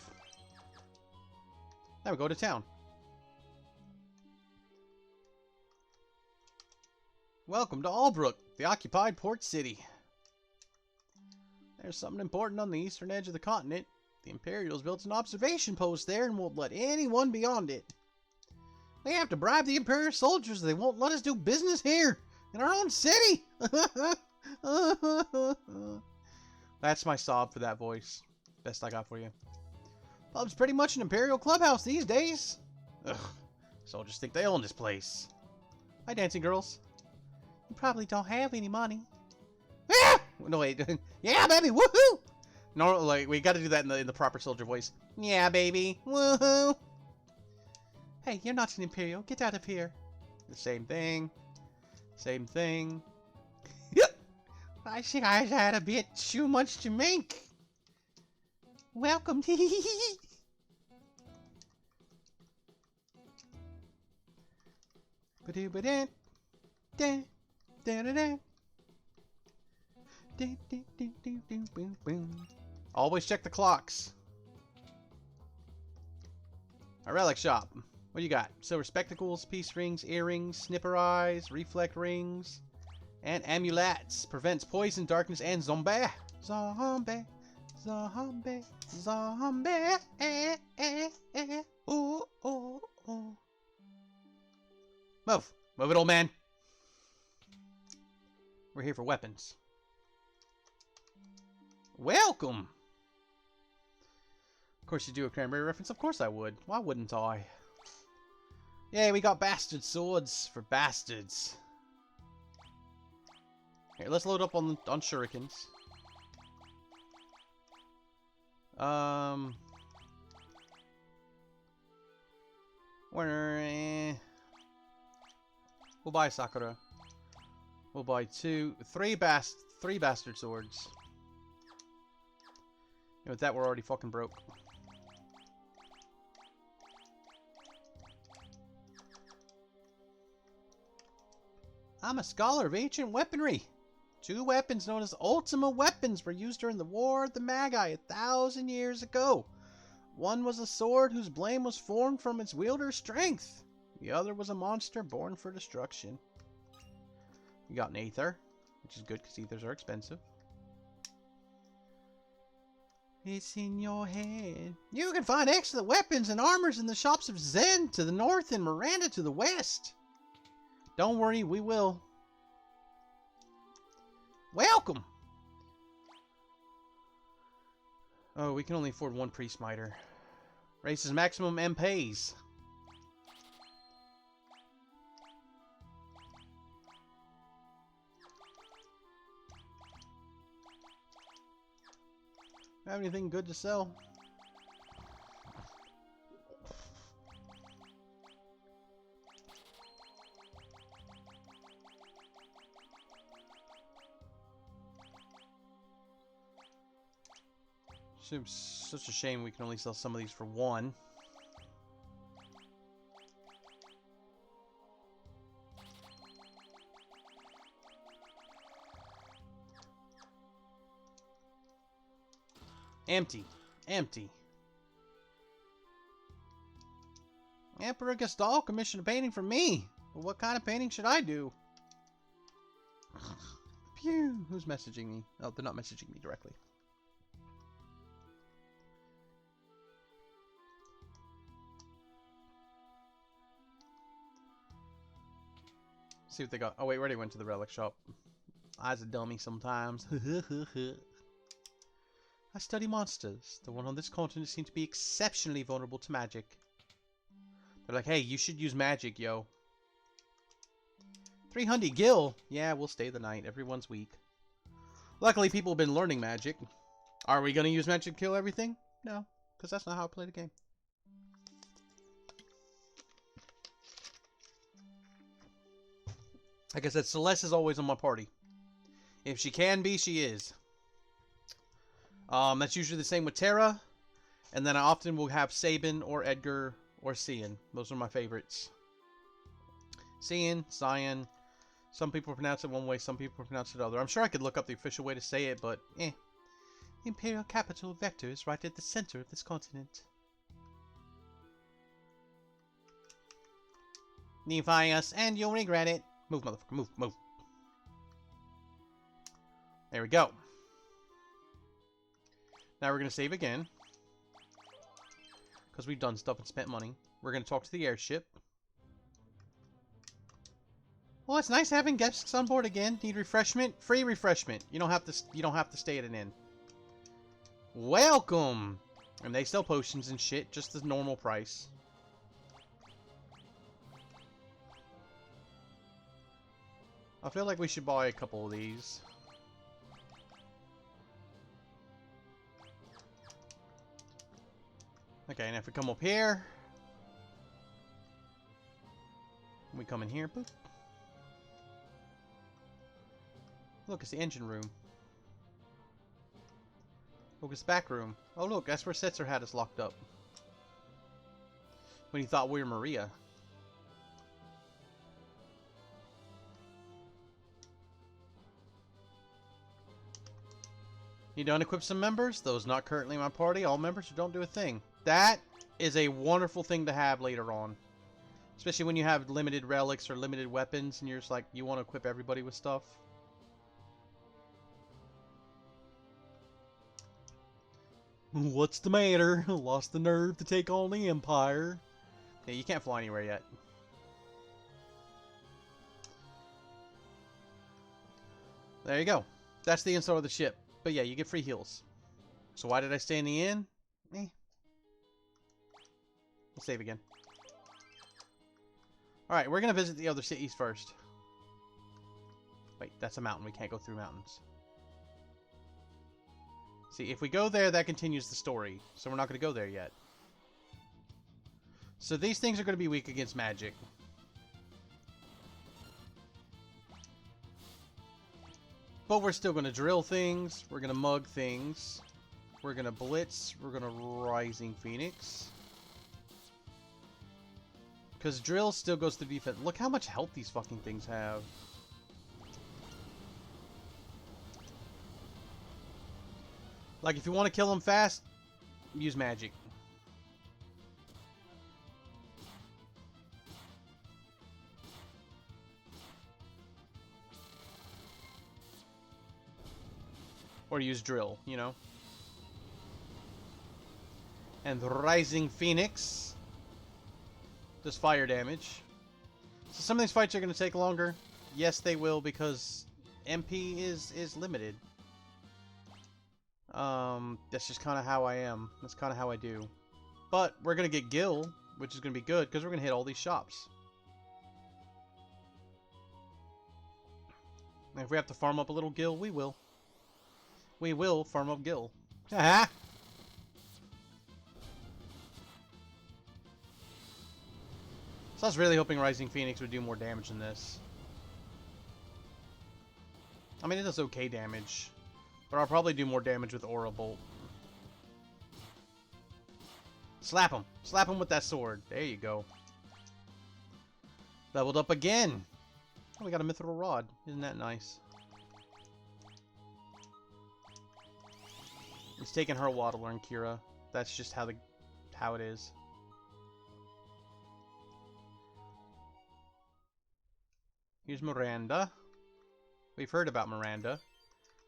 Now we go to town. Welcome to Albrook, the occupied port city. There's something important on the eastern edge of the continent. The Imperials built an observation post there and won't let anyone beyond it. We have to bribe the Imperial soldiers. They won't let us do business here, in our own city. That's my sob for that voice. Best I got for you. Pub's pretty much an Imperial clubhouse these days. Ugh, soldiers think they own this place. Hi, dancing girls. You probably don't have any money. Ah! No, wait. Yeah, baby, woohoo! No, like, we gotta do that in the proper soldier voice. Yeah, baby, woohoo! Hey, you're not an Imperial. Get out of here. The same thing. Same thing. I think I had a bit too much to make. Welcome. Always check the clocks. A relic shop. What do you got? Silver spectacles, peace rings, earrings, snipper eyes, reflect rings, and amulets. Prevents poison, darkness, and zombie. Zombie. Zombie. Zombie. Ooh, ooh, ooh. Move. Move it, old man. We're here for weapons. Welcome. Of course you do a Cranberry reference. Of course I would. Why wouldn't I? Yay, we got bastard swords for bastards. Here, let's load up on shurikens. We'll buy Sakura. We'll buy three bastard swords. And with that, we're already fucking broke. I'm a scholar of ancient weaponry. 2 weapons known as Ultima weapons were used during the War of the Magi 1,000 years ago. One was a sword whose blade was formed from its wielder's strength. The other was a monster born for destruction. We got an Aether. which is good because ethers are expensive. It's in your head. You can find excellent weapons and armors in the shops of Zen to the north and Miranda to the west. Don't worry, we will. Welcome! Oh, we can only afford one Priest Miter. Raises maximum MPs. Have anything good to sell? Seems such a shame we can only sell some of these for one. Empty. Empty. Emperor Gastal commissioned a painting for me. But what kind of painting should I do? Pew. Who's messaging me? Oh, they're not messaging me directly. See what they got. Oh, wait, we already went to the relic shop. I was a dummy sometimes. I study monsters. The one on this continent seem to be exceptionally vulnerable to magic. They're like, hey, you should use magic, yo. 300 gil. Yeah, we'll stay the night. Everyone's weak. Luckily, people have been learning magic. Are we going to use magic to kill everything? No, because that's not how I play the game. Like I said, Celeste is always on my party. If she can be, she is. That's usually the same with Terra. And then I often will have Sabin or Edgar or Cian. Those are my favorites. Cian, Cyan. Some people pronounce it one way, some people pronounce it other. I'm sure I could look up the official way to say it, but eh. The Imperial capital Vector is right at the center of this continent. Defy us, and you'll regret it. Move, motherfucker, move, move. There we go. Now we're going to save again. Because we've done stuff and spent money. We're going to talk to the airship. Well, it's nice having guests on board again. Need refreshment? Free refreshment. You don't have to stay at an inn. Welcome! And they sell potions and shit, just the normal price. I feel like we should buy a couple of these. Okay, and if we come up here, we come in here, boop. Look, it's the engine room. Look, it's the back room. Oh, look, that's where Setzer had us locked up. When he thought we were Maria. Need to unequip some members? Those not currently in my party. All members who don't do a thing. That is a wonderful thing to have later on. Especially when you have limited relics or limited weapons and you're just like, you want to equip everybody with stuff. What's the matter? Lost the nerve to take on the Empire. Yeah, you can't fly anywhere yet. There you go. That's the install of the ship. But yeah, you get free heals. So why did I stay in the inn? Eh. We'll save again. Alright, we're going to visit the other cities first. Wait, that's a mountain. We can't go through mountains. See, if we go there, that continues the story. So we're not going to go there yet. So these things are going to be weak against magic. But we're still going to drill things. We're going to mug things. We're going to blitz. We're going to Rising Phoenix. Because drill still goes to defense. Look how much health these fucking things have. Like, if you want to kill them fast, use magic. Or use drill, you know? And Rising Phoenix does fire damage. So some of these fights are going to take longer. Yes, they will, because MP is limited. That's just kind of how I am. That's kind of how I do. But we're going to get Gil, which is going to be good, because we're going to hit all these shops. And if we have to farm up a little Gil, we will. We will farm up Gil. Haha! So I was really hoping Rising Phoenix would do more damage than this. I mean, it does okay damage. But I'll probably do more damage with Aura Bolt. Slap him! Slap him with that sword. There you go. Leveled up again! Oh, we got a Mithril Rod. Isn't that nice? It's taking her a while to learn Kira. That's just how it is. Here's Miranda. We've heard about Miranda.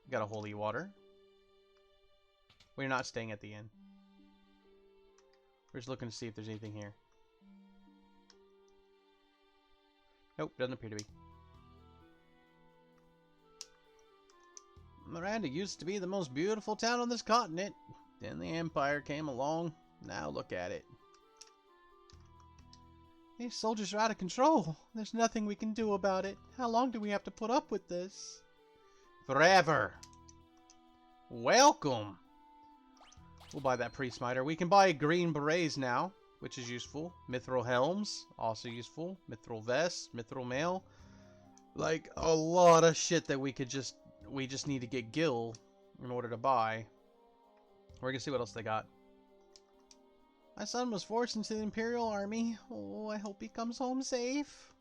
We got a holy water. We're not staying at the inn. We're just looking to see if there's anything here. Nope, doesn't appear to be. Miranda used to be the most beautiful town on this continent. Then the Empire came along. Now look at it. These soldiers are out of control. There's nothing we can do about it. How long do we have to put up with this? Forever. Welcome. We'll buy that pre-smiter. We can buy green berets now, which is useful. Mithril helms, also useful. Mithril vests, mithril mail. Like, a lot of shit that we just need to get Gil in order to buy. We're gonna see what else they got. My son was forced into the Imperial Army. Oh, I hope he comes home safe.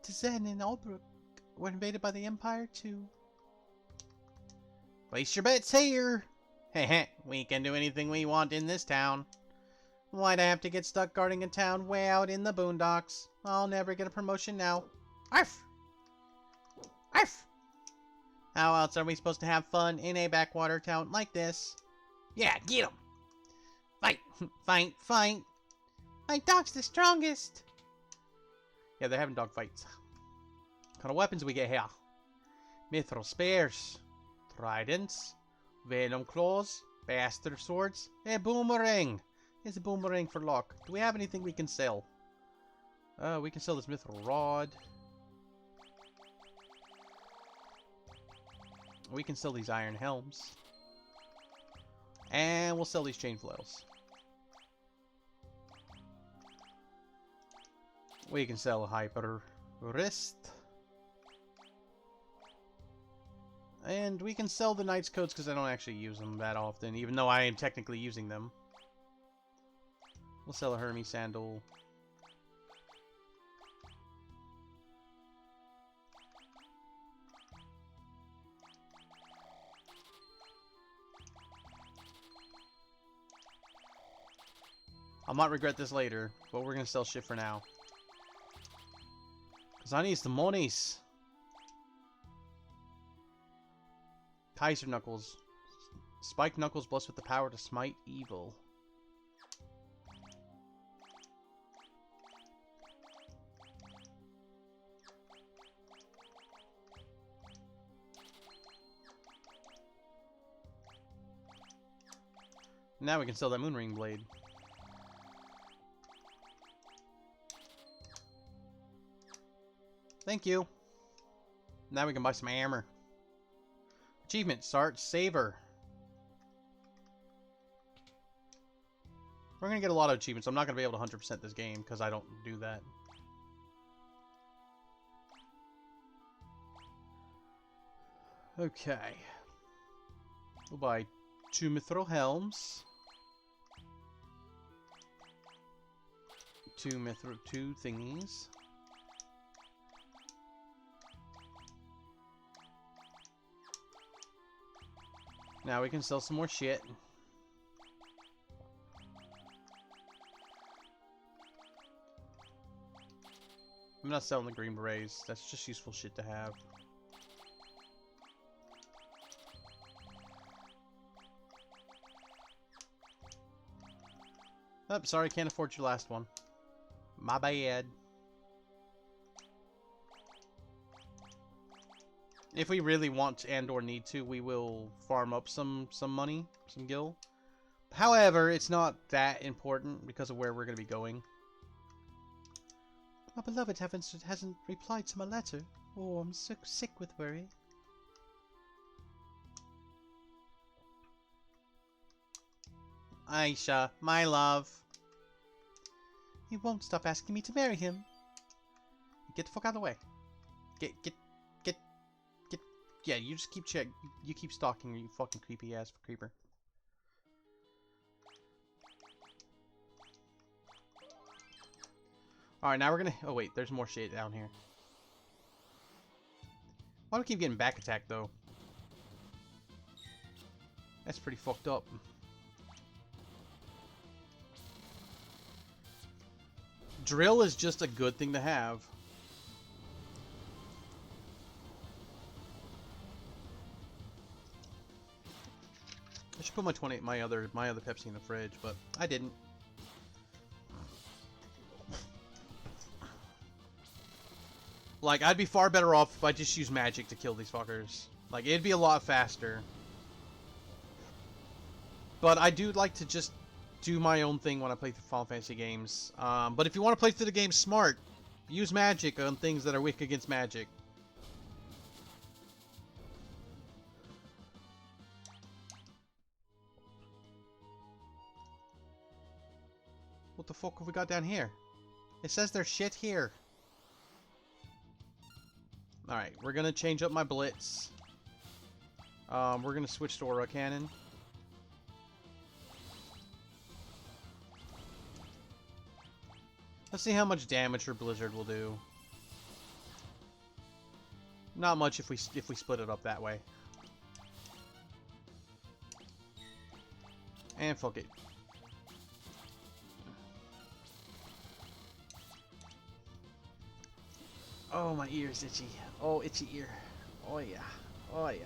Tizen and Albrook were invaded by the Empire too. Place your bets here. Heh, we can do anything we want in this town. Why'd I have to get stuck guarding a town way out in the boondocks? I'll never get a promotion now. Arf! Arf! How else are we supposed to have fun in a backwater town like this? Yeah, get him! Fight! Fight! Fight! My dog's the strongest! Yeah, they're having dog fights. What kind of weapons we get here? Mithril spears, tridents, venom claws, bastard swords, a boomerang. It's a boomerang for luck. Do we have anything we can sell? We can sell this mithril rod. We can sell these iron helms. And we'll sell these chain flails. We can sell a hyper wrist. And we can sell the Knight's Coats because I don't actually use them that often, even though I am technically using them. We'll sell a Hermes sandal. I might regret this later, but we're going to sell shit for now. Because I need some monies. Kaiser Knuckles. Spike Knuckles blessed with the power to smite evil. Now we can sell that Moonring Blade. Thank you. Now we can buy some armor. Achievement, start Saver. We're going to get a lot of achievements. I'm not going to be able to 100% this game because I don't do that. Okay. We'll buy 2 Mithril Helms. 2 thingies. Now we can sell some more shit. I'm not selling the green berets. That's just useful shit to have. Oh, sorry, can't afford your last one. My bad. If we really want and or need to, we will farm up some money, some gil. However, it's not that important because of where we're going to be going. My beloved hasn't replied to my letter. Oh, I'm so sick with worry. Aisha, my love. He won't stop asking me to marry him. Get the fuck out of the way. Get. Yeah, you just keep you keep stalking her, you fucking creepy ass creeper. Alright, now we're gonna... Oh wait, there's more shit down here. Why do I keep getting back attacked though? That's pretty fucked up. Drill is just a good thing to have. I should put my other Pepsi in the fridge, but I didn't. Like, I'd be far better off if I just use magic to kill these fuckers. Like, it'd be a lot faster. But I do like to just do my own thing when I play through Final Fantasy games. But if you want to play through the game smart, use magic on things that are weak against magic. What the fuck have we got down here? It says there's shit here. Alright, we're gonna change up my blitz. We're gonna switch to Aura Cannon. Let's see how much damage her Blizzard will do. Not much if we split it up that way. And fuck it. Oh, my ear's itchy. Oh, itchy ear. Oh yeah. Oh yeah.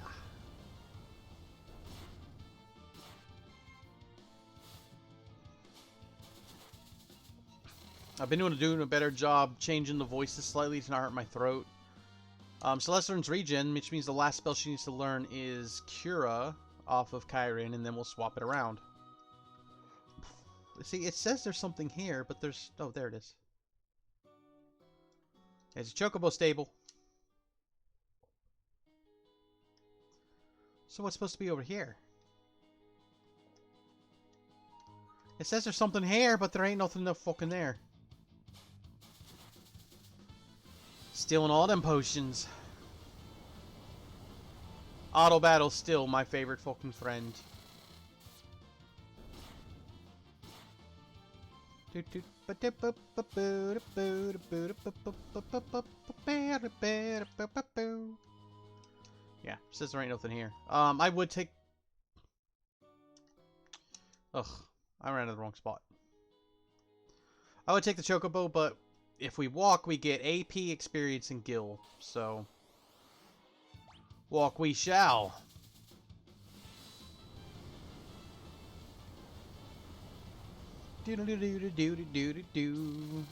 I've been doing a better job changing the voices slightly to not hurt my throat. Celeste learns Regen, which means the last spell she needs to learn is Cura off of Kyrin, and then we'll swap it around. See, it says there's something here, but there's... Oh, there it is. It's a Chocobo stable. So what's supposed to be over here? It says there's something here, but there ain't nothing no fucking there. Stealing all them potions. Auto battle's still my favorite fucking friend. Yeah, says there ain't nothing here. I would take... Ugh, I ran to the wrong spot. I would take the Chocobo, but if we walk, we get AP, experience, and gil. So, walk we shall. Do-do-do-do-do-do-do-do.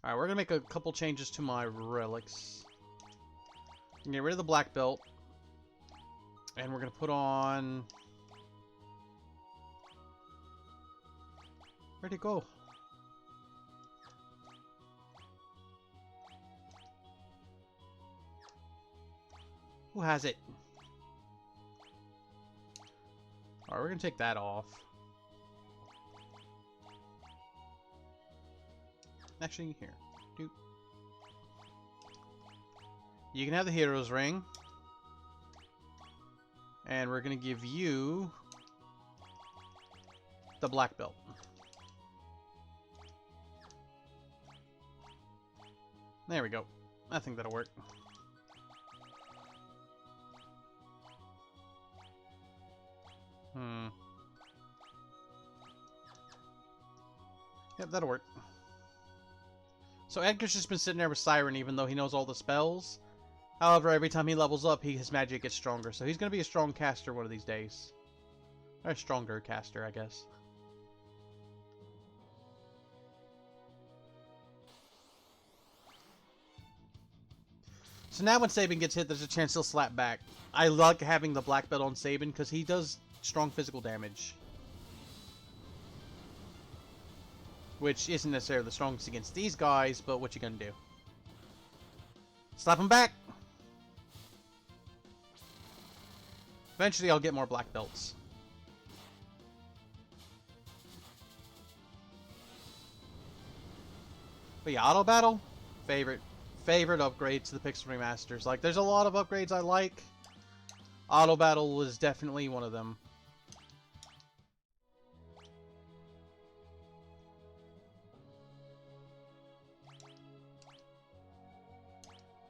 Alright, we're gonna make a couple changes to my relics. Get rid of the black belt. And we're gonna put on... Where'd it go? Who has it? Alright, we're gonna take that off. Actually, here. Doop. You can have the hero's ring. And we're gonna give you the black belt. There we go. I think that'll work. Hmm. Yep, that'll work. So Edgar's just been sitting there with Siren even though he knows all the spells. However, every time he levels up, his magic gets stronger. So he's going to be a strong caster one of these days. Or a stronger caster, I guess. So now when Sabin gets hit, there's a chance he'll slap back. I like having the black belt on Sabin because he does strong physical damage. Which isn't necessarily the strongest against these guys, but what you gonna do? Slap him back! Eventually I'll get more black belts. But yeah, auto battle, favorite upgrade to the Pixel Remasters. Like, there's a lot of upgrades I like. Auto battle was definitely one of them.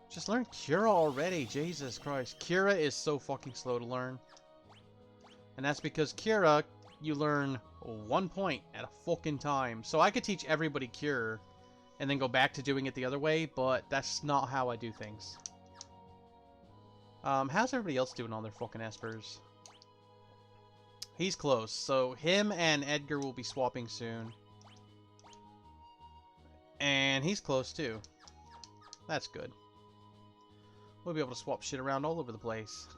Just learn Cura already, Jesus Christ. Cura is so fucking slow to learn. And that's because Cura, you learn 1 point at a fucking time. So I could teach everybody Cure and then go back to doing it the other way, but that's not how I do things. How's everybody else doing on their fucking espers? He's close, so him and Edgar will be swapping soon. And he's close too. That's good. We'll be able to swap shit around all over the place.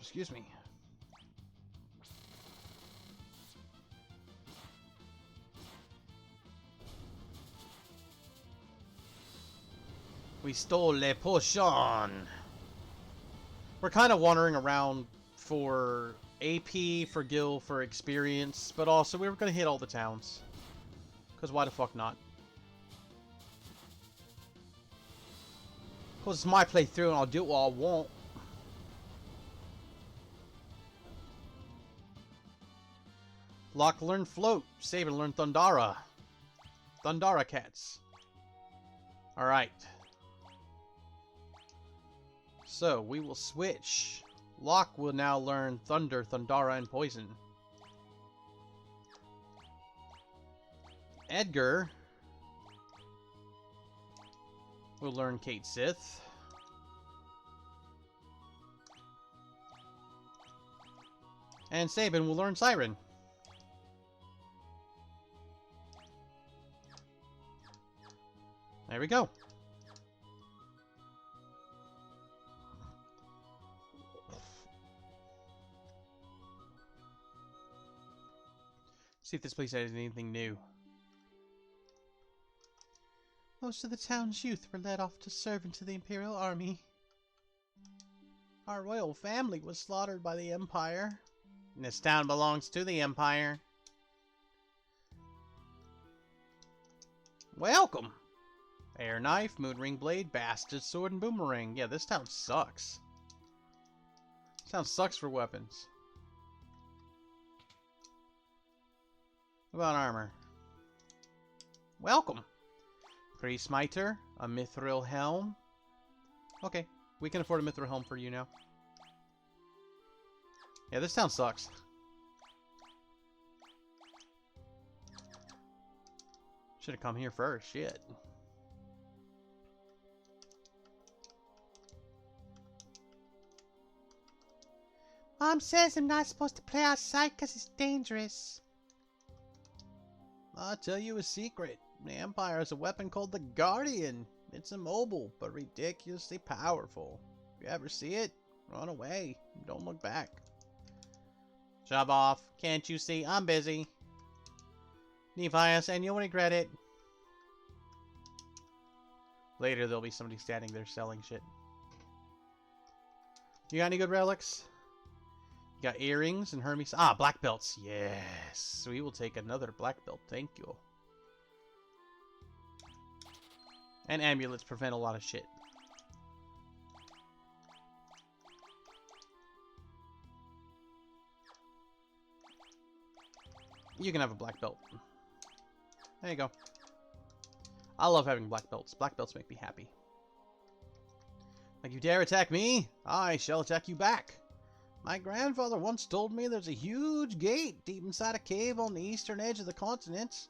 Excuse me. We stole le potion. We're kind of wandering around for AP, for Gil, for experience, but also we were going to hit all the towns. Because why the fuck not? Because it's my playthrough and I'll do what I want. Locke learn float. Sabin learn Thundara. Thundara cats. Alright. So, we will switch. Locke will now learn Thunder, Thundara, and Poison. Edgar will learn Kate Sith. And Sabin will learn Siren. There we go. See if this place has anything new. Most of the town's youth were led off to serve into the Imperial Army. Our royal family was slaughtered by the Empire. This town belongs to the Empire. Welcome! Air knife, moon ring blade, bastard sword, and boomerang. Yeah, this town sucks. This town sucks for weapons. What about armor? Welcome! 3 smiter, a mithril helm. Okay, we can afford a mithril helm for you now. Yeah, this town sucks. Should have come here first, shit. Mom says I'm not supposed to play outside because it's dangerous. I'll tell you a secret. The Empire has a weapon called the Guardian. It's immobile, but ridiculously powerful. If you ever see it, run away. Don't look back. Shove off. Can't you see? I'm busy. Nephias, and you'll regret it. Later, there'll be somebody standing there selling shit. You got any good relics? You got earrings and Hermes. Ah, black belts. Yes. We will take another black belt. Thank you. And amulets prevent a lot of shit. You can have a black belt. There you go. I love having black belts. Black belts make me happy. Like you dare attack me, I shall attack you back. My grandfather once told me there's a huge gate deep inside a cave on the eastern edge of the continent.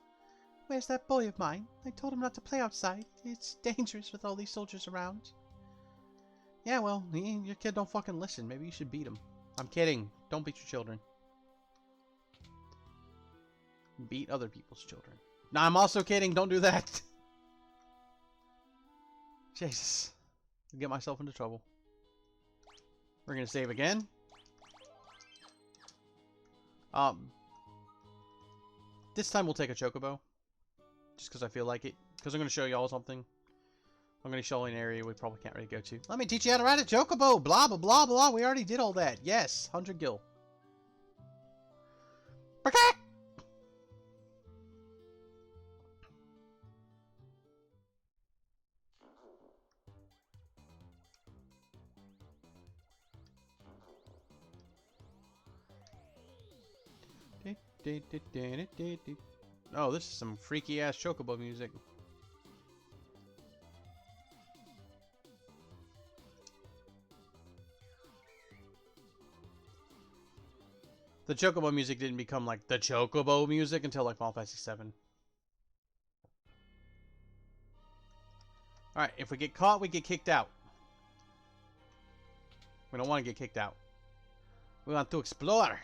Where's that boy of mine? I told him not to play outside. It's dangerous with all these soldiers around. Yeah, well, your kid don't fucking listen. Maybe you should beat him. I'm kidding. Don't beat your children. Beat other people's children. No, I'm also kidding. Don't do that. Jesus. I'll get myself into trouble. We're going to save again. This time we'll take a chocobo. Just because I feel like it. Because I'm going to show y'all something. I'm going to show you an area we probably can't really go to. Let me teach you how to ride a chocobo. Blah, blah, blah, blah. We already did all that. Yes. 100 gil. Oh, this is some freaky ass chocobo music. The chocobo music didn't become like the chocobo music until like Final Fantasy 7. Alright, if we get caught, we get kicked out. We don't want to get kicked out. We want to explore.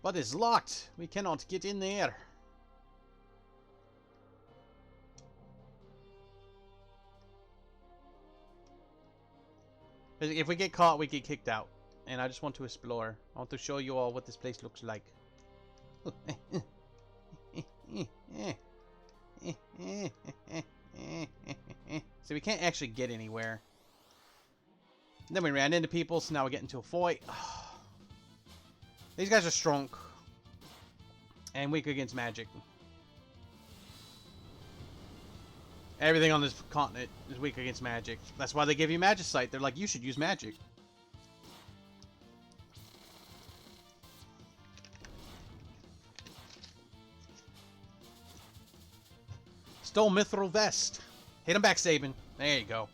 But it's locked. We cannot get in there. If we get caught, we get kicked out. And I just want to explore. I want to show you all what this place looks like. So we can't actually get anywhere. Then we ran into people, so now we get into a fight. These guys are strong. And weak against magic. Everything on this continent is weak against magic. That's why they give you Magicite. They're like, you should use magic. Stole Mithril Vest. Hit him back, Sabin. There you go.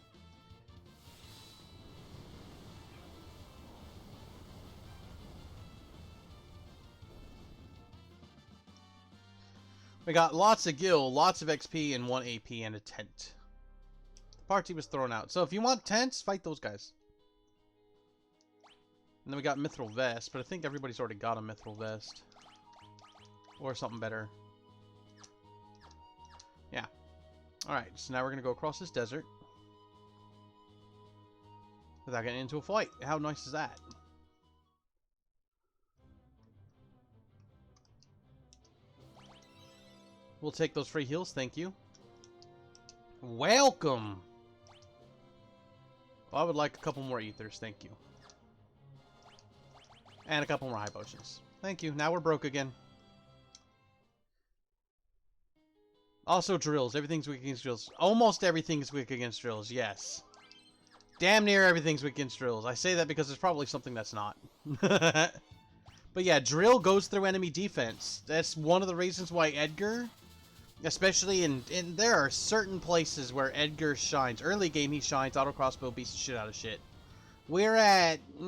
We got lots of gil, lots of XP, and 1 AP, and a tent. The party was thrown out. So if you want tents, fight those guys. And then we got Mithril Vest, but I think everybody's already got a Mithril Vest. Or something better. Yeah. Alright, so now we're going to go across this desert. Without getting into a fight. How nice is that? We'll take those free heals, thank you. Welcome! Well, I would like a couple more ethers, thank you. And a couple more high potions. Thank you, now we're broke again. Also drills, everything's weak against drills. Almost everything's weak against drills, yes. Damn near everything's weak against drills. I say that because there's probably something that's not. But yeah, drill goes through enemy defense. That's one of the reasons why Edgar... Especially in there are certain places where Edgar shines. Early game he shines, auto crossbow beats the shit out of shit. We're at, you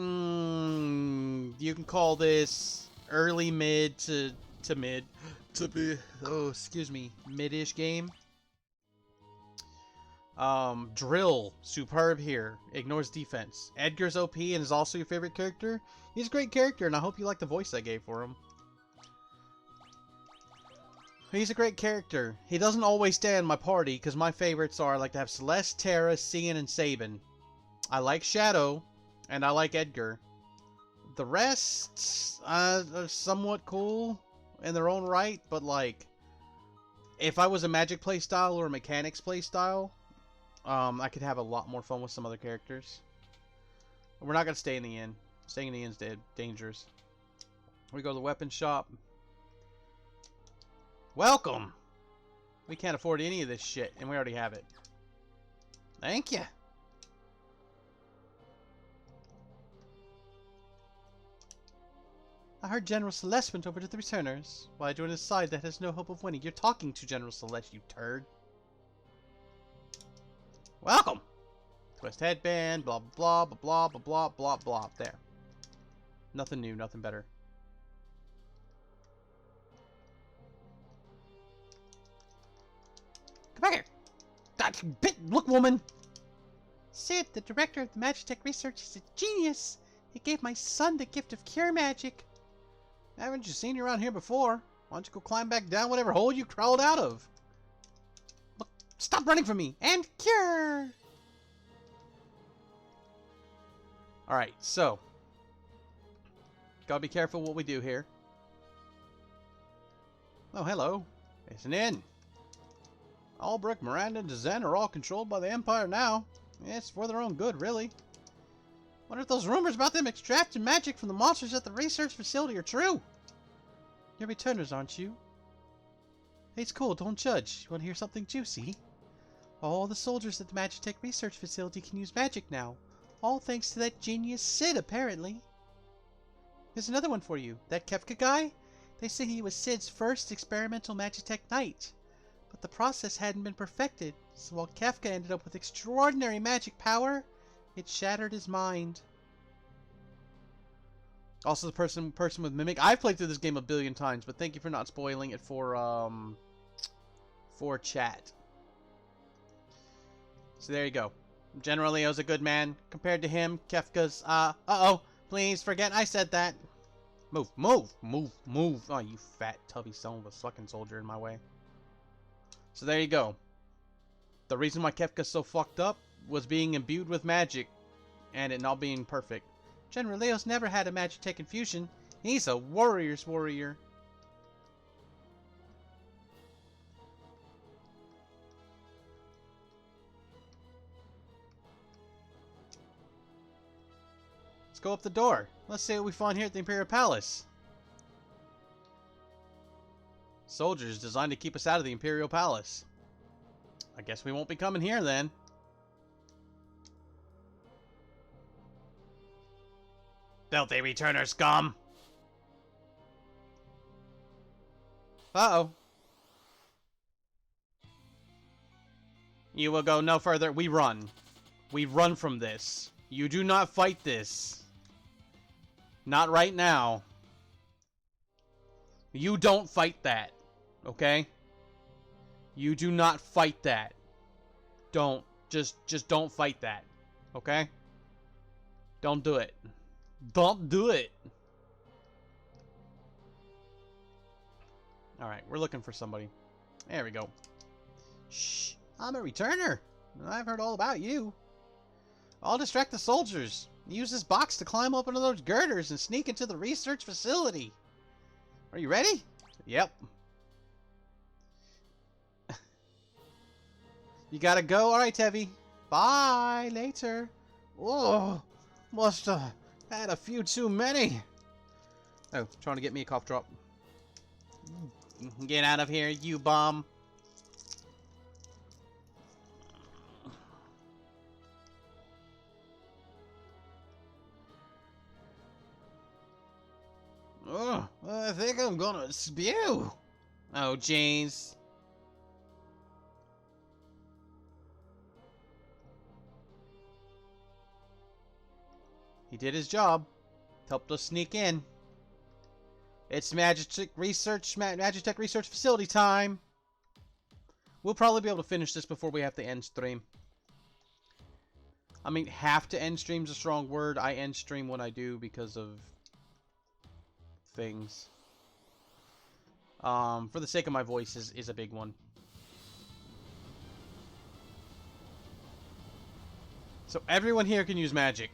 can call this early mid to mid. To be, oh, excuse me, mid-ish game. Drill, superb here. Ignores defense. Edgar's OP and is also your favorite character. He's a great character and I hope you like the voice I gave for him. He's a great character. He doesn't always stay in my party, because my favorites are, I like to have Celeste, Terra, Cian, and Sabin. I like Shadow, and I like Edgar. The rest are somewhat cool in their own right, but like, if I was a Magic playstyle or a Mechanics playstyle, I could have a lot more fun with some other characters. We're not going to stay in the inn. Staying in the inn's dangerous. We go to the weapon shop. Welcome! We can't afford any of this shit, and we already have it. Thank you. I heard General Celeste went over to the returners. Why join a side that has no hope of winning? You're talking to General Celeste, you turd. Welcome! Twist headband, blah blah blah blah blah blah blah blah. There. Nothing new, nothing better. Come back here! Look, woman! Sid, the director of the Magitech Research, is a genius! He gave my son the gift of cure magic. Haven't you seen you around here before? Why don't you go climb back down whatever hole you crawled out of? Look, stop running from me! And cure! Alright, so. Gotta be careful what we do here. Oh, hello. It's an inn. Albrecht, Miranda, and Zen are all controlled by the Empire now. It's for their own good, really. Wonder if those rumors about them extracting magic from the monsters at the research facility are true. You're returners, aren't you? Hey, it's cool, don't judge. You want to hear something juicy? All the soldiers at the Magitech Research Facility can use magic now. All thanks to that genius Sid, apparently. Here's another one for you. That Kefka guy? They say he was Sid's first experimental Magitech Knight. But the process hadn't been perfected, so while Kefka ended up with extraordinary magic power, it shattered his mind. Also, the person with Mimic. I've played through this game a billion times, but thank you for not spoiling it for chat. So there you go. General Leo's a good man. Compared to him, Kefka's, uh-oh. Please, forget I said that. Move, move, move, move. Oh, you fat, tubby son of a fucking soldier in my way. So there you go. The reason why Kefka's so fucked up was being imbued with magic and it not being perfect. General Leo's never had a Magitech infusion. He's a warrior's warrior. Let's go up the door. Let's see what we find here at the Imperial Palace. Soldiers designed to keep us out of the Imperial Palace. I guess we won't be coming here then. Filthy returner scum! Uh-oh. You will go no further. We run. We run from this. You do not fight this. Not right now. You don't fight that. Okay? You do not fight that. Don't. Just don't fight that. Okay? Don't do it. Don't do it. Alright, we're looking for somebody. There we go. Shh. I'm a returner. I've heard all about you. I'll distract the soldiers. Use this box to climb up into those girders and sneak into the research facility. Are you ready? Yep. You gotta go? Alright, Tevi. Bye. Later. Oh, must have had a few too many. Oh, trying to get me a cough drop. Get out of here, you bum. Oh, I think I'm gonna spew. Oh, jeez. He did his job. Helped us sneak in. It's Magitech Research Facility time. We'll probably be able to finish this before we have to end stream. I mean, have to end stream's a strong word. I end stream when I do because of things. For the sake of my voice is a big one. So everyone here can use magic.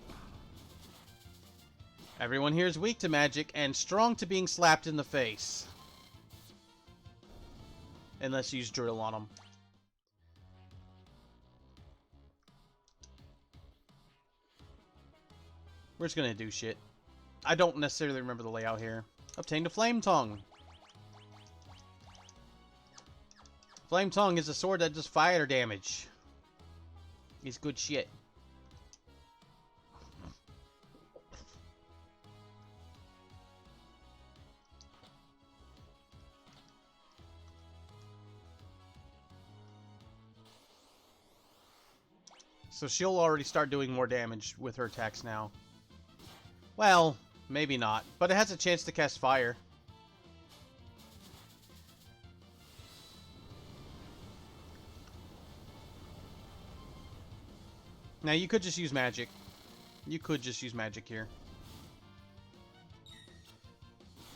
Everyone here is weak to magic and strong to being slapped in the face. Unless you use drill on them. We're just gonna do shit. I don't necessarily remember the layout here. Obtained a flame tongue. Flame tongue is a sword that does fire damage. It's good shit. So she'll already start doing more damage with her attacks now. Well, maybe not, but it has a chance to cast fire. Now you could just use magic. You could just use magic here.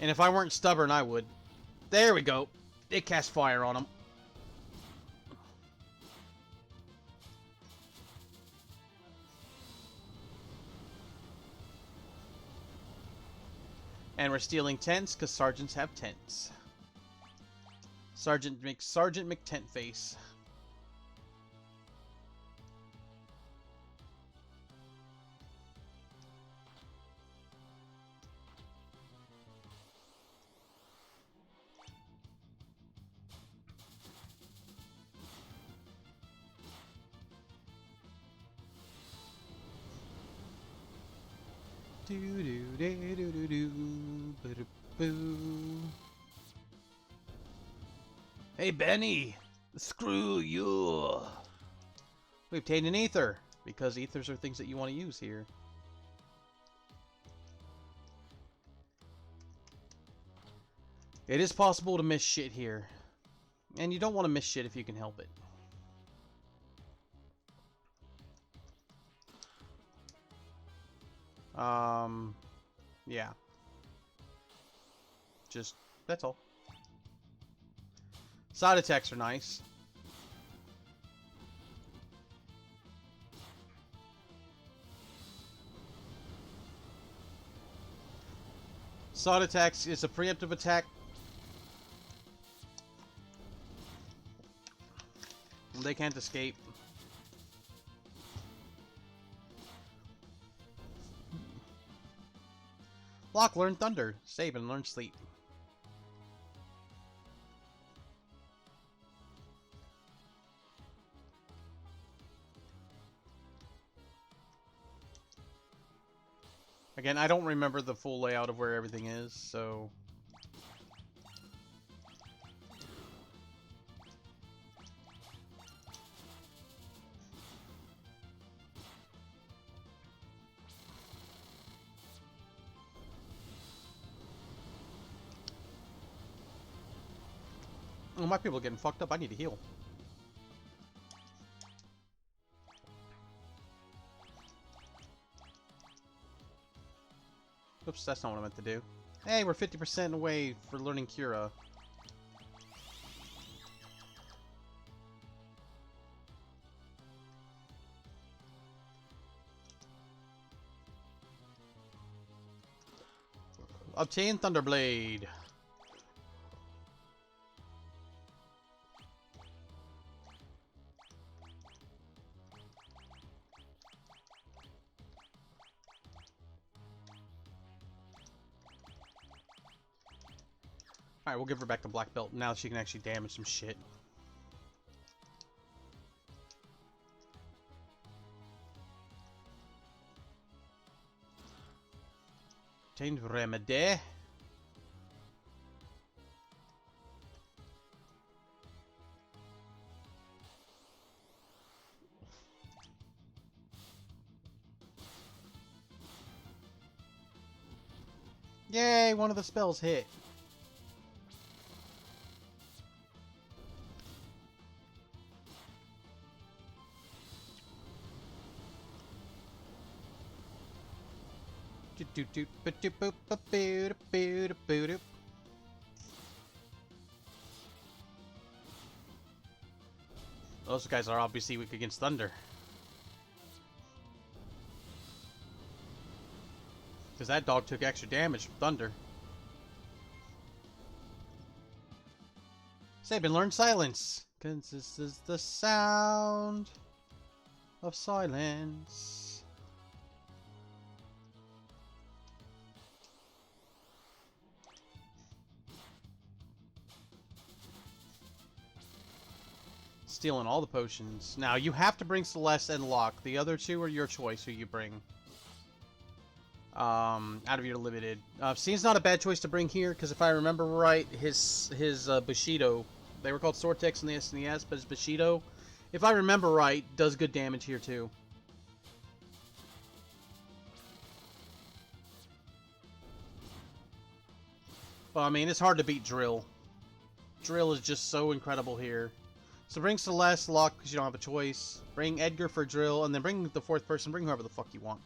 And if I weren't stubborn, I would. There we go. It cast fire on him. And we're stealing tents because sergeants have tents. Sergeant McTent face. Hey Benny, screw you. We obtained an ether because ethers are things that you want to use here. It is possible to miss shit here, and you don't want to miss shit if you can help it. Yeah. Just, that's all. Side attacks are nice. Side attacks is a preemptive attack. They can't escape. Block, learn thunder. Save and learn sleep. Again, I don't remember the full layout of where everything is, so... Oh, my people are getting fucked up. I need to heal. Oops, that's not what I meant to do. Hey, we're 50% away for learning Cura. Obtain Thunderblade. Alright, we'll give her back the black belt now she can actually damage some shit. Obtained remedy. Yay, one of the spells hit. Those guys are obviously weak against thunder. Because that dog took extra damage from thunder. Sabin, learn silence. Because this is the sound of silence. Stealing all the potions. Now, you have to bring Celeste and Locke. The other two are your choice who you bring. Out of your limited. Scene's not a bad choice to bring here, because if I remember right, his Bushido, they were called Sortex in the SNES, but his Bushido, if I remember right, does good damage here too. But I mean, it's hard to beat Drill. Drill is just so incredible here. So bring Celeste, Locke, because you don't have a choice. Bring Edgar for Drill, and then bring the fourth person. Bring whoever the fuck you want.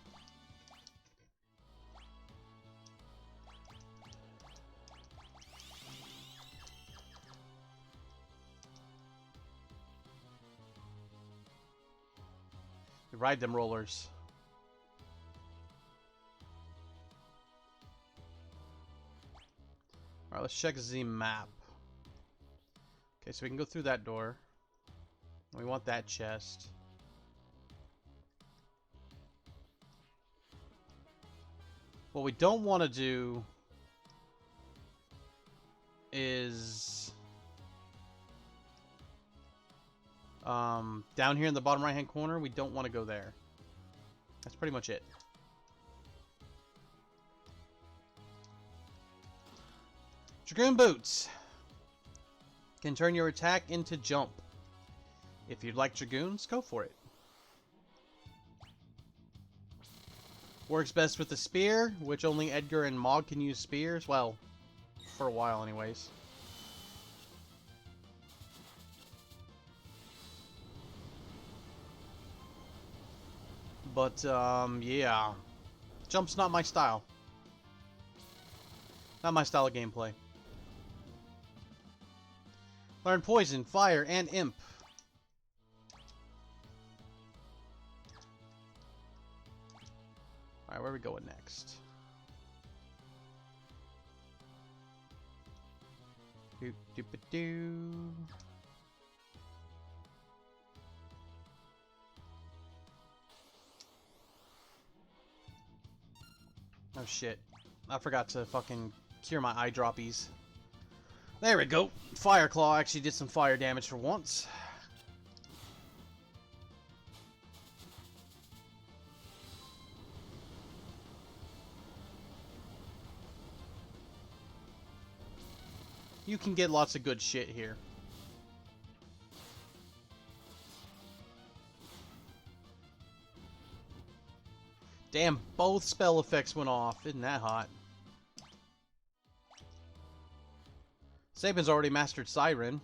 Ride them rollers. Alright, let's check the map. Okay, so we can go through that door. We want that chest. What we don't want to do is down here in the bottom right hand corner, we don't want to go there. That's pretty much it. Dragoon Boots can turn your attack into jump. If you'd like Dragoons, go for it. Works best with the spear, which only Edgar and Mog can use spears. Well, for a while anyways. But, yeah. Jump's not my style. Not my style of gameplay. Learn Poison, Fire, and Imp. Alright, where are we going next? Doop-doop-a-doo. Oh shit. I forgot to fucking cure my eye droppies. There we go. Fire Claw actually did some fire damage for once. You can get lots of good shit here. Damn, both spell effects went off. Isn't that hot? Sabin's already mastered Siren.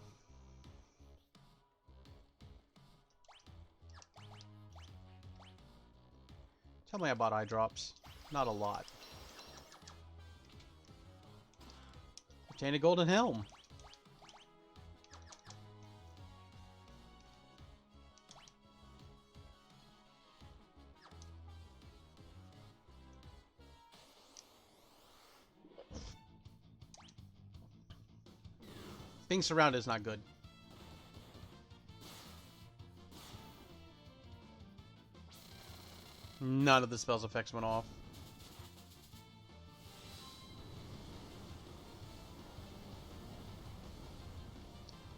Tell me about eye drops. Not a lot. Obtain a golden helm. Being surrounded is not good. None of the spell's effects went off.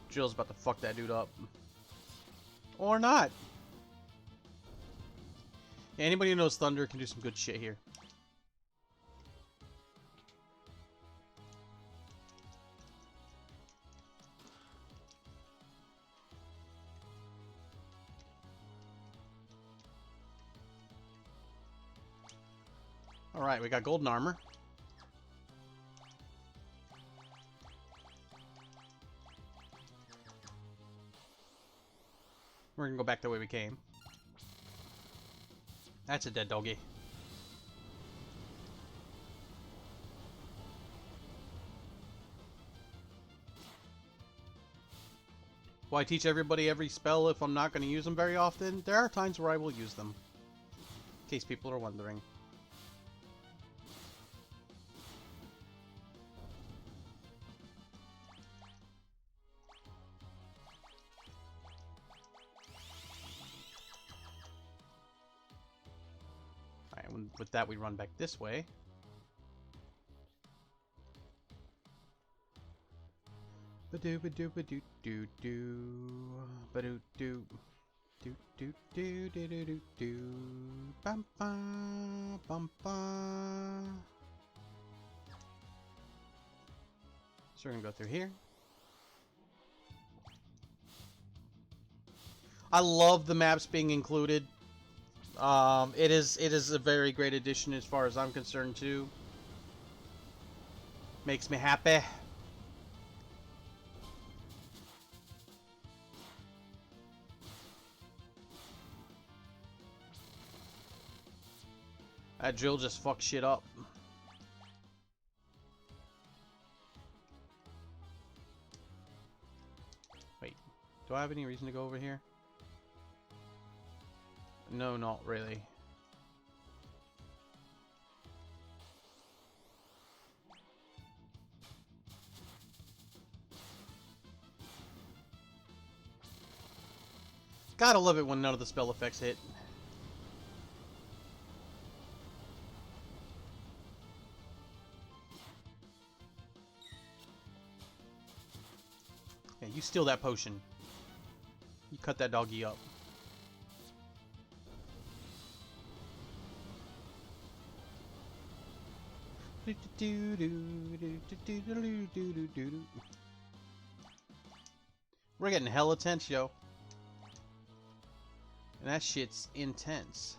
Jill's about to fuck that dude up. Or not. Yeah, anybody who knows Thunder can do some good shit here. Alright, we got golden armor. We're gonna go back the way we came. That's a dead doggy. Will I teach everybody every spell if I'm not going to use them very often? There are times where I will use them. In case people are wondering. With that, we run back this way. Ba-doo ba-doo ba-doo doo doo ba-doo doo doo doo doo doo doo doo doo bum ba bum ba. So we're gonna go through here. I love the maps being included. It is a very great addition as far as I'm concerned too. Makes me happy. That drill just fucks shit up. Wait, do I have any reason to go over here? No, not really. Gotta love it when none of the spell effects hit. Yeah, you steal that potion. You cut that doggy up. We're getting hella tense, yo. And that shit's intense.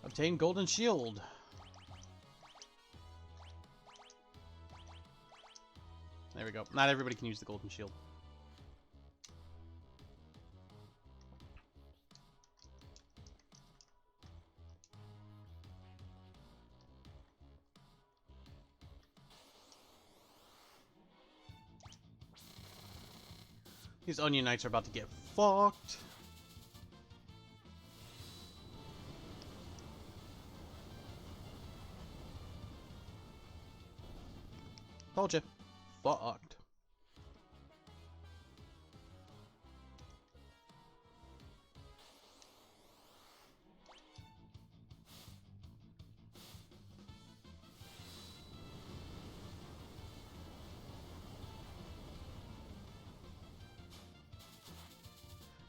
Obtain golden shield. There we go. Not everybody can use the golden shield. These Onion Knights are about to get fucked. Told you. Fucked.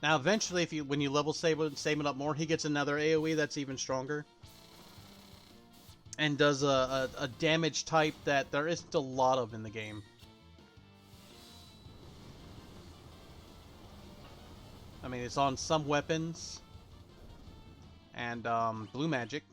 Now, eventually, when you level save it up more, he gets another AoE that's even stronger, and does a damage type that there isn't a lot of in the game. I mean, it's on some weapons and blue magic.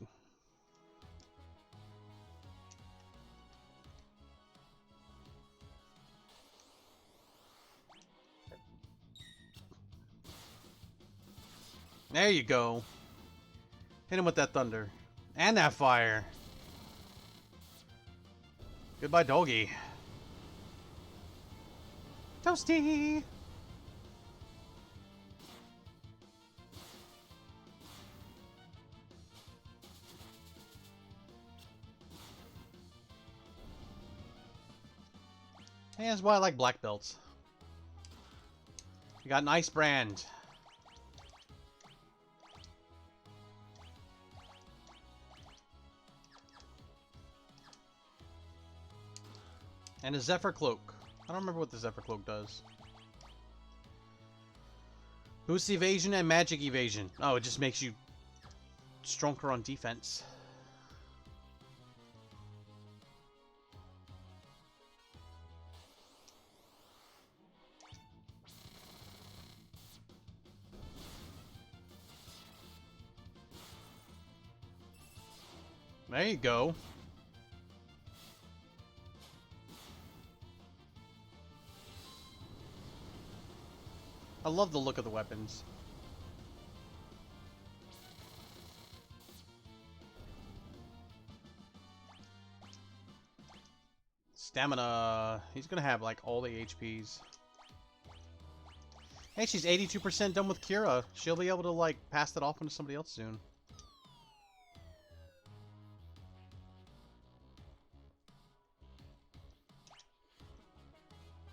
There you go. Hit him with that thunder. And that fire. Goodbye, doggy. Toasty! Hey, that's why I like black belts. You got an ice brand. And a Zephyr Cloak. I don't remember what the Zephyr Cloak does. Boost evasion and magic evasion. Oh, it just makes you stronger on defense. There you go. I love the look of the weapons. Stamina. He's gonna have like all the HPs. Hey, she's 82% done with Kira. She'll be able to like pass that off onto somebody else soon.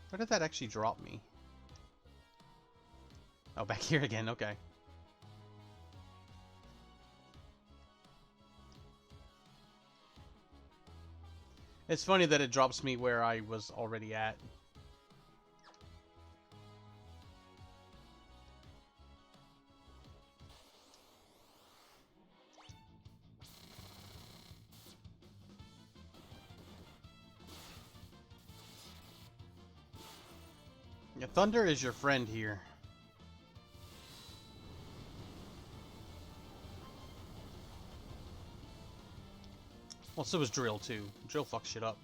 Where did that actually drop me? Oh, back here again, okay. It's funny that it drops me where I was already at. Yeah, Thunder is your friend here. Well, so was Drill, too. Drill fucks shit up.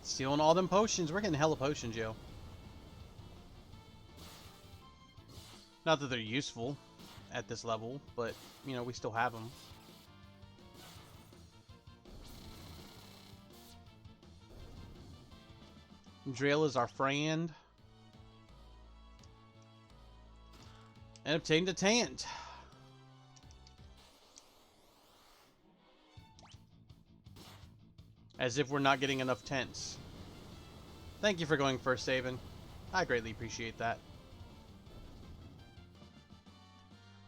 Stealing all them potions. We're getting hella potions, yo. Not that they're useful at this level, but, you know, we still have them. Drill is our friend. And obtained a tant. As if we're not getting enough tents. Thank you for going first, Saban. I greatly appreciate that.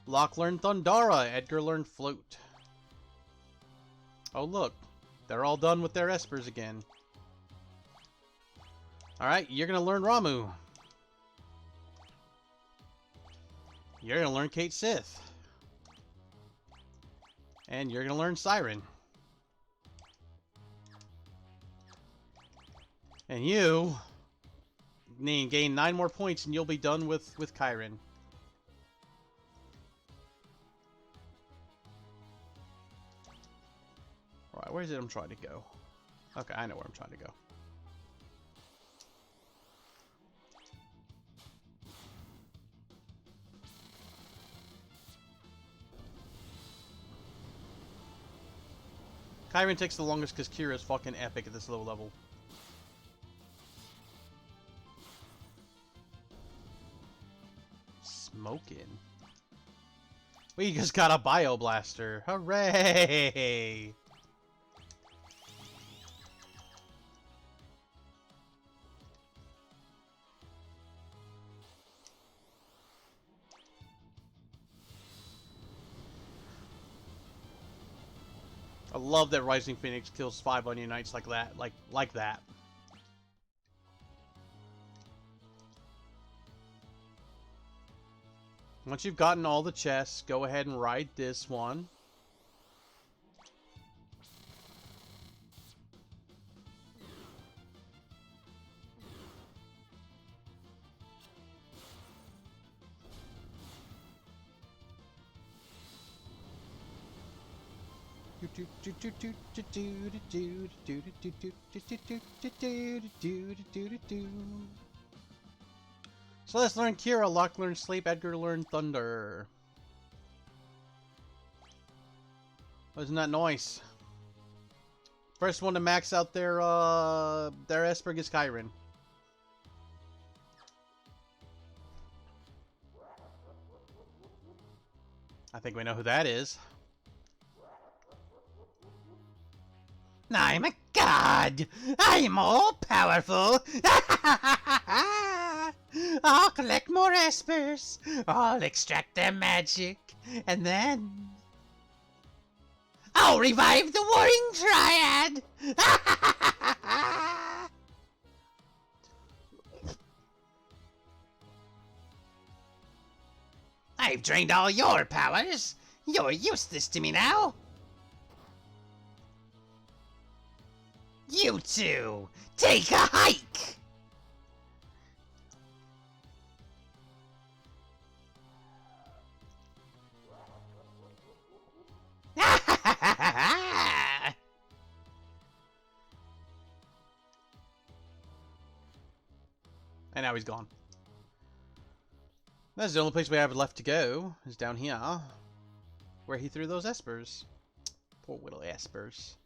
Locke learned Thundara. Edgar learned Float. Oh, look. They're all done with their espers again. Alright, you're going to learn Ramu. You're going to learn Kate Sith. And you're going to learn Siren. And you need to gain 9 more points and you'll be done with Kyren. Alright, where is it I'm trying to go? Okay, I know where I'm trying to go. Kyren takes the longest because Kira's fucking epic at this low level. Smoking. We just got a Bio Blaster. Hooray! I love that Rising Phoenix kills 5 Onion Knights like that. Like that. Once you've gotten all the chests, go ahead and ride this one. So let's learn Kira, Locke learn Sleep, Edgar learn Thunder. Wasn't that nice? First one to max out their Esper is Kyren. I think we know who that is. I'm a god! I'm all powerful! I'll collect more espers. I'll extract their magic. And then I'll revive the Warring Triad! I've drained all your powers. You're useless to me now. You two, take a hike! And now he's gone. That's the only place we have left to go, is down here. Where he threw those espers. Poor little espers.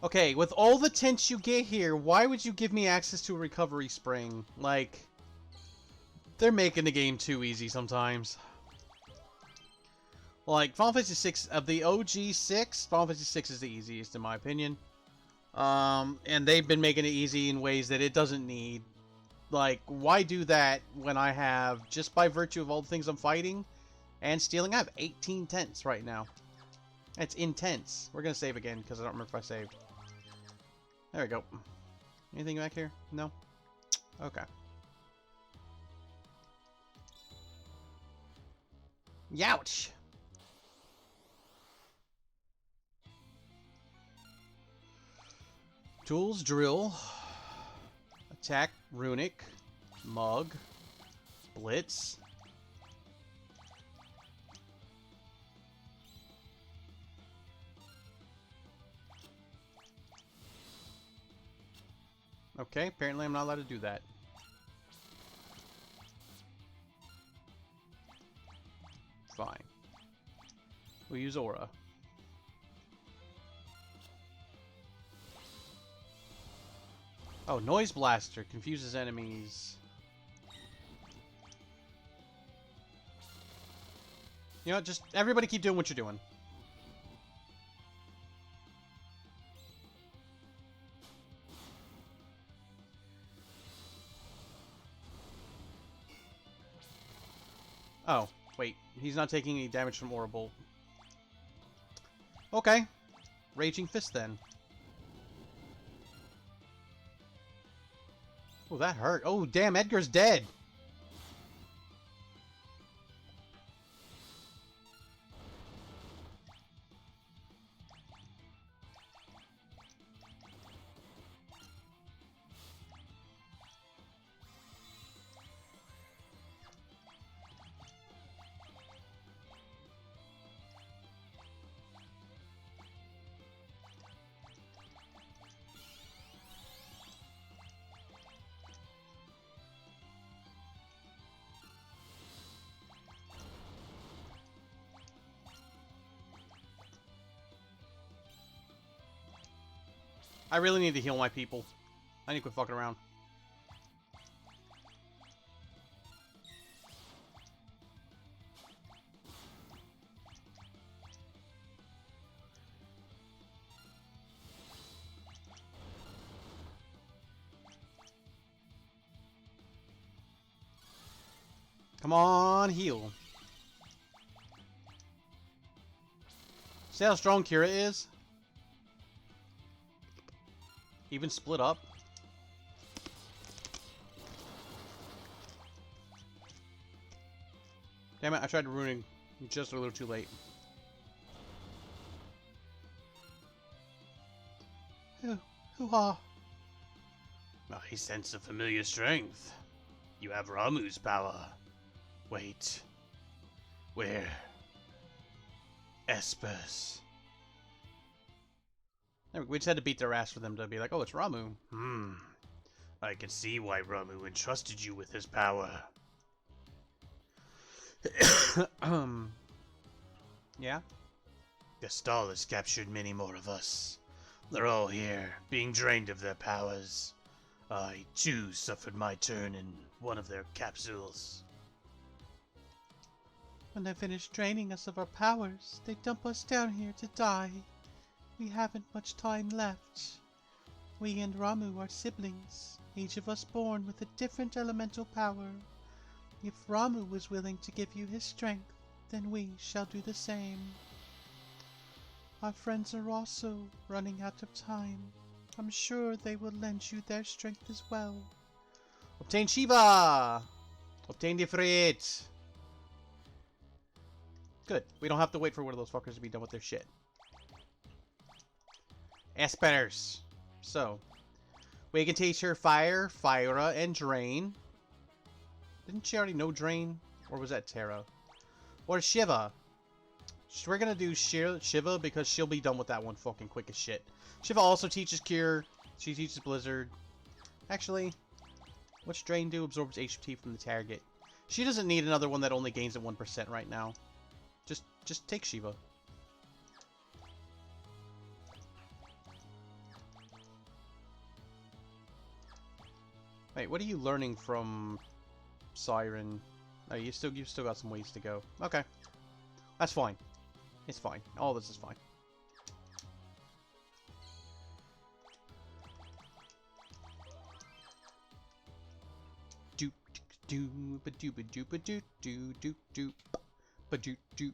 Okay, with all the tents you get here, why would you give me access to a recovery spring? Like, they're making the game too easy sometimes. Like, Final Fantasy 6, of the OG 6, Final Fantasy 6 is the easiest in my opinion. And they've been making it easy in ways that it doesn't need. Like, why do that when I have, just by virtue of all the things I'm fighting and stealing, I have 18 tents right now. It's intense. We're gonna save again, because I don't remember if I saved. There we go. Anything back here? No? Okay. Youch! Tools, drill. Attack, runic. Mug. Blitz. Okay, apparently I'm not allowed to do that. Fine. We'll use Aura. Oh, Noise Blaster confuses enemies. You know, just everybody keep doing what you're doing. Oh, wait. He's not taking any damage from Aura Bolt. Okay. Raging Fist then. Oh, that hurt. Oh, damn, Edgar's dead. I really need to heal my people. I need to quit fucking around. Come on, heal. See how strong Kira is? Even split up. Damn it, I tried to ruin it just a little too late. Hoo-ha. I sense a familiar strength. You have Ramuh's power. Wait. Where? Espers. We just had to beat their ass for them to be like, oh, it's Ramuh. I can see why Ramuh entrusted you with his power. Yeah? Gestal has captured many more of us. They're all here, being drained of their powers. I, too, suffered my turn in one of their capsules. When they finish draining us of our powers, they dump us down here to die. We haven't much time left. We and Ramuh are siblings, each of us born with a different elemental power. If Ramuh was willing to give you his strength, then we shall do the same. Our friends are also running out of time. I'm sure they will lend you their strength as well. Obtain Shiva! Obtain the Frit! Good. We don't have to wait for one of those fuckers to be done with their shit. Espers. So, we can teach her Fire, Fyra, and Drain. Didn't she already know Drain? Or was that Terra? Or Shiva? We're gonna do Shiva because she'll be done with that one fucking quick as shit. Shiva also teaches Cure. She teaches Blizzard. Actually, what's Drain do? Absorbs HP from the target. She doesn't need another one that only gains at 1% right now. Just take Shiva. Wait, what are you learning from Siren? Oh, you've still got some ways to go. Okay. That's fine. It's fine. All this is fine. Doop doop ba doop ba doop ba doop doop doop ba doop doop.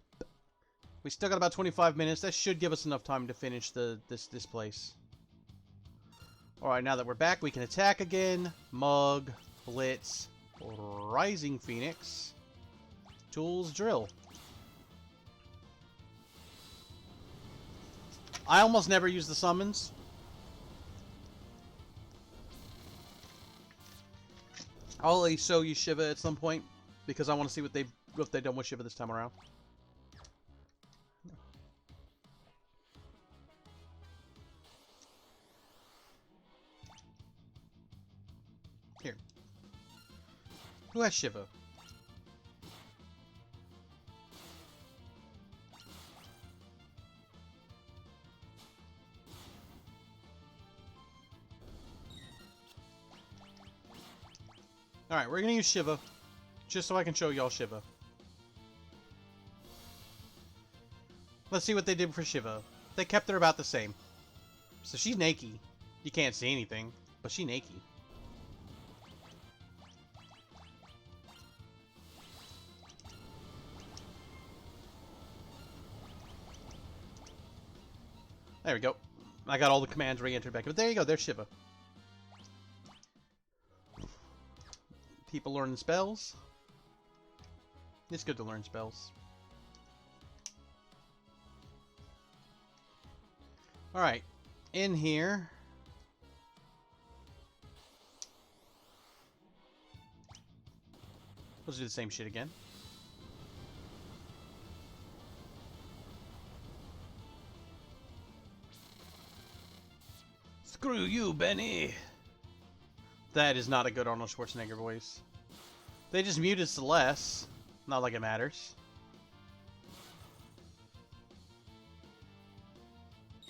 We still got about 25 minutes. That should give us enough time to finish this place. Alright, now that we're back, we can attack again. Mug. Blitz, Rising Phoenix, Tools, Drill. I almost never use the summons. I'll at least show you Shiva at some point because I want to see what they've done with Shiva this time around. Here. Who has Shiva? Alright, we're gonna use Shiva. Just so I can show y'all Shiva. Let's see what they did for Shiva. They kept her about the same. So she's naked. You can't see anything, but she's naked. There we go. I got all the commands re-entered back. But there you go, there's Shiva. People learning spells. It's good to learn spells. Alright. In here. Let's do the same shit again. Screw you, Benny! That is not a good Arnold Schwarzenegger voice. They just muted Celeste. Not like it matters.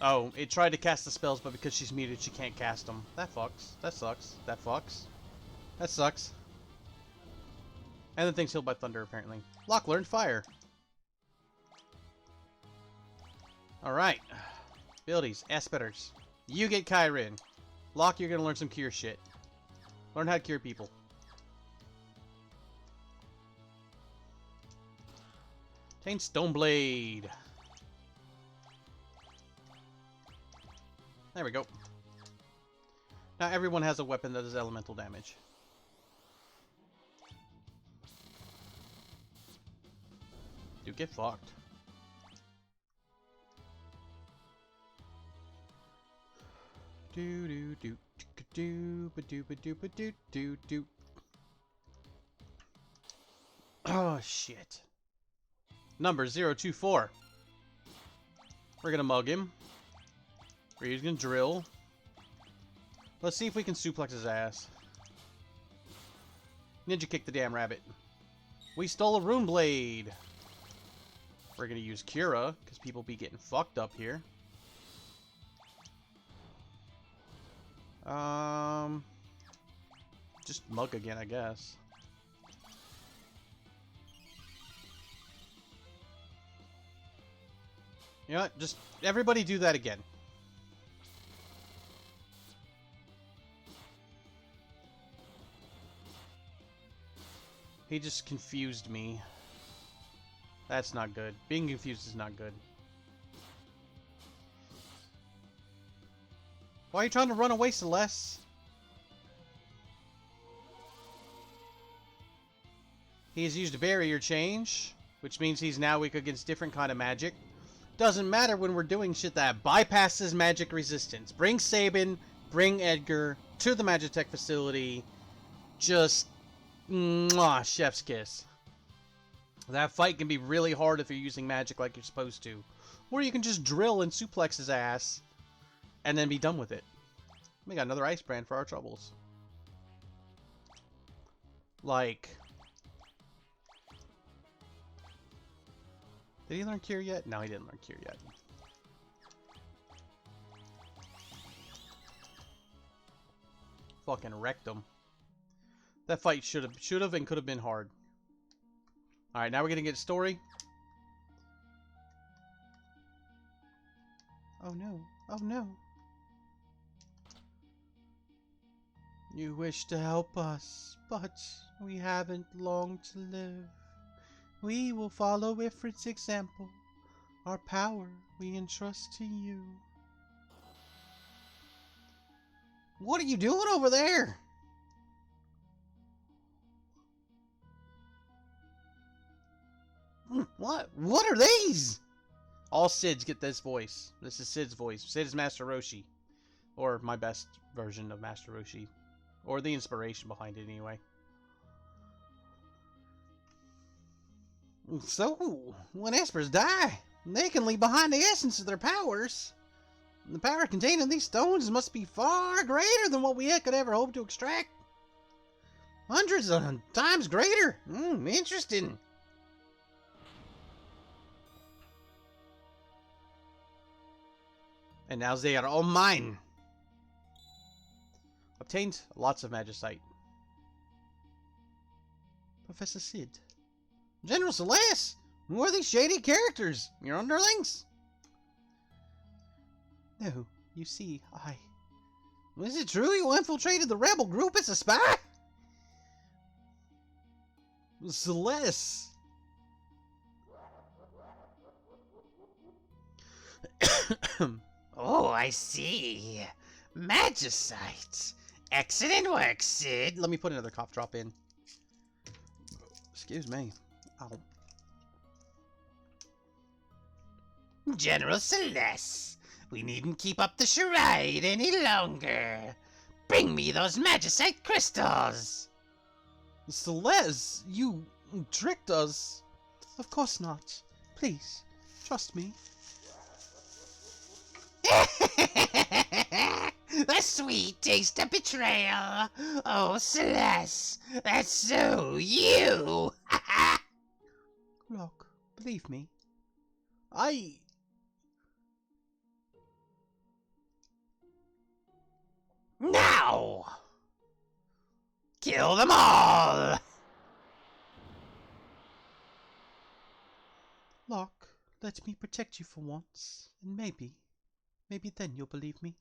Oh, it tried to cast the spells, but because she's muted, she can't cast them. That fucks. That sucks. That fucks. That sucks. And the thing's healed by thunder, apparently. Locke learned fire. Alright. Abilities. Aspeters. You get Kyrin. Locke, you're gonna learn some cure shit. Learn how to cure people. Taint Stoneblade. There we go. Now everyone has a weapon that does elemental damage. Dude, get fucked. Do do do do ba do ba do ba do do do. Oh shit. Number 024. We're gonna mug him. We're gonna drill. Let's see if we can suplex his ass. Ninja kick the damn rabbit. We stole a rune blade. We're gonna use Cura, because people be getting fucked up here. Just mug again, I guess. You know what? Just everybody do that again. He just confused me. That's not good. Being confused is not good. Why are you trying to run away, Celeste? He has used barrier change, which means he's now weak against different kind of magic. Doesn't matter when we're doing shit that bypasses magic resistance. Bring Sabin, bring Edgar to the Magitech facility. Just, mwah, chef's kiss. That fight can be really hard if you're using magic like you're supposed to. Or you can just drill and suplex his ass and then be done with it. We got another ice brand for our troubles. Like... Did he learn Cure yet? No, he didn't learn Cure yet. Fucking wrecked him. That fight should have and could have been hard. Alright, now we're gonna get story. Oh no. Oh no. You wish to help us, but we haven't long to live. We will follow Ifrit's example. Our power we entrust to you. What are you doing over there? What? What are these? All Sids get this voice. This is Sid's voice. Sid is Master Roshi. Or my best version of Master Roshi. Or the inspiration behind it, anyway. So, when espers die, they can leave behind the essence of their powers. The power contained in these stones must be far greater than what we could ever hope to extract. Hundreds of times greater. Interesting. And now they are all mine. Obtained lots of magicite. Professor Sid. General Celeste! Who are these shady characters? Your underlings? No, you see, Is it true you infiltrated the rebel group as a spy? Celeste! Oh, I see. Magicite. Excellent work, Sid. Let me put another cough drop in. Excuse me. Ow. General Celeste, we needn't keep up the charade any longer. Bring me those magicite crystals. Celeste, you tricked us. Of course not. Please, trust me. The sweet taste of betrayal. Oh, Celeste, that's so you. Look, believe me. Now! Kill them all! Locke, let me protect you for once, and maybe then you'll believe me.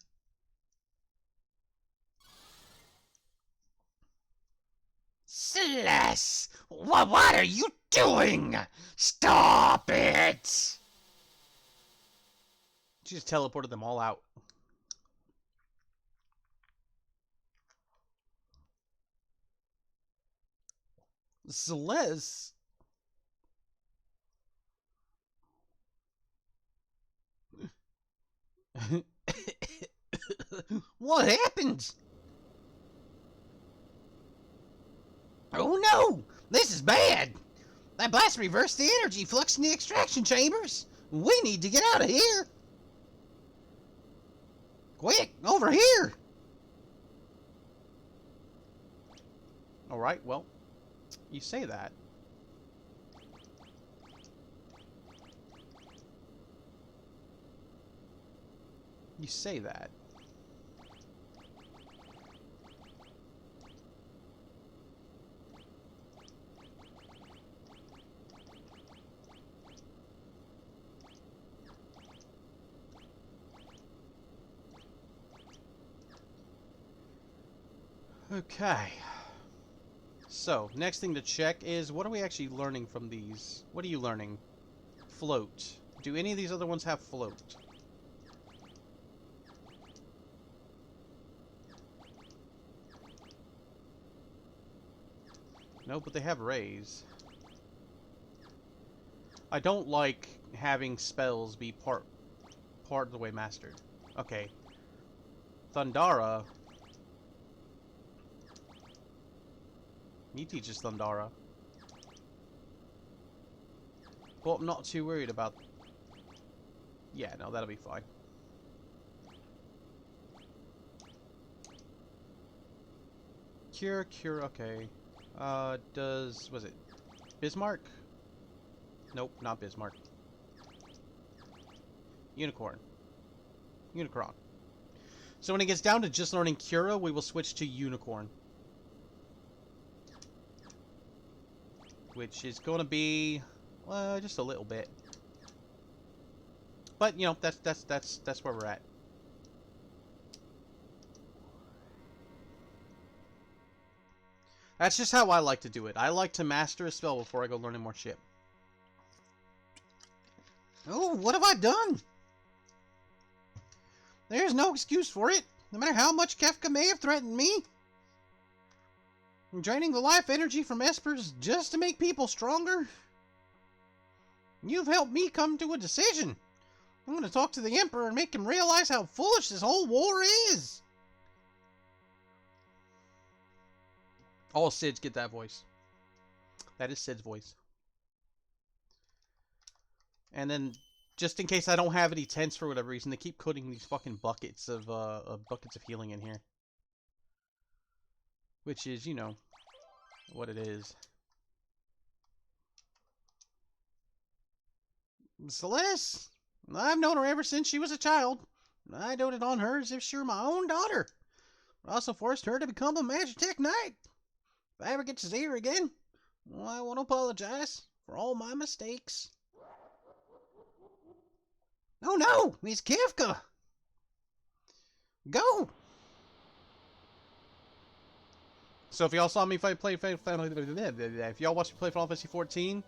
Celeste! What are you doing? Stop it! She just teleported them all out. Celeste? What happened? Oh no! This is bad! That blast reversed the energy flux in the extraction chambers! We need to get out of here! Quick, over here! Alright, well, you say that. You say that. Okay. So, next thing to check is, what are we actually learning from these? What are you learning? Float. Do any of these other ones have float? No, but they have raise. I don't like having spells be part of the way mastered. Okay. Thundara. He teaches Thundara. Well, I'm not too worried about... Yeah, no, that'll be fine. Cure, okay. Was it Bismarck? Nope, not Bismarck. Unicorn. Unicron. So when it gets down to just learning Cura, we will switch to Unicorn. Which is going to be, well, just a little bit. But, you know, that's where we're at. That's just how I like to do it. I like to master a spell before I go learning more shit. Oh, what have I done? There's no excuse for it, no matter how much Kefka may have threatened me. I'm draining the life energy from espers just to make people stronger. You've helped me come to a decision. I'm going to talk to the Emperor and make him realize how foolish this whole war is. All Sids get that voice. That is Sid's voice. And then, just in case I don't have any tents for whatever reason, they keep putting these fucking buckets of healing in here. Which is, you know, what it is. Celeste! I've known her ever since she was a child. I doted on her as if she were my own daughter. I also forced her to become a Magitech Knight. If I ever get to see her again, well, I want to apologize for all my mistakes. Oh no! It's Kefka! Go! So if y'all saw me play if y'all watched me play Final Fantasy 14,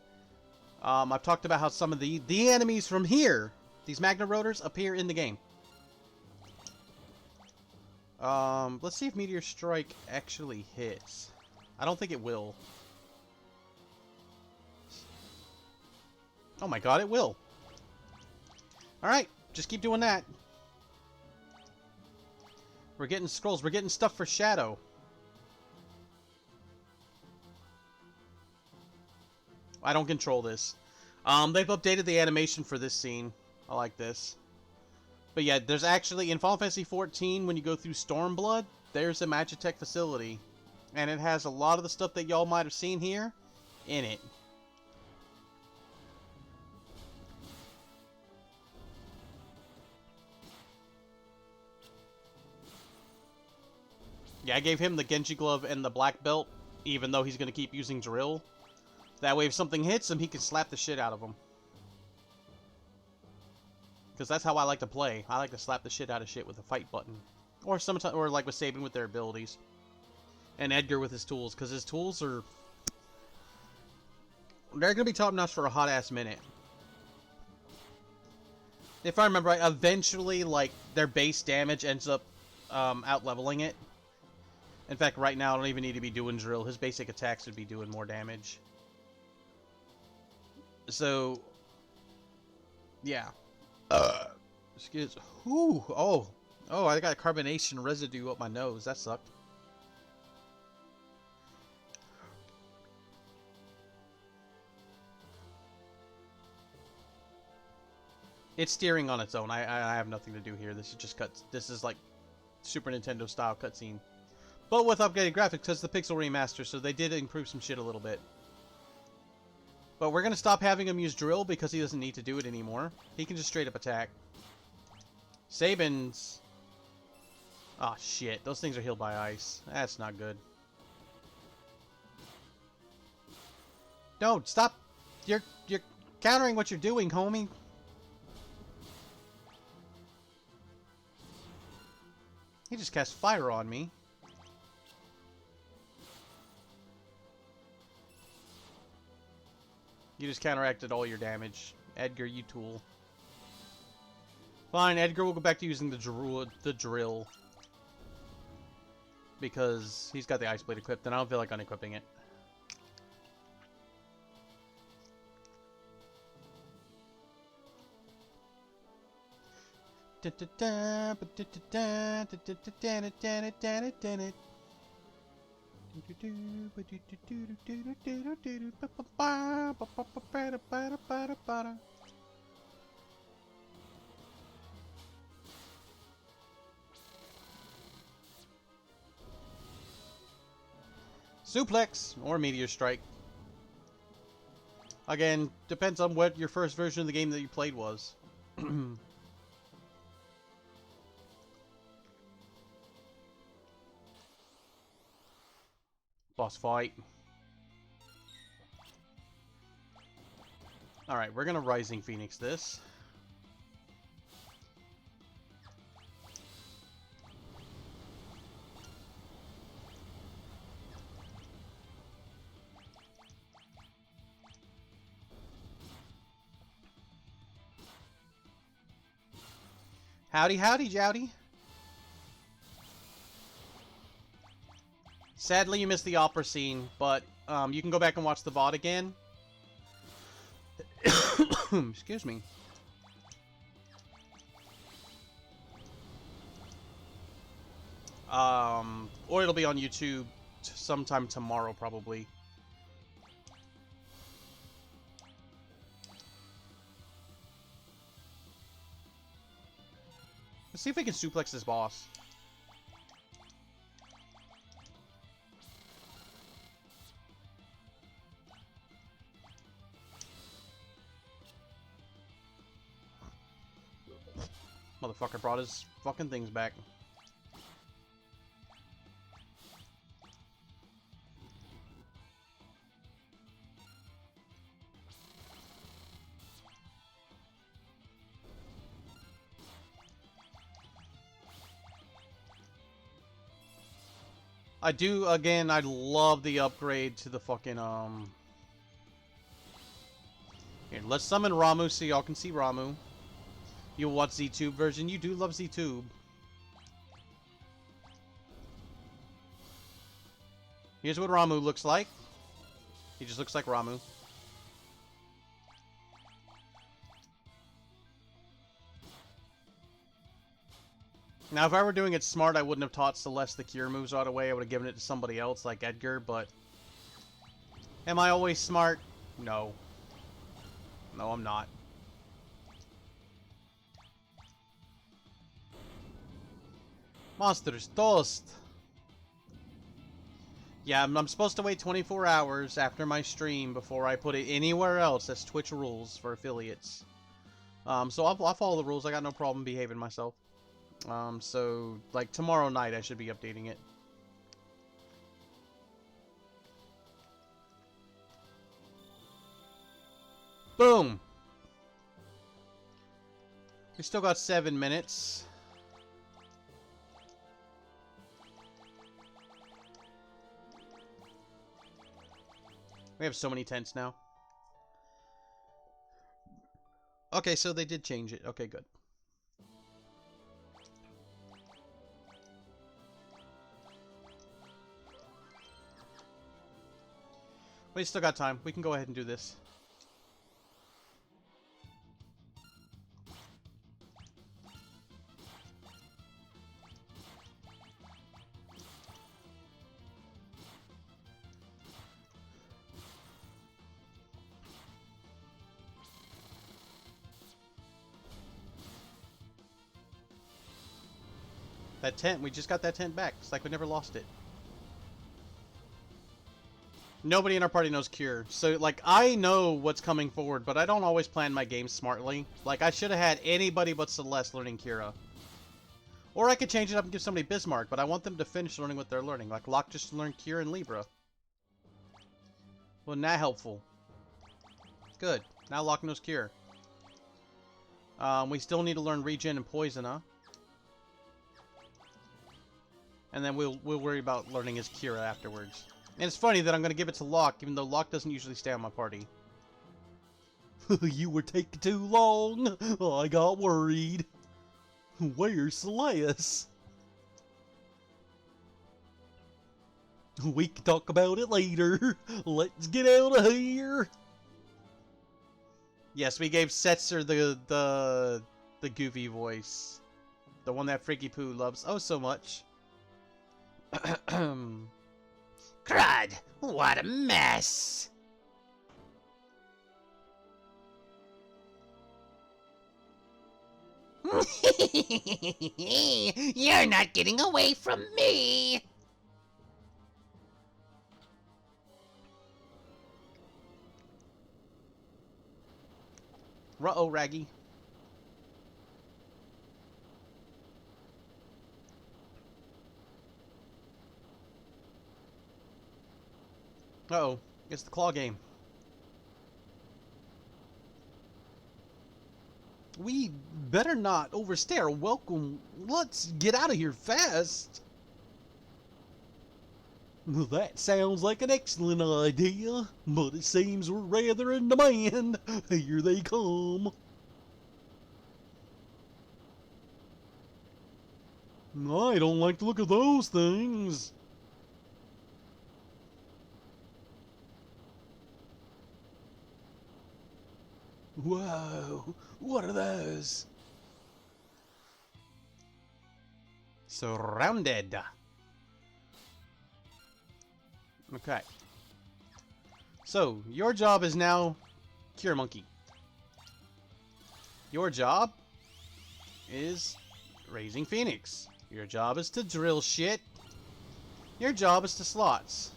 I've talked about how some of the enemies from here, these Magna Rotors, appear in the game. Let's see if Meteor Strike actually hits. I don't think it will. Oh my god, it will. Alright, just keep doing that. We're getting scrolls. We're getting stuff for Shadow. I don't control this. They've updated the animation for this scene. I like this. But yeah, there's actually, in Final Fantasy 14, when you go through Stormblood, there's a Magitech facility. And it has a lot of the stuff that y'all might have seen here in it. Yeah, I gave him the Genji Glove and the Black Belt, even though he's going to keep using Drill. That way if something hits him, he can slap the shit out of him. Because that's how I like to play. I like to slap the shit out of shit with the fight button. Or sometimes, or like with Sabin with their abilities. And Edgar with his tools, because his tools are... they're going to be top-notch for a hot-ass minute. If I remember right, eventually, like, their base damage ends up out-leveling it. In fact, right now, I don't even need to be doing Drill. His basic attacks would be doing more damage. So... yeah. Excuse... Whew! Oh! Oh, I got carbonation residue up my nose. That sucked. It's steering on its own. I have nothing to do here. This is just cuts. This is like Super Nintendo style cutscene. But with upgraded graphics, because the Pixel Remaster, so they did improve some shit a little bit. But we're going to stop having him use Drill because he doesn't need to do it anymore. He can just straight up attack. Sabin's... oh shit, those things are healed by ice. That's not good. No, stop! You're countering what you're doing, homie. He just cast fire on me. You just counteracted all your damage. Edgar, you tool. Fine, Edgar will go back to using the drill. Because he's got the Ice Blade equipped, and I don't feel like unequipping it. Suplex or Meteor Strike. Again, depends on what your first version of the game that you played was. Boss fight. Alright, we're gonna Rising Phoenix this. Howdy, howdy, Jowdy. Sadly, you missed the opera scene, but you can go back and watch the VOD again. Excuse me. Or it'll be on YouTube sometime tomorrow, probably. Let's see if we can suplex this boss. Motherfucker brought his fucking things back. I do, again, I love the upgrade to the fucking, Here, let's summon Ramu so y'all can see Ramu. You'll watch ZTube version. You do love ZTube. Here's what Ramu looks like. He just looks like Ramu. Now, if I were doing it smart, I wouldn't have taught Celeste the cure moves right away. I would have given it to somebody else, like Edgar, but... Am I always smart? No. No, I'm not. Monsters Toast! Yeah, I'm supposed to wait 24 hours after my stream before I put it anywhere else. That's Twitch rules for affiliates. So I'll follow the rules. I got no problem behaving myself. So, like, tomorrow night I should be updating it. Boom! We still got 7 minutes. We have so many tents now. Okay, so they did change it. Okay, good. We still got time. We can go ahead and do this. That tent, we just got that tent back. It's like we never lost it. Nobody in our party knows Cure. So, like, I know what's coming forward, but I don't always plan my games smartly. Like, I should have had anybody but Celeste learning Kira. Or I could change it up and give somebody Bismarck, but I want them to finish learning what they're learning. Like, Locke just learned Cure and Libra. Wasn't that helpful? Good. Now Locke knows Cure. We still need to learn Regen and Poison, huh? And then we'll worry about learning his Kira afterwards. And it's funny that I'm going to give it to Locke, even though Locke doesn't usually stay on my party. You were taking too long. I got worried. Where's Celeste? We can talk about it later. Let's get out of here. Yes, we gave Setzer the goofy voice. The one that Freaky Poo loves oh so much. Crud! What a mess! You're not getting away from me! Ruh-oh, Raggy. Uh-oh. It's the claw game. We better not overstay our welcome. Let's get out of here fast. That sounds like an excellent idea, but it seems we're rather in demand. Here they come. I don't like the look of those things. Whoa, what are those? Surrounded. Okay. So, your job is now Cure Monkey. Your job is raising Phoenix. Your job is to drill shit. Your job is to slots.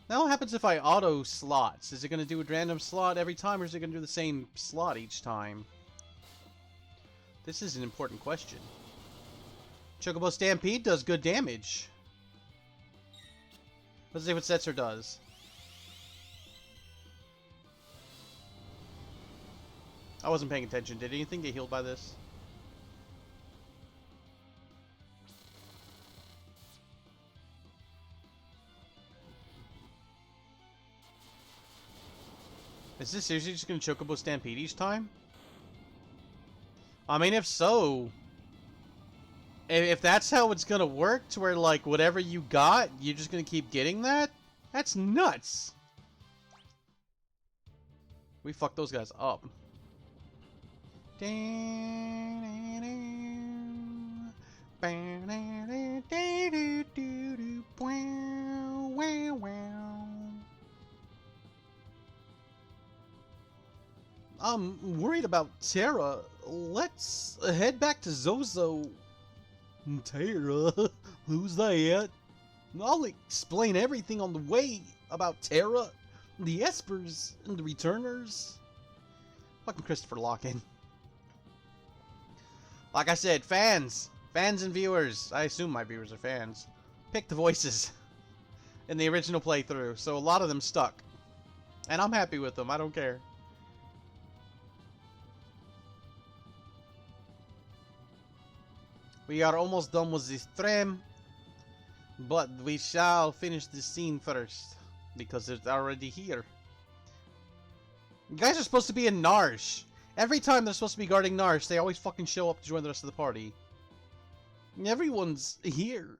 Now what happens if I auto slots? Is it going to do a random slot every time, or is it going to do the same slot each time? This is an important question. Chocobo Stampede does good damage. Let's see what Setzer does. I wasn't paying attention. Did anything get healed by this? Is this seriously just going to Chocobo Stampede each time? I mean, if so... If that's how it's going to work, to where, like, whatever you got, you're just going to keep getting that? That's nuts! We fucked those guys up. I'm worried about Terra. Let's head back to Zozo. Terra? Who's that? I'll explain everything on the way about Terra, the Espers, and the Returners. Fucking Christopher Locken. Like I said, fans and viewers, I assume my viewers are fans, pick the voices in the original playthrough, so a lot of them stuck. And I'm happy with them, I don't care. We are almost done with this stream, but we shall finish this scene first, because it's already here. You guys are supposed to be in Narsh. Every time they're supposed to be guarding Narsh, they always fucking show up to join the rest of the party. Everyone's here.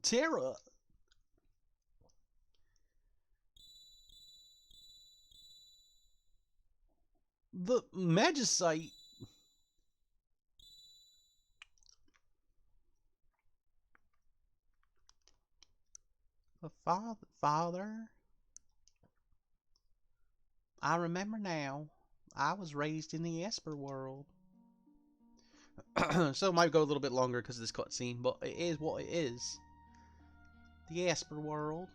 Terra. The Magicite. The father. I remember now. I was raised in the Esper world. So it might go a little bit longer because of this cutscene, but it is what it is. The Esper world.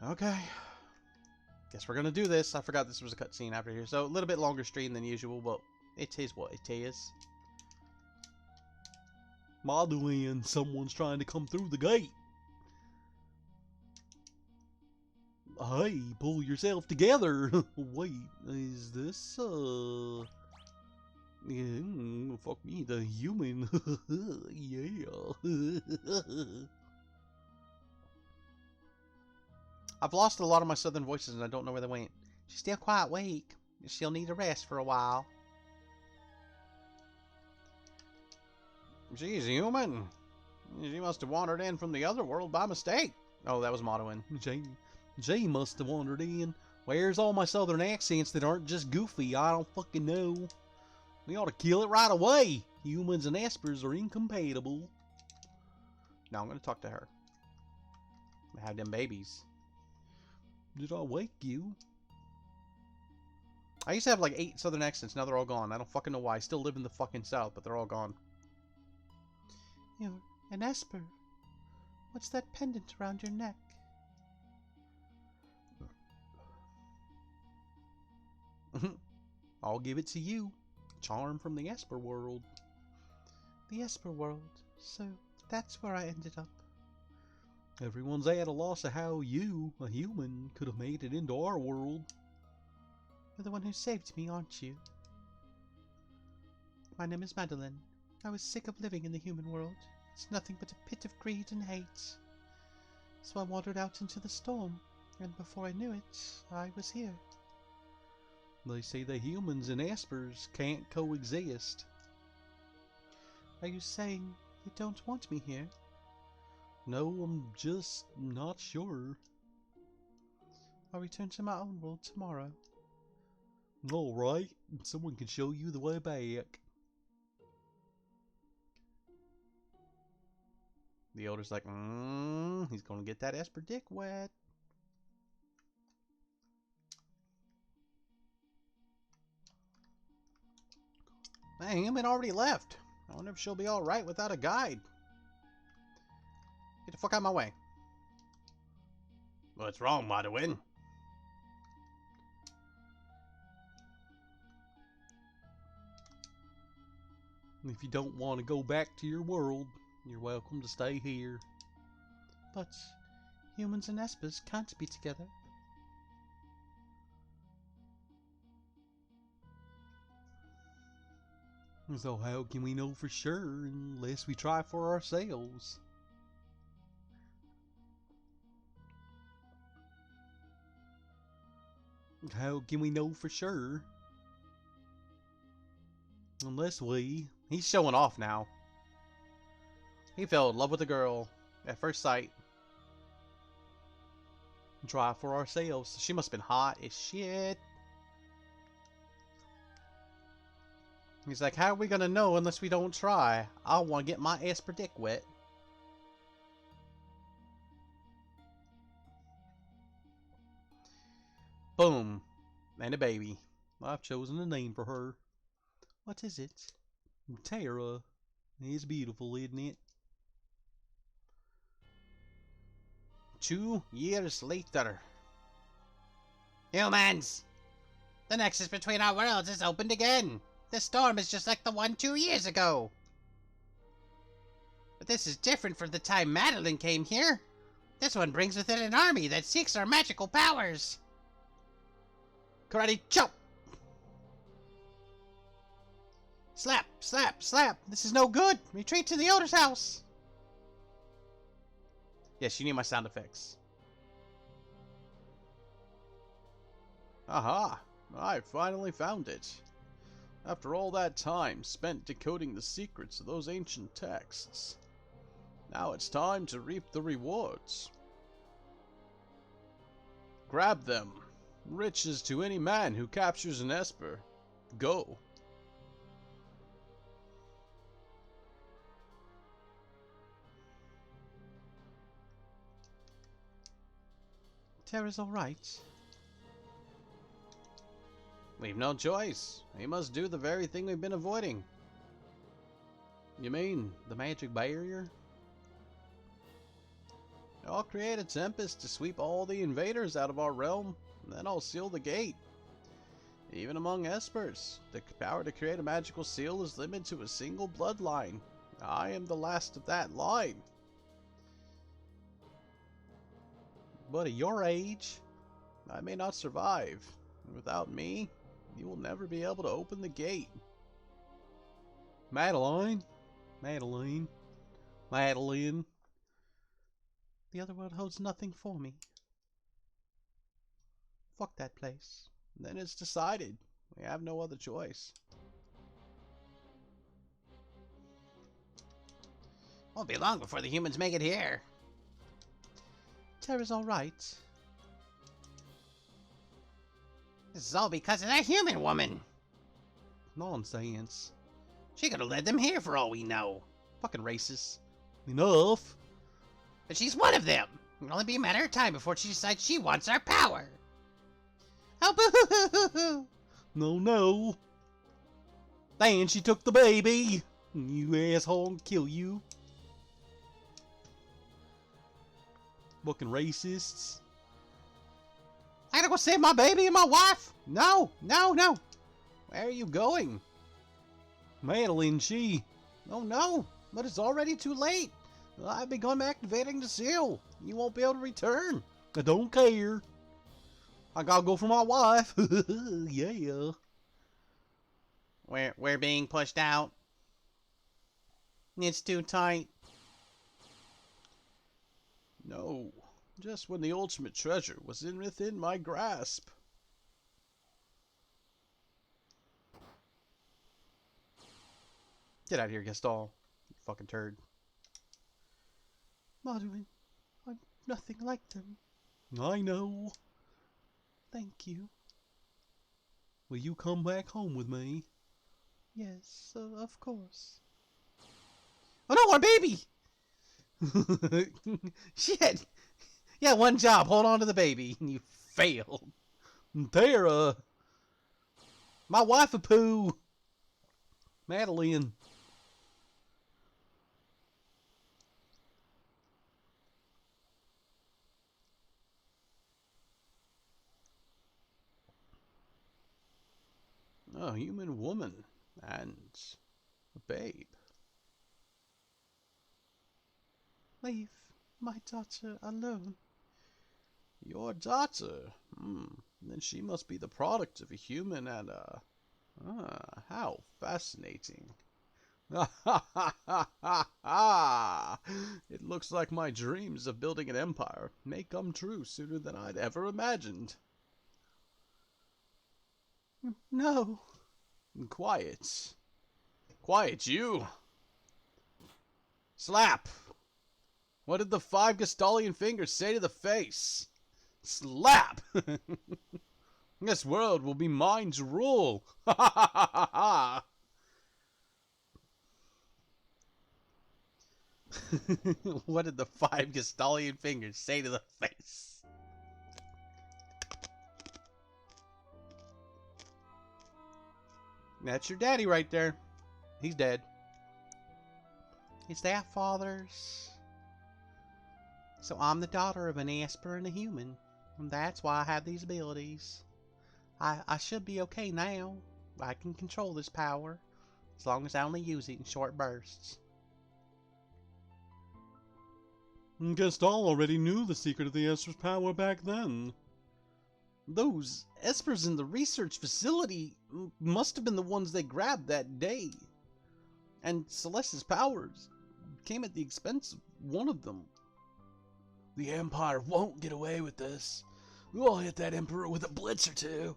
Okay. Guess we're gonna do this. I forgot this was a cutscene after here. So a little bit longer stream than usual, but it is what it is. Madeline, someone's trying to come through the gate. Hey, pull yourself together. Wait, is this, yeah, fuck me, the human. Yeah. I've lost a lot of my southern voices and I don't know where they went. She's still quite weak. She'll need a rest for a while. She's human. She must have wandered in from the other world by mistake. Oh, that was Modoin. Jay must have wandered in. Where's all my southern accents that aren't just goofy? I don't fucking know. We ought to kill it right away. Humans and Espers are incompatible. Now I'm going to talk to her. I have them babies. Did I wake you? I used to have like 8 southern accents. Now they're all gone. I don't fucking know why. I still live in the fucking south, but they're all gone. You're an Esper. What's that pendant around your neck? I'll give it to you. Charm from the Esper world. The Esper world. So that's where I ended up. Everyone's at a loss of how you, a human, could have made it into our world. You're the one who saved me, aren't you? My name is Madeline. I was sick of living in the human world. It's nothing but a pit of greed and hate. So I wandered out into the storm, and before I knew it, I was here. They say the humans and Espers can't coexist. Are you saying you don't want me here? No, I'm just not sure. I'll return to my own world tomorrow. Alright, someone can show you the way back. The Elder's like, he's gonna get that Esper dick wet. Man, Human already left. I wonder if she'll be alright without a guide. Get the fuck out of my way. What's wrong, Madawin? If you don't want to go back to your world, you're welcome to stay here. But humans and Espers can't be together. So how can we know for sure unless we try for ourselves? How can we know for sure? Unless we... He's showing off now. He fell in love with a girl at first sight. Try for ourselves. She must have been hot as shit. He's like, how are we gonna know unless we don't try? I want to get my Esper dick wet. Boom. And a baby. I've chosen a name for her. What is it? Tara. It's beautiful, isn't it? 2 years later. Humans! The nexus between our worlds is opened again. The storm is just like the one 2 years ago. But this is different from the time Madeline came here. This one brings with it an army that seeks our magical powers. Karate chop! Slap, slap, slap. This is no good. Retreat to the Elder's house. Yes, you need my sound effects. Aha! I finally found it. After all that time spent decoding the secrets of those ancient texts, now it's time to reap the rewards. Grab them. Riches to any man who captures an Esper. Go. Tara's alright. We've no choice. We must do the very thing we've been avoiding. You mean the magic barrier? I'll create a tempest to sweep all the invaders out of our realm, and then I'll seal the gate. Even among Espers, the power to create a magical seal is limited to a single bloodline. I am the last of that line. But at your age, I may not survive. Without me, you will never be able to open the gate. Madeline? Madeline? Madeline? The other world holds nothing for me. Fuck that place. Then it's decided. We have no other choice. Won't be long before the humans make it here. Tara's alright. This is all because of that human woman. Nonsense. She could have led them here for all we know. Fucking racist. Enough. But she's one of them. It'll only be a matter of time before she decides she wants our power. Oh, boo-hoo-hoo-hoo-hoo. No, no. And she took the baby. You asshole, kill you. Fucking racists. I gotta go save my baby and my wife. No, no, no. Where are you going? Madeline, she... Oh no, but it's already too late. I've begun activating the seal. You won't be able to return. I don't care. I gotta go for my wife. Yeah. We're being pushed out. It's too tight. No, just when the ultimate treasure was within my grasp. Get out of here, Gaston. fucking turd. Madeline, I'm nothing like them. I know. Thank you. Will you come back home with me? Yes, of course. Oh no, our baby! Shit! Yeah, one job. Hold on to the baby. You failed. Tara! My wife a poo. Madeline! A human woman and a babe. Leave my daughter alone. Your daughter? Then she must be the product of a human and a... Ah, how fascinating. Ha ha ha ha ha ha! It looks like my dreams of building an empire may come true sooner than I'd ever imagined. No. Quiet. Quiet, you! Slap. What did the 5 Gestalian fingers say to the face? Slap. This world will be mine to rule. Ha ha ha ha ha! What did the 5 Gestalian fingers say to the face? That's your daddy right there. He's dead. Is that father's? So I'm the daughter of an Esper and a human. And that's why I have these abilities. I should be okay now. I can control this power. As long as I only use it in short bursts. Gestal already knew the secret of the Esper's power back then. Those Espers in the research facility must have been the ones they grabbed that day. And Celeste's powers came at the expense of one of them. The Empire won't get away with this. We'll hit that Emperor with a blitz or two.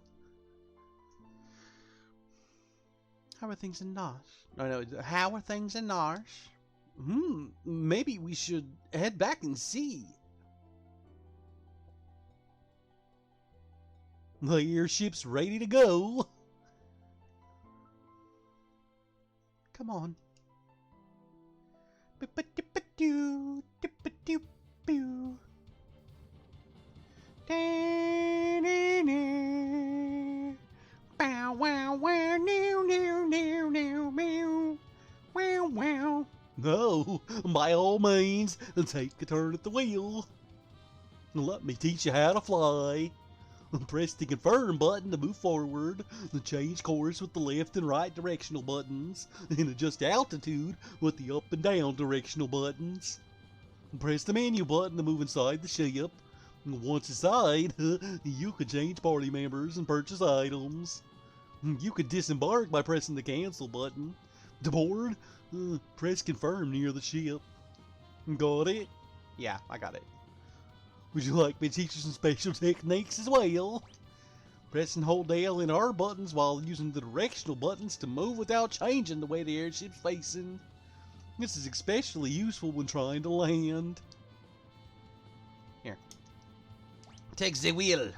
How are things in Nosh? No, how are things in Nosh? Maybe we should head back and see. The airship's ready to go. Come on. Bow wow wow new new new new meow wow wow. No, by all means, take a turn at the wheel. Let me teach you how to fly. Press the confirm button to move forward, change course with the left and right directional buttons, and adjust altitude with the up and down directional buttons. Press the menu button to move inside the ship. Once inside, you can change party members and purchase items. You can disembark by pressing the cancel button. To board, press confirm near the ship. Got it? Yeah, I got it. Would you like me to teach you some special techniques as well? Press and hold L and R buttons while using the directional buttons to move without changing the way the airship's facing. This is especially useful when trying to land. Here. Take the wheel.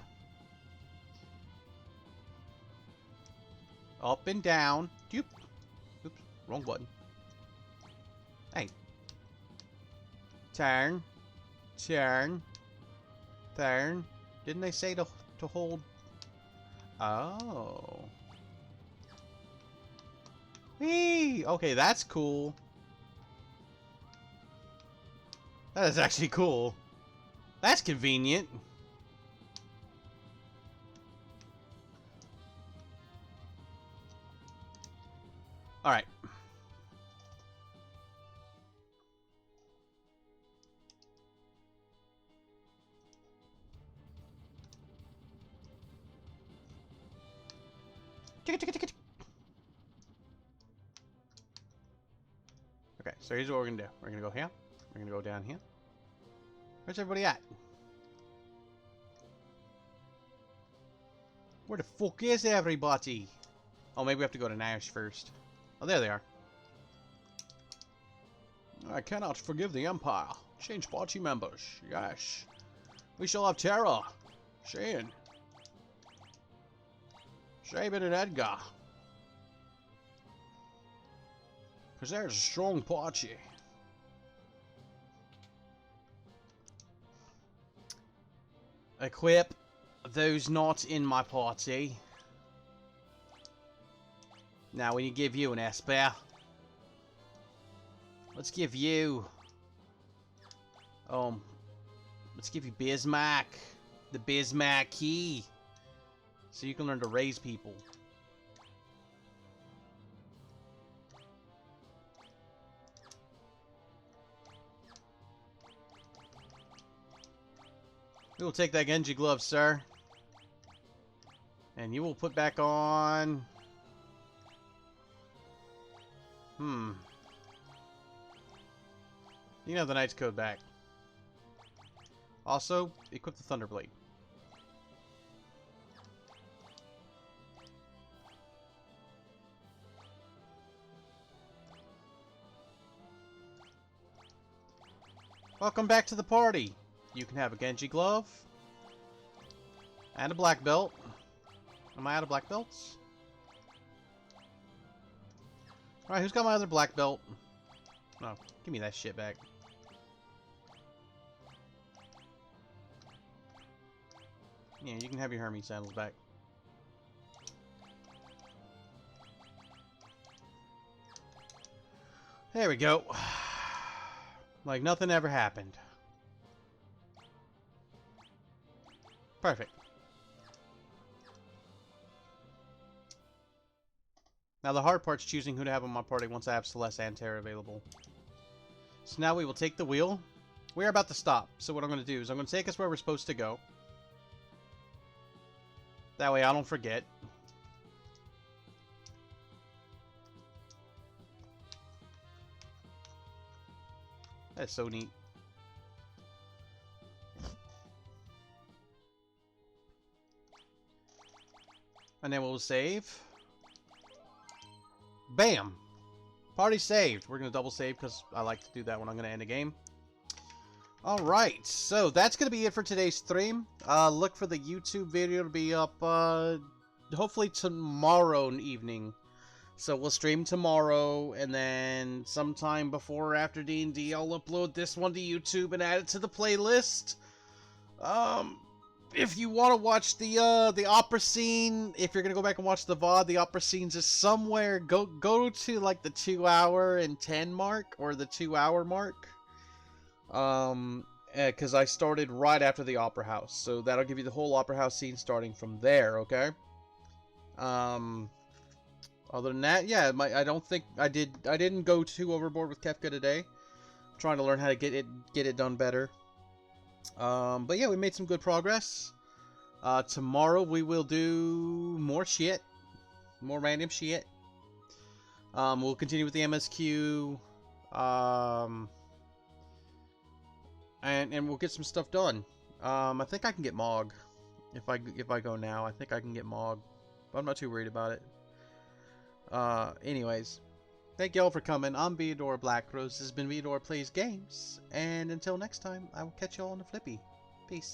Up and down. Doop. Oops, wrong button. Hey. Turn. Turn. Turn. Didn't they say to hold? Oh. Whee! Okay, that's cool. That is actually cool. That's convenient. Alright. Okay, so here's what we're gonna do. We're gonna go here. We're gonna go down here. Where's everybody at? Where the fuck is everybody? Oh, maybe we have to go to Nash first. Oh, there they are. I cannot forgive the Empire. Change party members. Yes. We shall have terror. Shane. Shaven and Edgar. Because there's a strong party. Equip those not in my party. Now we need to give you an Esper. Let's give you... let's give you Bismarck. The Bismarck key. So you can learn to raise people. We will take that Genji glove, sir. And you will put back on... You can have the Knight's Code back. Also, equip the Thunderblade. Welcome back to the party. You can have a Genji glove. And a black belt. Am I out of black belts? Alright, who's got my other black belt? No, give me that shit back. Yeah, you can have your Hermes sandals back. There we go. Like nothing ever happened. Perfect. Now the hard part's choosing who to have on my party once I have Celeste and Terra available. So now we will take the wheel. We're about to stop. So what I'm going to do is I'm going to take us where we're supposed to go. That way I don't forget. That's so neat. And then we'll save. Bam! Party saved. We're going to double save because I like to do that when I'm going to end a game. Alright, so that's going to be it for today's stream. Look for the YouTube video to be up hopefully tomorrow evening. So we'll stream tomorrow, and then sometime before or after D&D, I'll upload this one to YouTube and add it to the playlist. If you want to watch the opera scene, if you're gonna go back and watch the VOD, the opera scenes is somewhere. Go to like the 2 hour and 10 mark or the 2 hour mark. Because I started right after the opera house, so that'll give you the whole opera house scene starting from there. Okay. Other than that, yeah, I don't think I didn't go too overboard with Kefka today. I'm trying to learn how to get it done better. But yeah, we made some good progress. Tomorrow we will do more shit. More random shit. We'll continue with the MSQ. And we'll get some stuff done. I think I can get Mog. If I go now, I think I can get Mog. But I'm not too worried about it. Anyways. Thank y'all for coming. I'm Viador Blackrose. This has been Viador Plays Games. And until next time, I will catch y'all on the flippy. Peace.